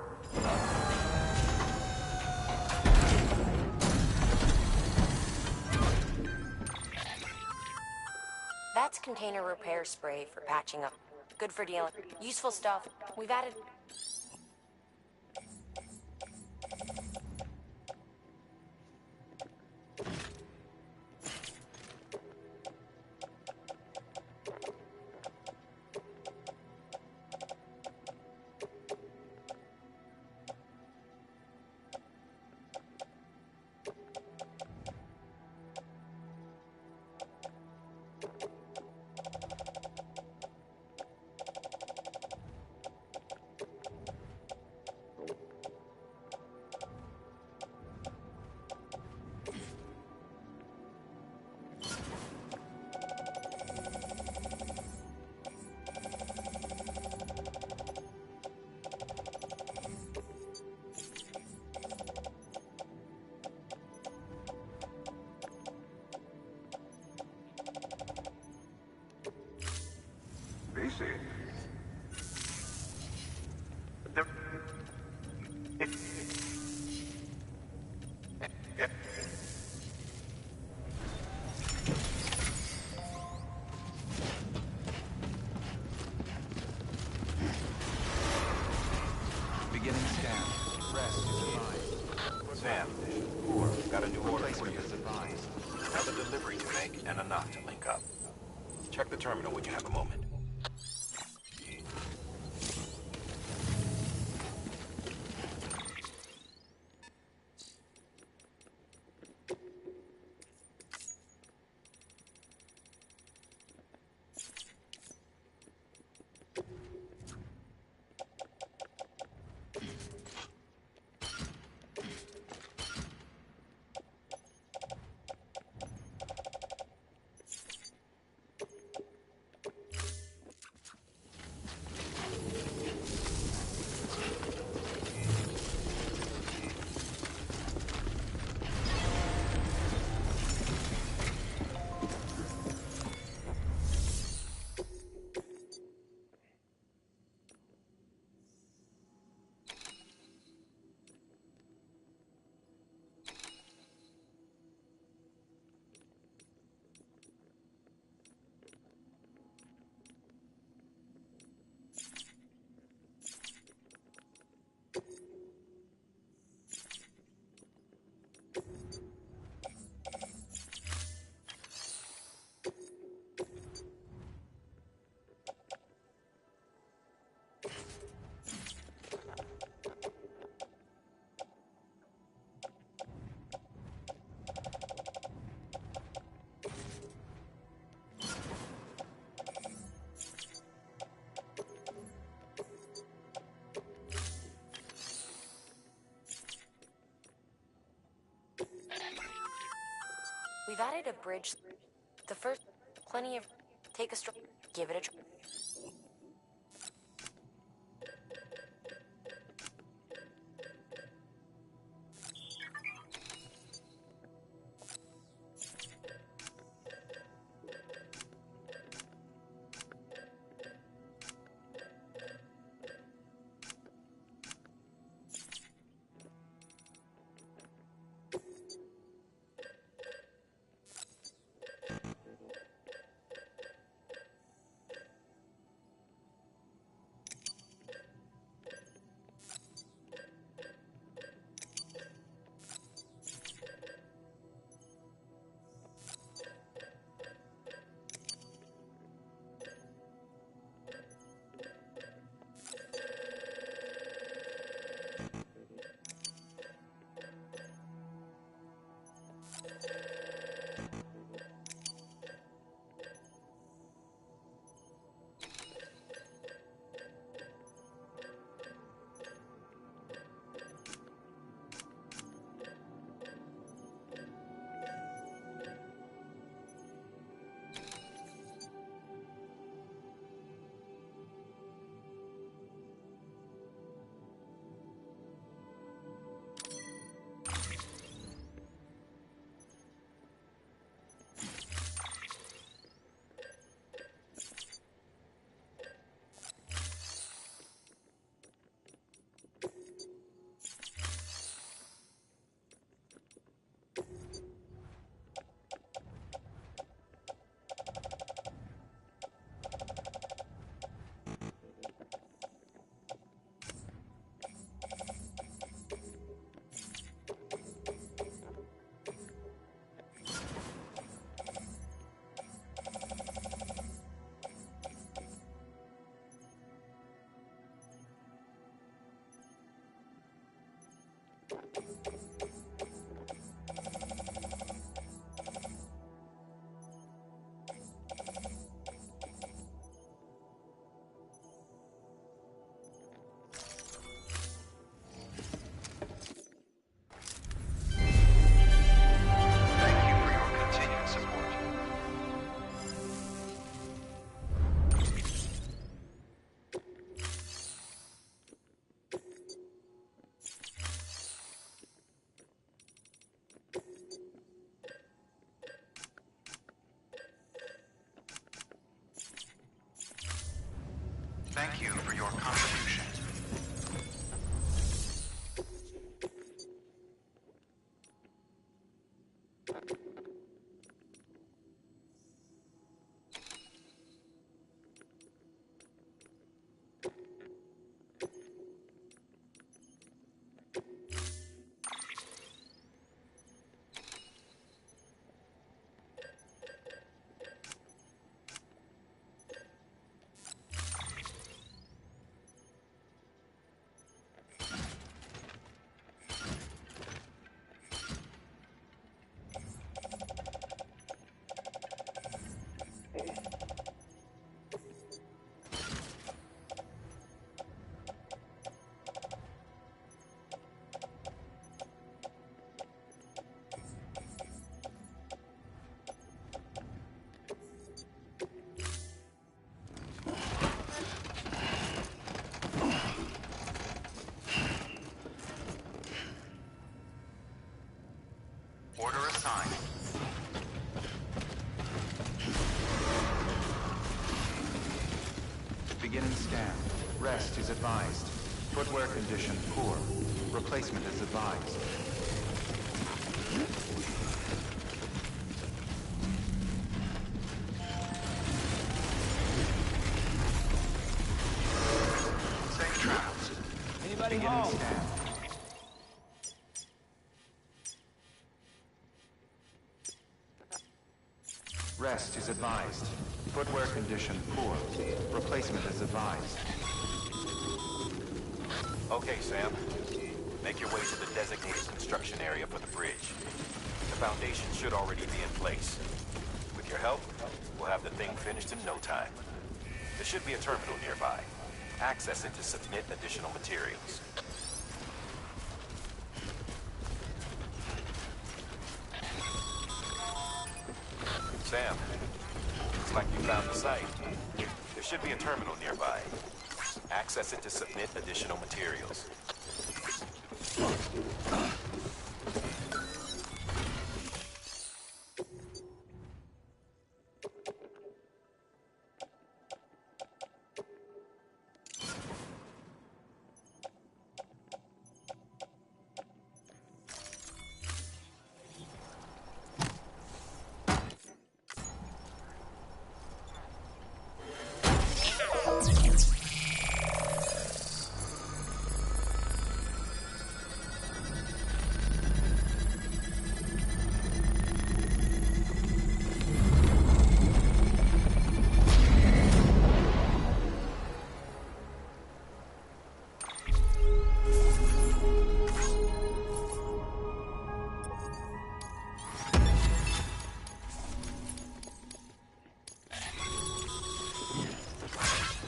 That's container repair spray for patching up. Good for dealing. Useful stuff. We've added... BC. Beginning scan. Rest is advised. Sam, got a new order for you. Another delivery to make and a knock to link up. Check the terminal when you have a moment. We've added a bridge. The first, plenty of, take a stroll, give it a try. Thank you for your contribution. Order assigned. Begin and scan. Rest is advised. Footwear condition poor. Replacement is advised. Safe travels. Anybody Begin home? and scan. Rest is advised. Footwear condition poor. Replacement is advised. Okay, Sam. Make your way to the designated construction area for the bridge. The foundation should already be in place. With your help, we'll have the thing finished in no time. There should be a terminal nearby. Access it to submit additional materials. Sam, looks like you found the site. There should be a terminal nearby. Access it to submit additional materials.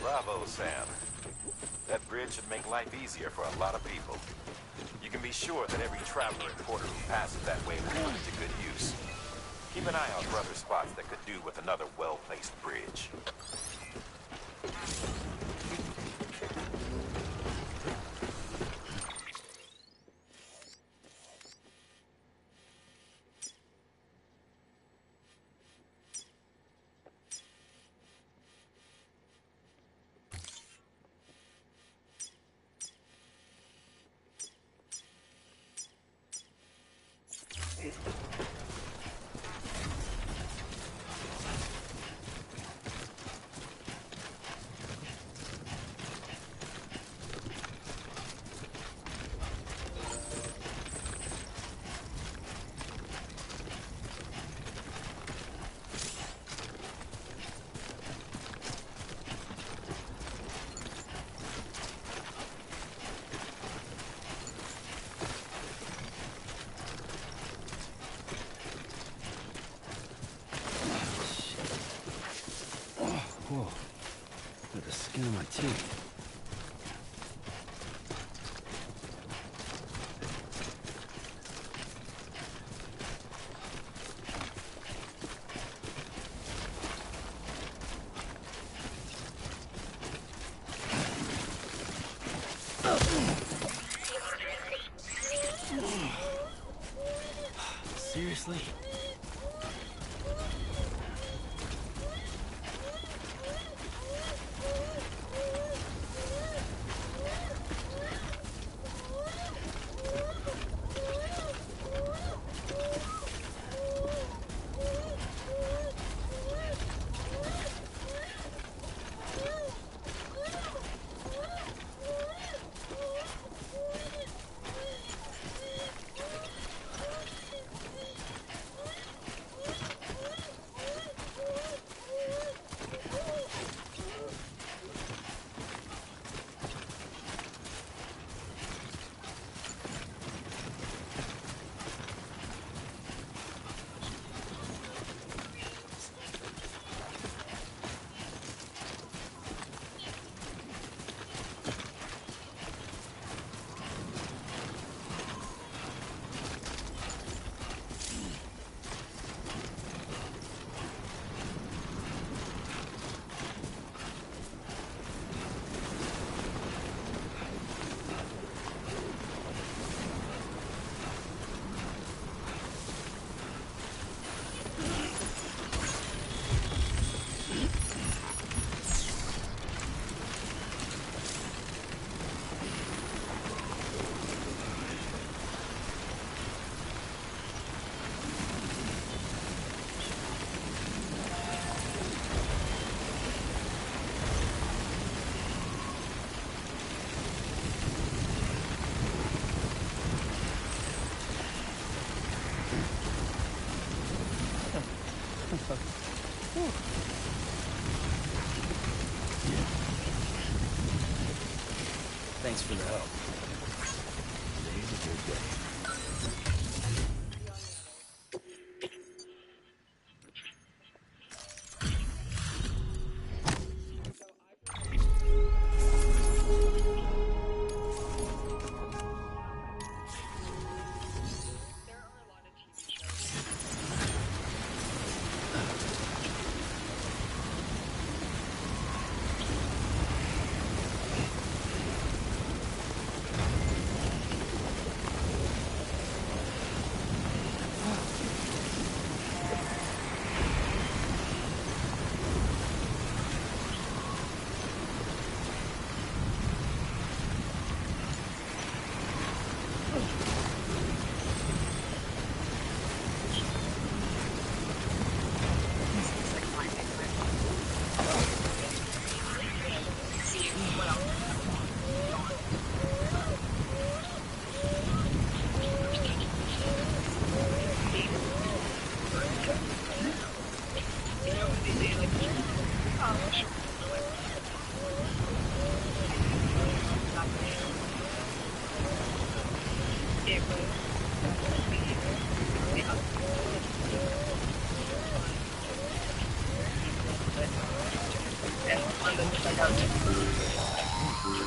Bravo, Sam. That bridge should make life easier for a lot of people. You can be sure that every traveler and porter who passes that way will put it to good use. Keep an eye out for other spots that could do with another well-placed bridge. Whoa. Look at the skin of my teeth. Seriously? Thanks for the help. Today's a good day.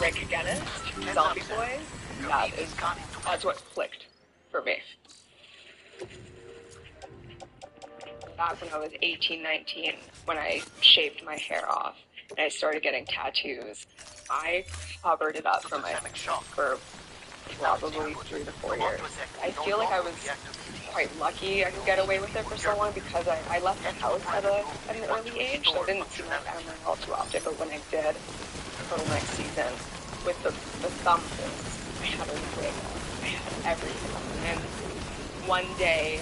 Rick Against, Zombie Boy, that's what clicked for me. Back when I was 18, 19, when I shaved my hair off and I started getting tattoos, I covered it up for myself for probably 3 to 4 years. I feel like I was quite lucky I could get away with it for so long because I left the house at an early age, so I didn't see my family all too often, but when I did, for the next season, with the thumb holes, I had a wig, I had everything. And one day,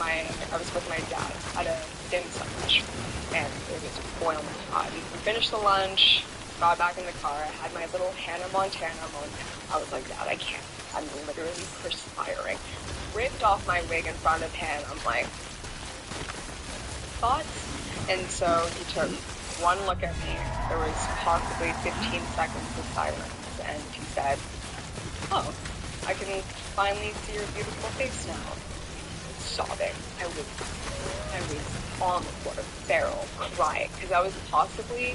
I was with my dad at a dim sum restaurant, and it was boiling hot. And we finished the lunch, got back in the car, I had my little Hannah Montana moment. I was like, Dad, I can't. I'm literally perspiring. Ripped off my wig in front of him. I'm like, thoughts? And so he took one look at me. There was possibly 15 seconds of silence, and he said, oh, I can finally see your beautiful face now. Sobbing. I was on the floor, feral, crying, because that was possibly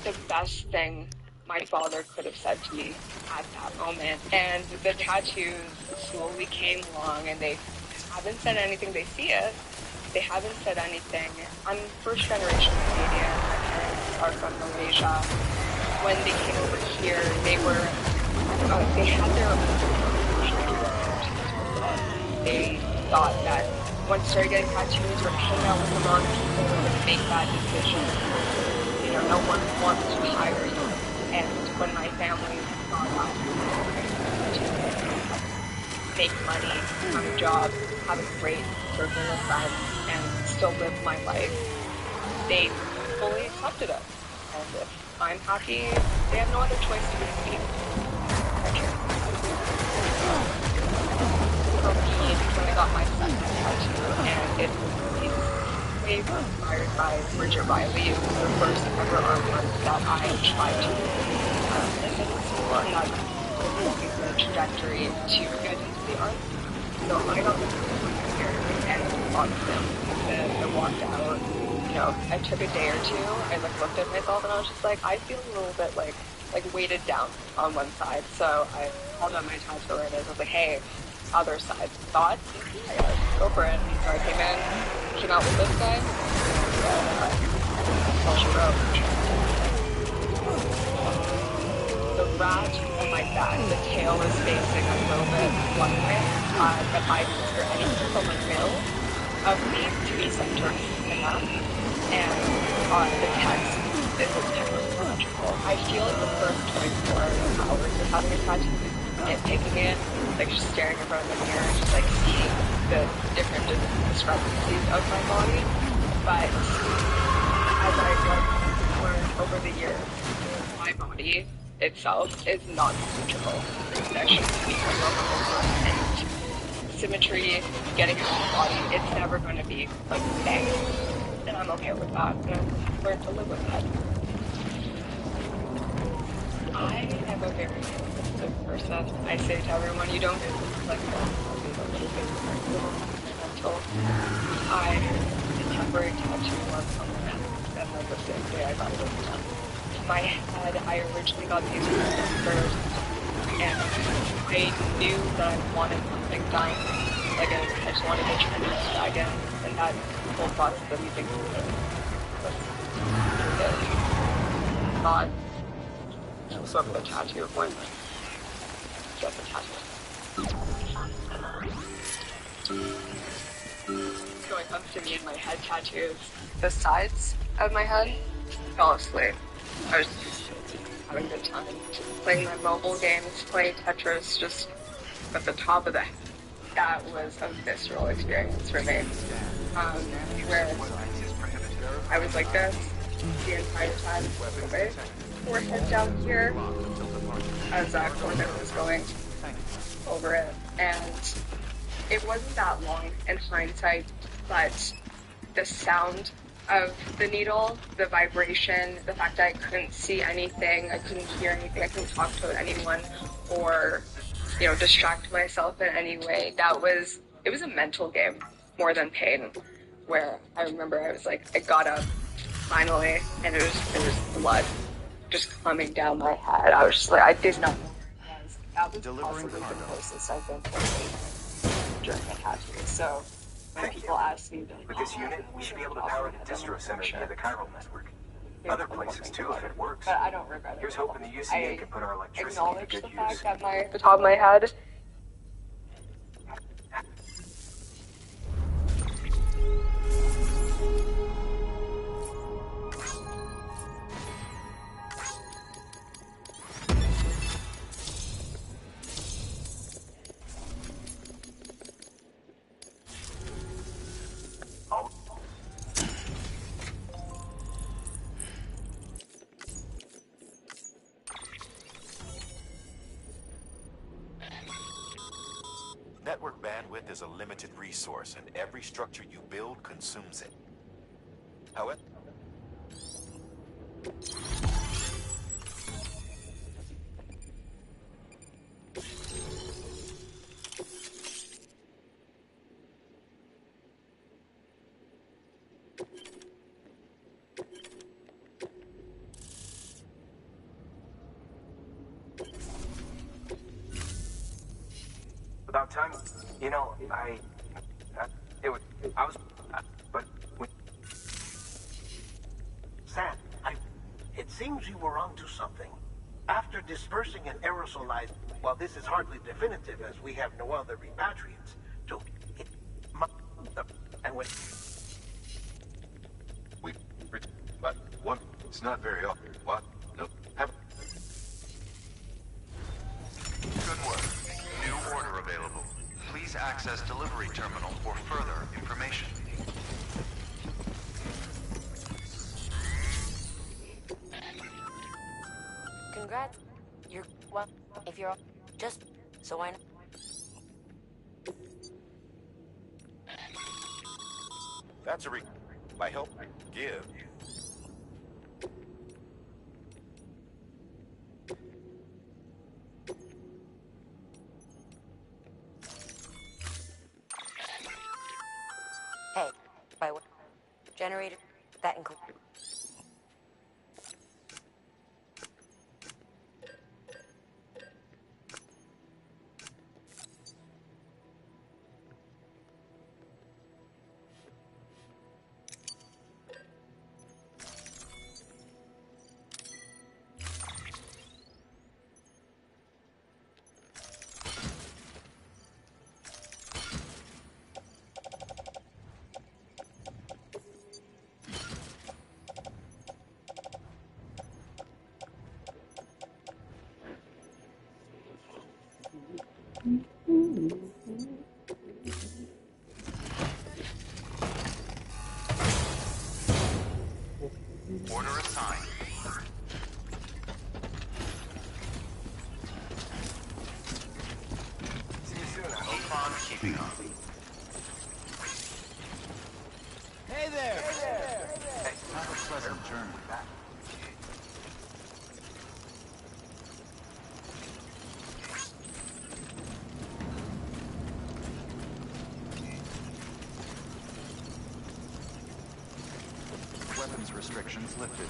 the best thing my father could have said to me at that moment. And the tattoos slowly came along, and they haven't said anything. They see it. They haven't said anything. I'm first generation Canadian. My parents are from Malaysia. When they came over here, they had their own. They thought that once I started getting tattoos or hang out with the wrong people and make bad decisions, no one wants to hire you. And when my family saw that, make money, have a job, have a great circle of friends, and still live my life, they fully accepted it. And if I'm happy, they have no other choice to be happy. For me, when I got my second tattoo, and it's way inspired by Bridget Riley. It was the first ever artwork that I tried to do. And it's one that the trajectory to get into the art. So I got the here and I walked out. I took a day or two. I looked at myself and I was just like, I feel a little bit like weighted down on one side. So I called up my tattoo artist. I was like, hey, other side, thoughts? I gotta go for it. So I came out with this guy, and that's all she wrote. The rat on my back, the tail is facing a little bit one way, but I consider anything from the middle of me to be centered enough, and the text is technological. I feel like the first 24 hours of having a tattoo and taking it, just staring in front of the mirror, just seeing the different discrepancies of my body. But as I've learned over the years, my body itself is not symmetrical. That should be and symmetry, getting out of the body, it's never going to be bang. And I'm okay with that. And I've learned to live with that. I am a very sensitive person. I say to everyone, you don't get like that. Until I did a temporary tattoo on my neck, and then the same day I got it done. My head, I originally got these first, and I knew that I wanted something done. I just wanted to try this again, and that whole process of using it was not book the tattoo appointment. Get the tattoo. So it comes to me in my head tattoos. The sides of my head fell asleep. I was just having a good time. Playing my mobile games, playing Tetris, just at the top of the head. That was a visceral experience for me. Where I was like this the entire time. Okay. Forehead down here as Corbin was going over it, and it wasn't that long in hindsight, but the sound of the needle, the vibration, the fact that I couldn't see anything, I couldn't hear anything, I couldn't talk to anyone or distract myself in any way, it was a mental game more than pain, where I remember I was like, I got up finally, and it was blood just coming down my head. I was just like, I did not know where it was. That was Delivering possibly cargo. the closest I've been to a during a tattoo. So when people ask me, they're like, With this unit, we should be able to power the distro center via the chiral network. Other places too, if it works. But I don't regret it. Here's hoping the UCA can put our electricity to Acknowledge good the use. fact that the top of my head. Network bandwidth is a limited resource, and every structure you build consumes it. However, About time, you know, Sam, it seems you were onto something. After dispersing and aerosolizing, well, this is hardly definitive as we have no other repatriants. And when but one, it's not very often. What? No. Good work. New order available. Please access delivery terminal for further information. Congrats. Well, if you're just so I know. That's by help give. Hey, by what? Generator, that includes. Order assigned. See you soon, I hope. Keep on keeping on. Hey there! Have a pleasant journey back. Weapons restrictions lifted.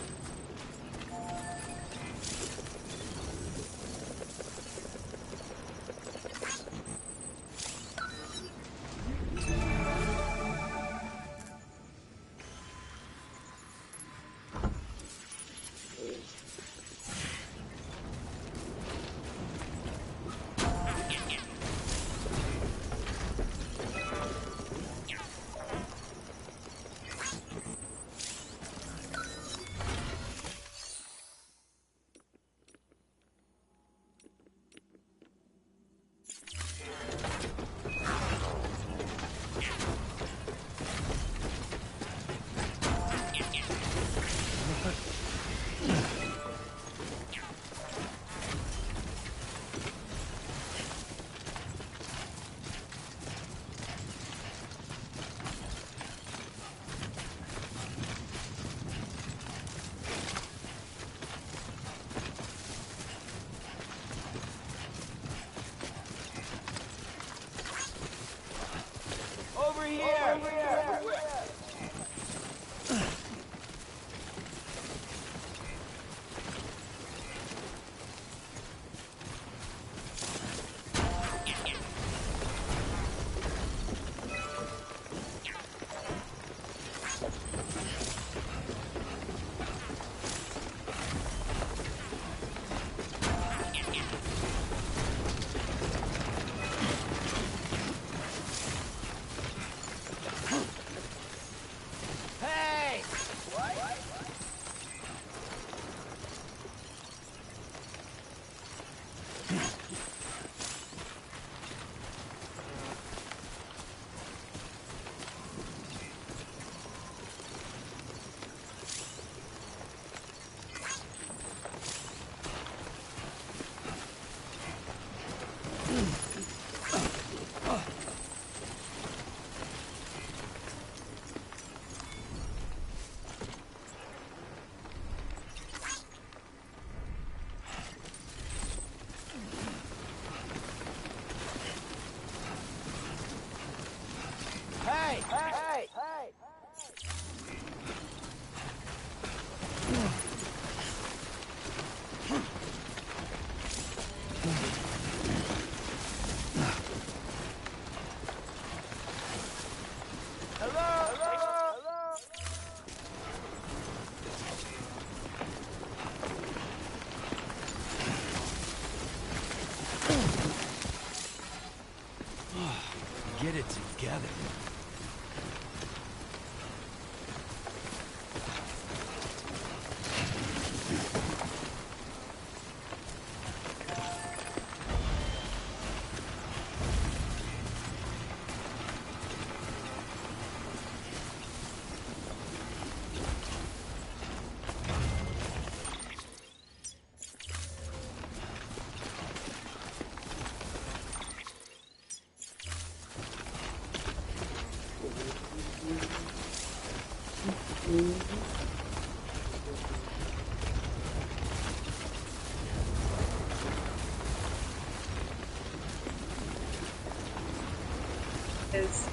Get it together.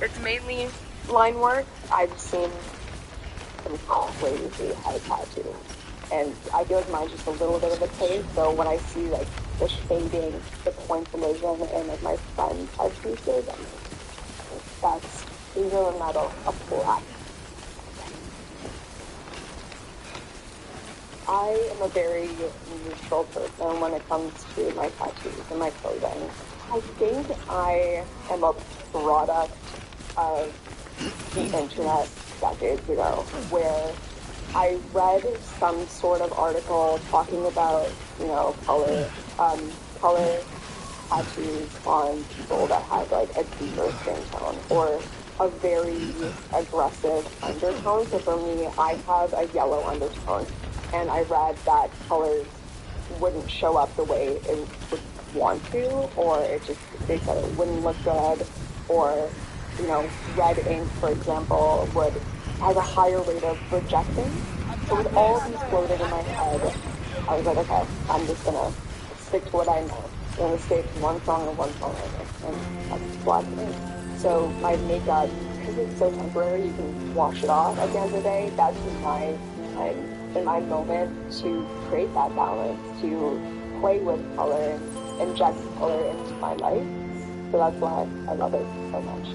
It's mainly line work. I've seen some crazy high tattoos, and I feel like mine's just a little bit of a taste. So when I see like the shading, the point collision, and like my friend's head pieces, I mean, that's either metal, a black. I am a very neutral person when it comes to my tattoos and my clothing. I think I am a product of the internet decades ago, where I read some sort of article talking about, you know, color tattoos on people that have like a deeper skin tone or a very aggressive undertone. So for me, I have a yellow undertone, and I read that colors wouldn't show up the way it would want to, or they said it wouldn't look good, or, you know, red ink, for example, has a higher rate of rejecting. So with all of these floating in my head, I was like, okay, I'm just gonna stick to what I know. I'm gonna stay to one song and one song only, and that's black ink. So my makeup, because it's so temporary, you can wash it off at the end of the day. That's my time in my moment to create that balance, to play with color and inject color into my life. So that's why I love it so much.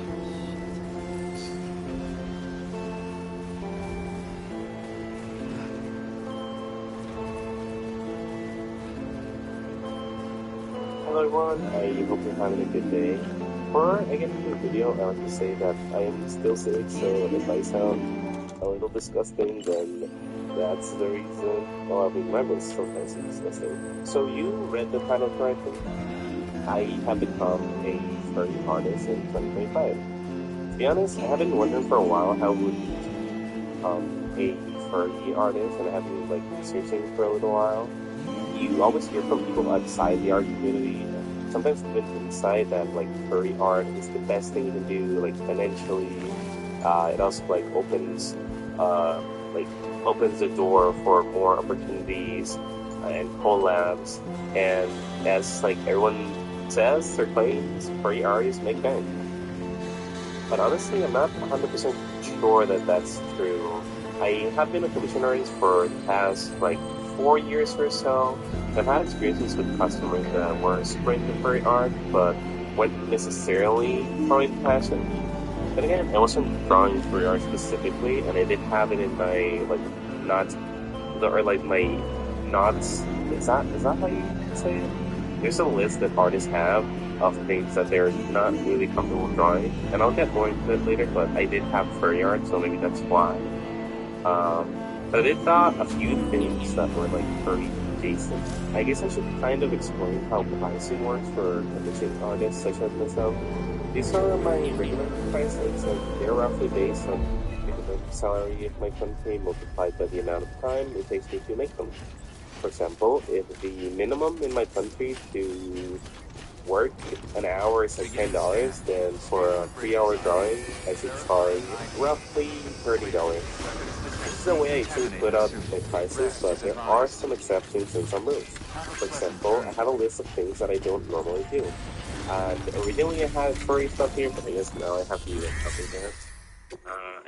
Hello everyone, I hope you're having a good day. Before I get into the video, I want to say that I am still sick, so if I sound a little disgusting, then that's the reason. Well, I mean, my voice sometimes is disgusting. So you read the title correctly. I have become a furry artist in 2025. To be honest, I have been wondering for a while how would you become a furry artist, and I have been like researching for a little while. You always hear from people outside the art community, sometimes even inside, that like furry art is the best thing you can do, like financially. It also like opens the door for more opportunities and collabs, and as like everyone says or claims, furry artists make bank. But honestly, I'm not 100% sure that that's true. I have been a commission artist for the past like 4 years or so. I've had experiences with customers that were super into furry art, but weren't necessarily drawing passion. Then again, I wasn't drawing furry art specifically, and I did have it in my like knots, or like my knots. Is that how you say it? There's a list that artists have of things that they're not really comfortable drawing, and I'll get more into it later. But I did have furry art, so maybe that's why. But I did draw a few things that were like furry adjacent. I guess I should kind of explain how pricing works for commission artists such as myself. These are my regular prices, and they're roughly based on the minimum salary of my country multiplied by the amount of time it takes me to make them. For example, if the minimum in my country to work an hour is like $10, then for a 3-hour drawing, I should charge roughly $30. This is the way I usually put out my prices, but there are some exceptions and some rules. For example, I have a list of things that I don't normally do. And originally I had furry stuff here, but I guess now I have to use something there.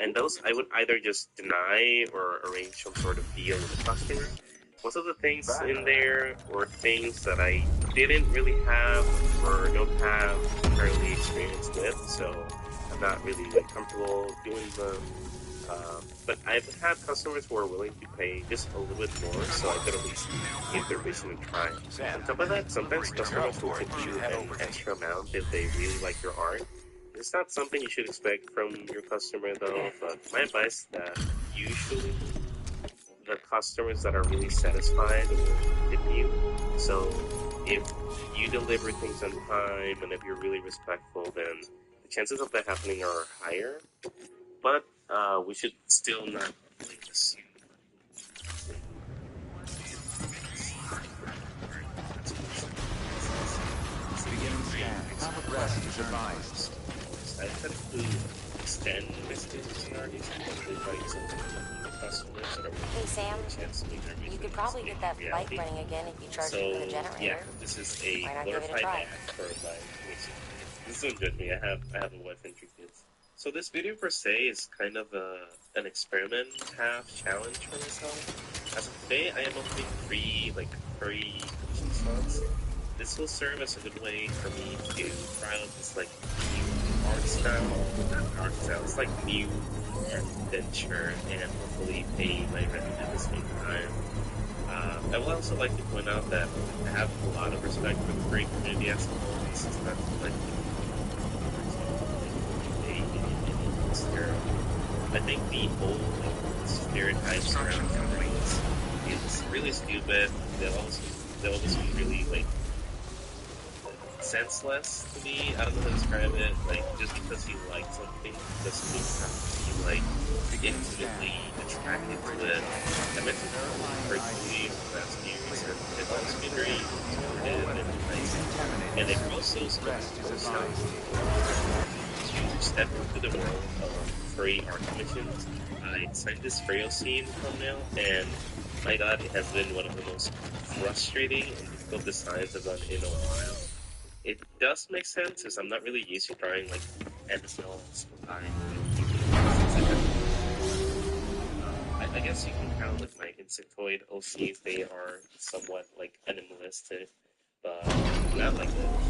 And those I would either just deny or arrange some sort of deal with the customer. Most of the things in there were things that I didn't really have or don't have currently experience with, so I'm not really like, comfortable doing them. But I've had customers who are willing to pay just a little bit more, so I could at least give their vision a try. On top of that, sometimes customers will tip you an extra amount if they really like your art. It's not something you should expect from your customer though, but my advice is that usually the customers that are really satisfied will tip you. So if you deliver things on time and if you're really respectful, then the chances of that happening are higher. But we should still not like assume. Beginning scan. Rest is advised. I tend to extend messages in artists because they find something with customers that are Hey Sam, chance to make their you could probably get that bike running again if you charge it for the generator. Yeah, this is a Why not give it a glorified try? ad for my racing. This don't judge me. I have a wife and 2 kids. So this video per se is kind of an experiment half challenge for myself. As of today, I am opening 3 like furry commission slots. This will serve as a good way for me to try out this like new art style. Not art style, it's like new adventure and hopefully pay my rent at the same time. I would also like to point out that I have a lot of respect for the furry community as a whole. This is not like I think the whole stereotypes around furries is really stupid. They'll always be really like senseless to me. I don't know how to describe it. Like just because you like something doesn't mean you have to be like intimately attracted to it. I mentioned personally last years and it always been very supportive and nice. And it also forced out to step into the world of furry art commissions. I signed this Frail Scene thumbnail, and my god, it has been one of the most frustrating and difficult designs I've done in a while. It does make sense, because I'm not really used to drawing like animals. I guess you can count like my insectoid OCs, they are somewhat like animalistic, but not like that.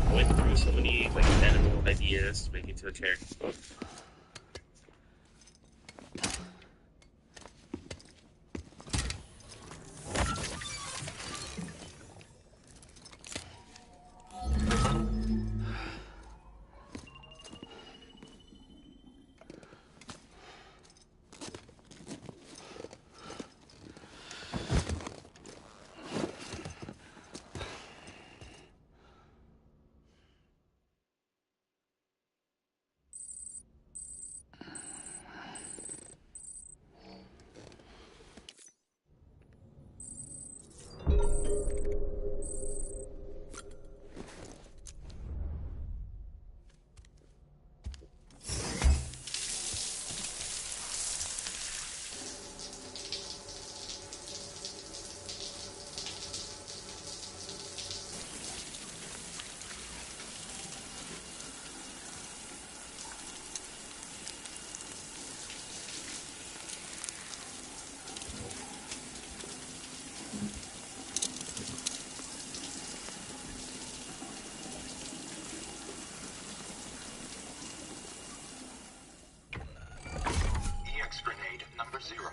I went through so many like animal ideas to make it to a character. Grenade number 0.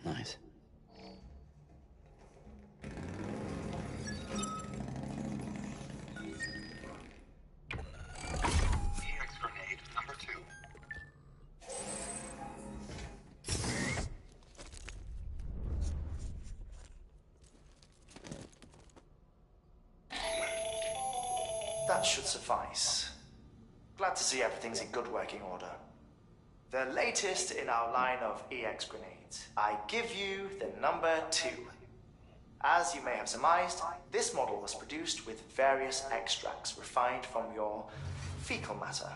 Nice. That should suffice. Glad to see everything's in good working order. The latest in our line of EX grenades. I give you the number 2. As you may have surmised, this model was produced with various extracts refined from your fecal matter.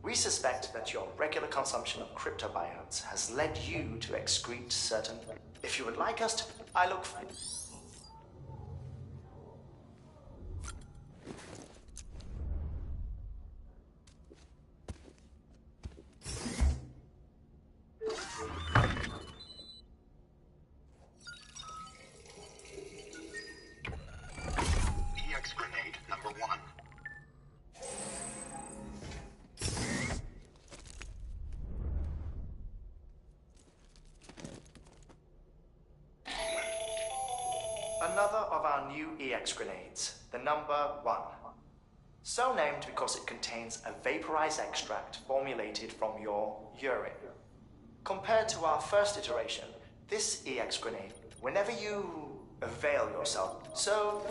We suspect that your regular consumption of cryptobiotes has led you to excrete certain... If you would like us to... I look for... EX grenade number 1. Another of our new EX grenades, the number 1. So named because it contains a vaporized extract formulated from your urine. Compared to our first iteration, this EX grenade, whenever you avail yourself, so...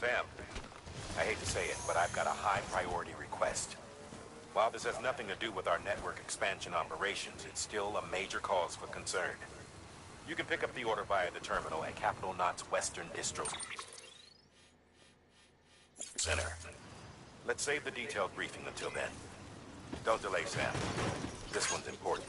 Sam, I hate to say it, but I've got a high priority request. While this has nothing to do with our network expansion operations, it's still a major cause for concern. You can pick up the order via the terminal at Capital Knot's Western Distro Center. Let's save the detailed briefing until then. Don't delay, Sam. This one's important.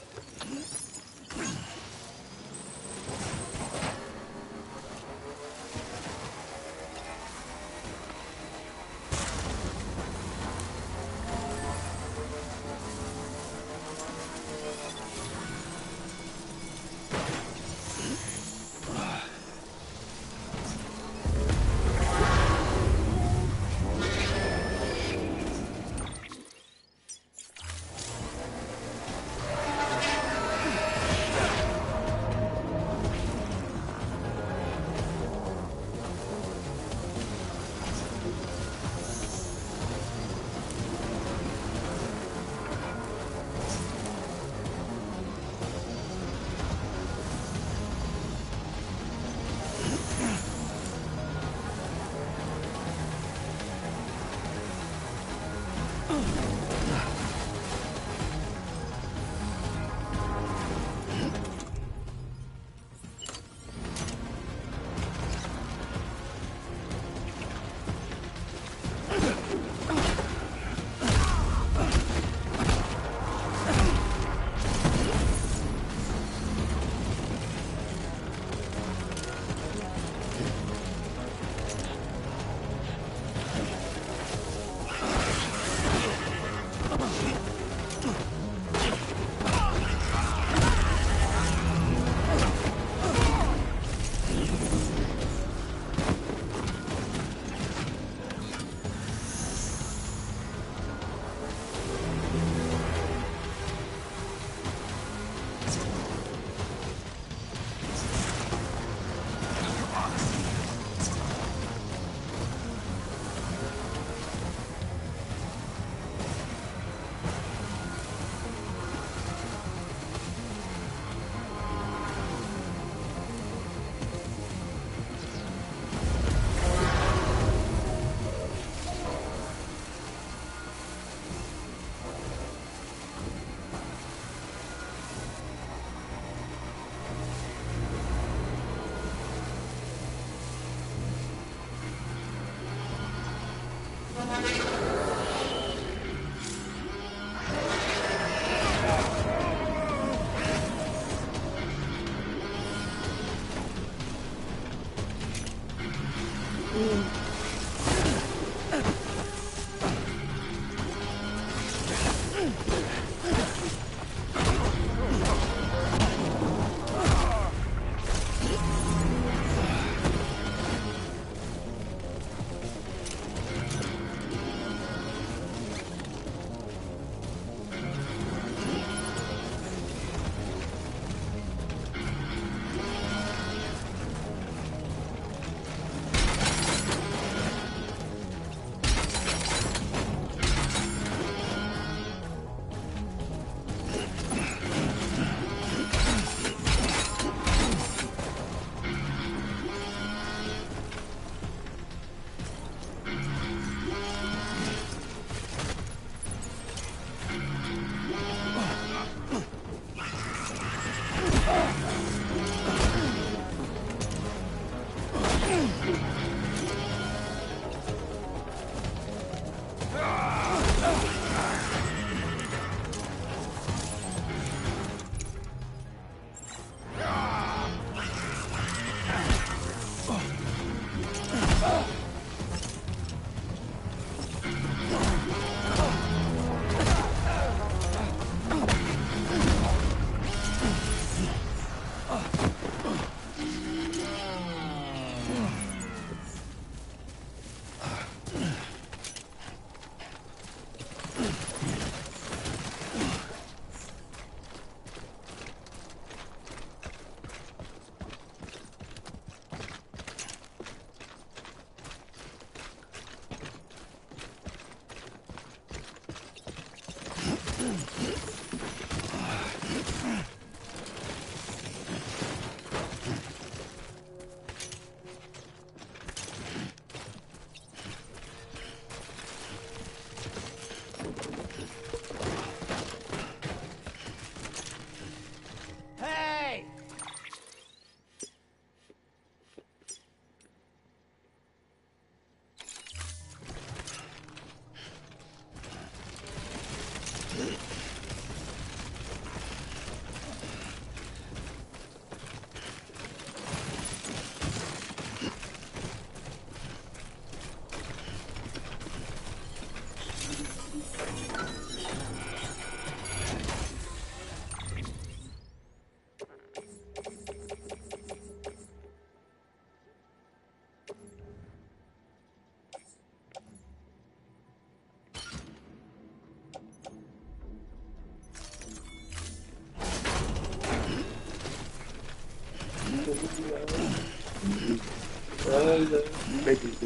on the bridges.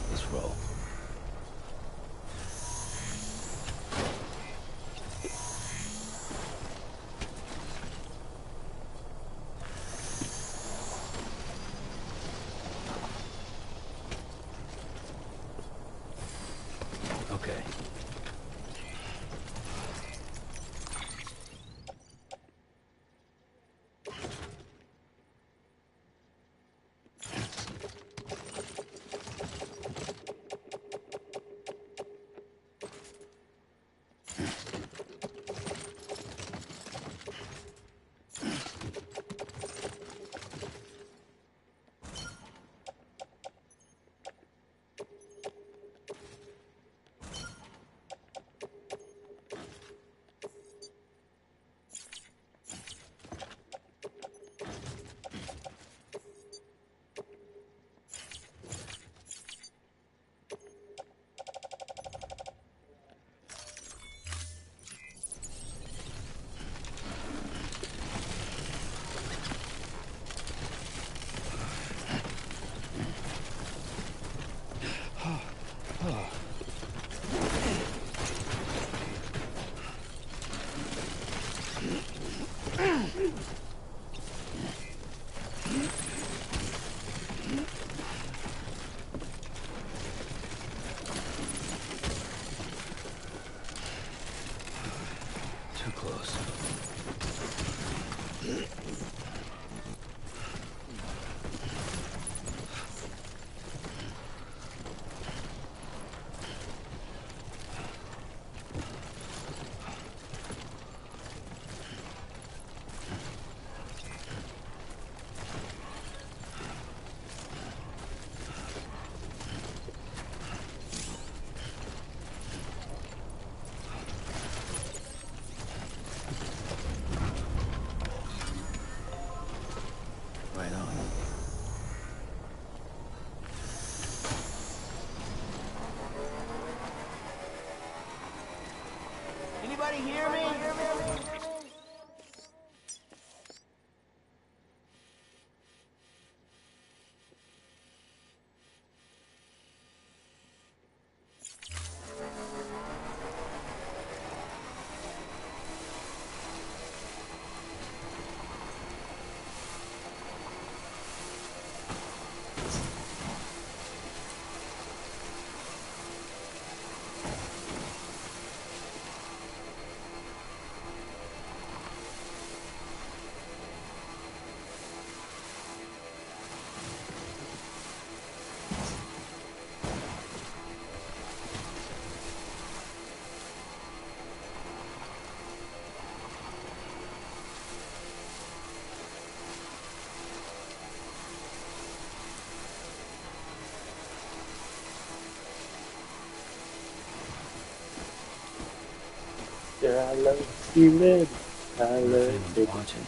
Let's roll. Okay. Too close. Right on. Anybody hear me? I love you, man. I love you. Watching.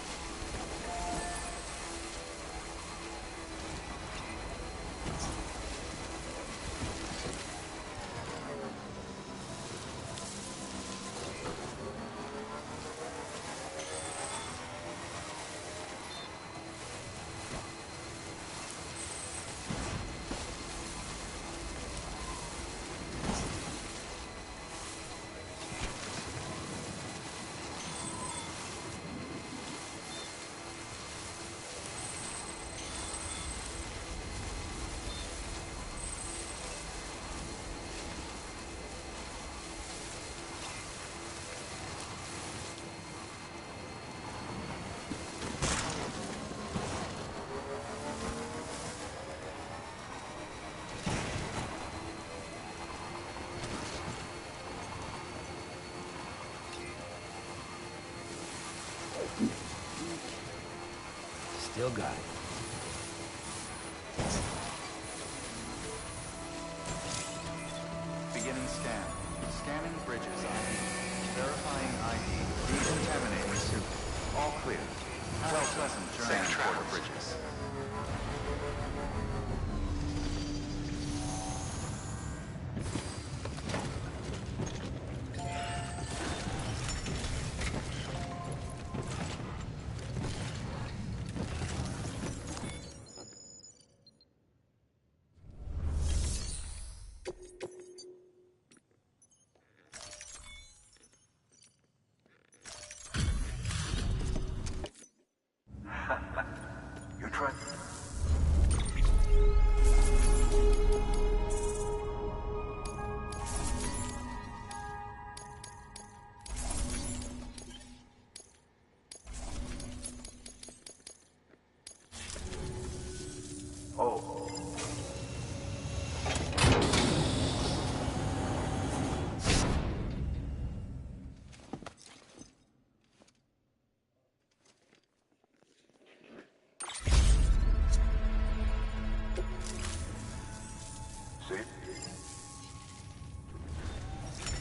Still got it. Beginning scan. Scanning bridges ID. Verifying ID. Decontaminating suit. All clear. Have a pleasant journey, Porter Bridges. You tried. Oh. See?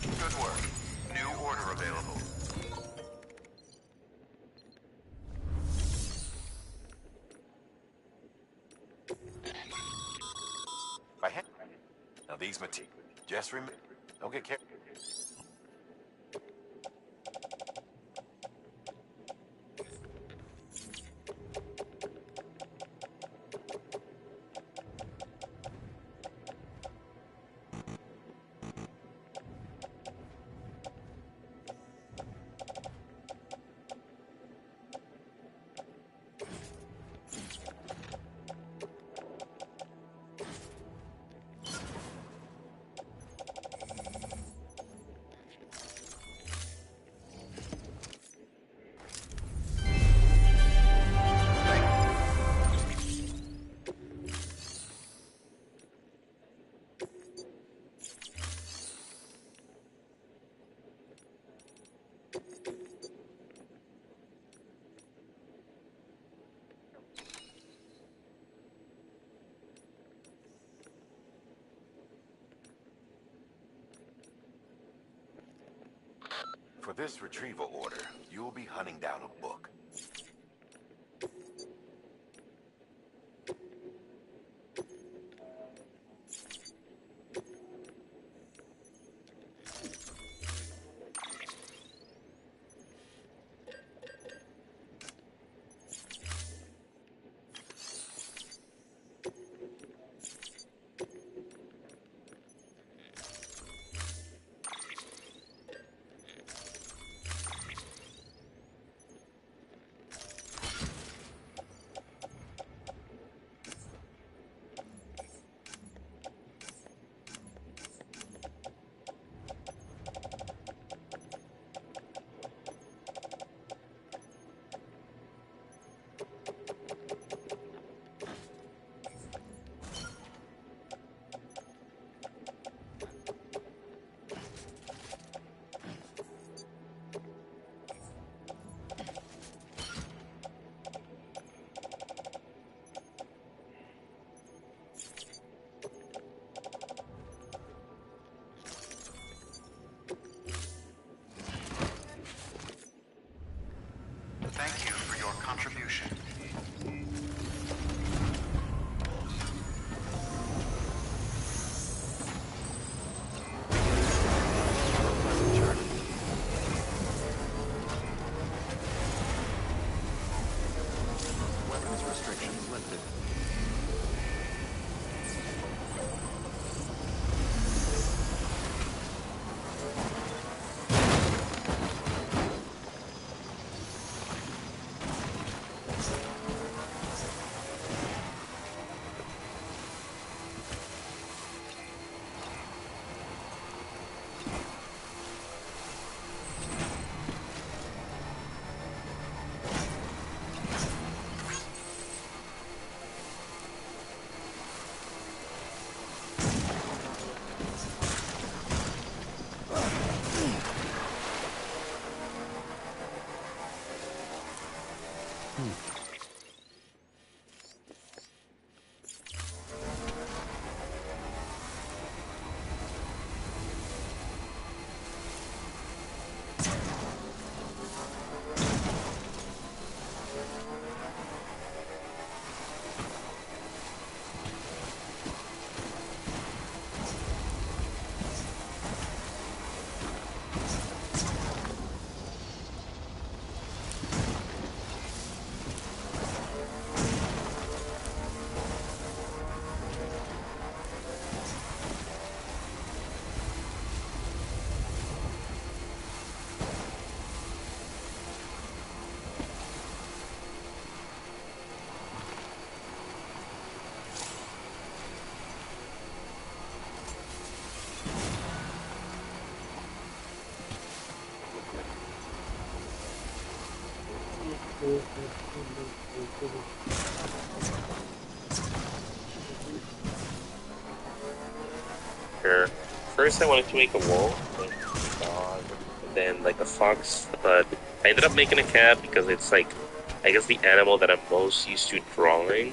Good work. New order available. My head. Now these materials. Just remember. Don't get careful. For this retrieval order, you'll be hunting down a book. Sure. First, I wanted to make a wolf, like a dog, and then like a fox, but I ended up making a cat because it's like, I guess, the animal that I'm most used to drawing.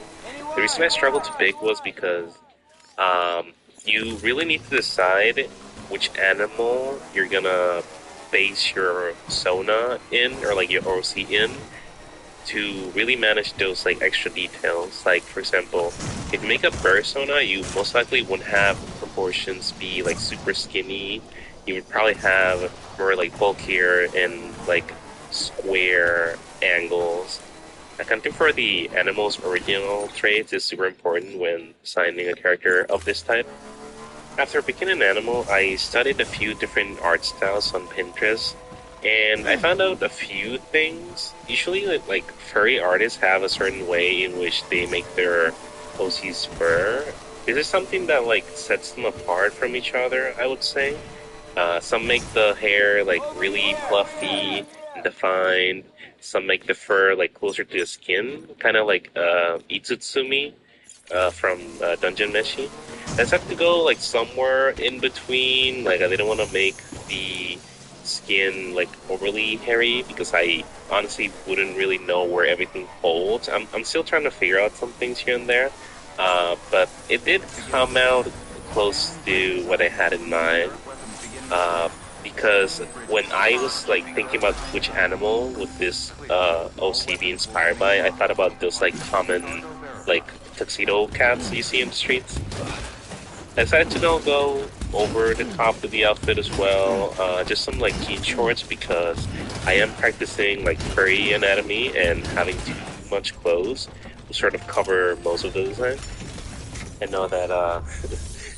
The reason I struggled to pick was because you really need to decide which animal you're gonna base your Sona in, or like your OC in, to really manage those like extra details. Like, for example, if you make a persona, you most likely wouldn't have proportions be like super skinny. You would probably have more like bulkier and like square angles. Accounting for the animal's original traits is super important when designing a character of this type. After picking an animal, I studied a few different art styles on Pinterest, and I found out a few things. Usually, like furry artists have a certain way in which they make their OC's fur. This is something that like sets them apart from each other, I would say. Some make the hair like really fluffy and defined. Some make the fur like closer to the skin, kind of like Itsutsumi from Dungeon Meshi. I just have to go like somewhere in between. Like, I didn't want to make the skin like overly hairy because I honestly wouldn't really know where everything holds. I'm still trying to figure out some things here and there, but it did come out close to what I had in mind. Because when I was like thinking about which animal would this OC be inspired by, I thought about those like common like tuxedo cats you see in the streets. I decided to now go over the top of the outfit as well, just some like jean shorts because I am practicing like furry anatomy, and having too much clothes will sort of cover most of the design. I know that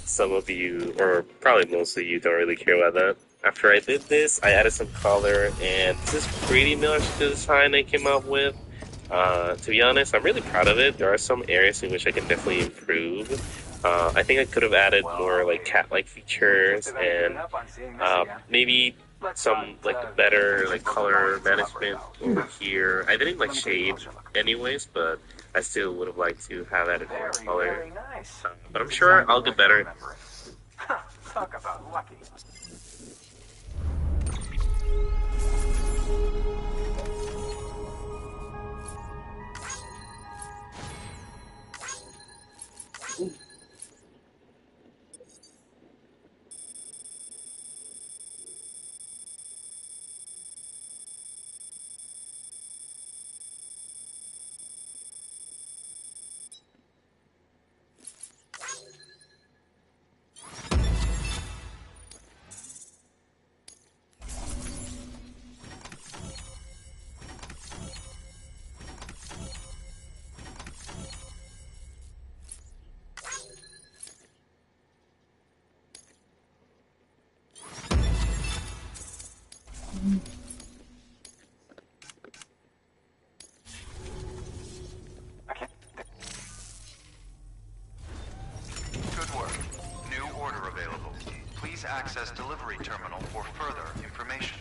some of you, or probably most of you, don't really care about that. After I did this, I added some color, and this is pretty much the design I came up with. To be honest, I'm really proud of it. There are some areas in which I can definitely improve. I think I could have added more like cat-like features, and maybe some like better like color management over here. I didn't like shade anyways, but I still would have liked to have added more color. But I'm sure I'll do better. Talk about lucky. Good work. New order available. Please access delivery terminal for further information.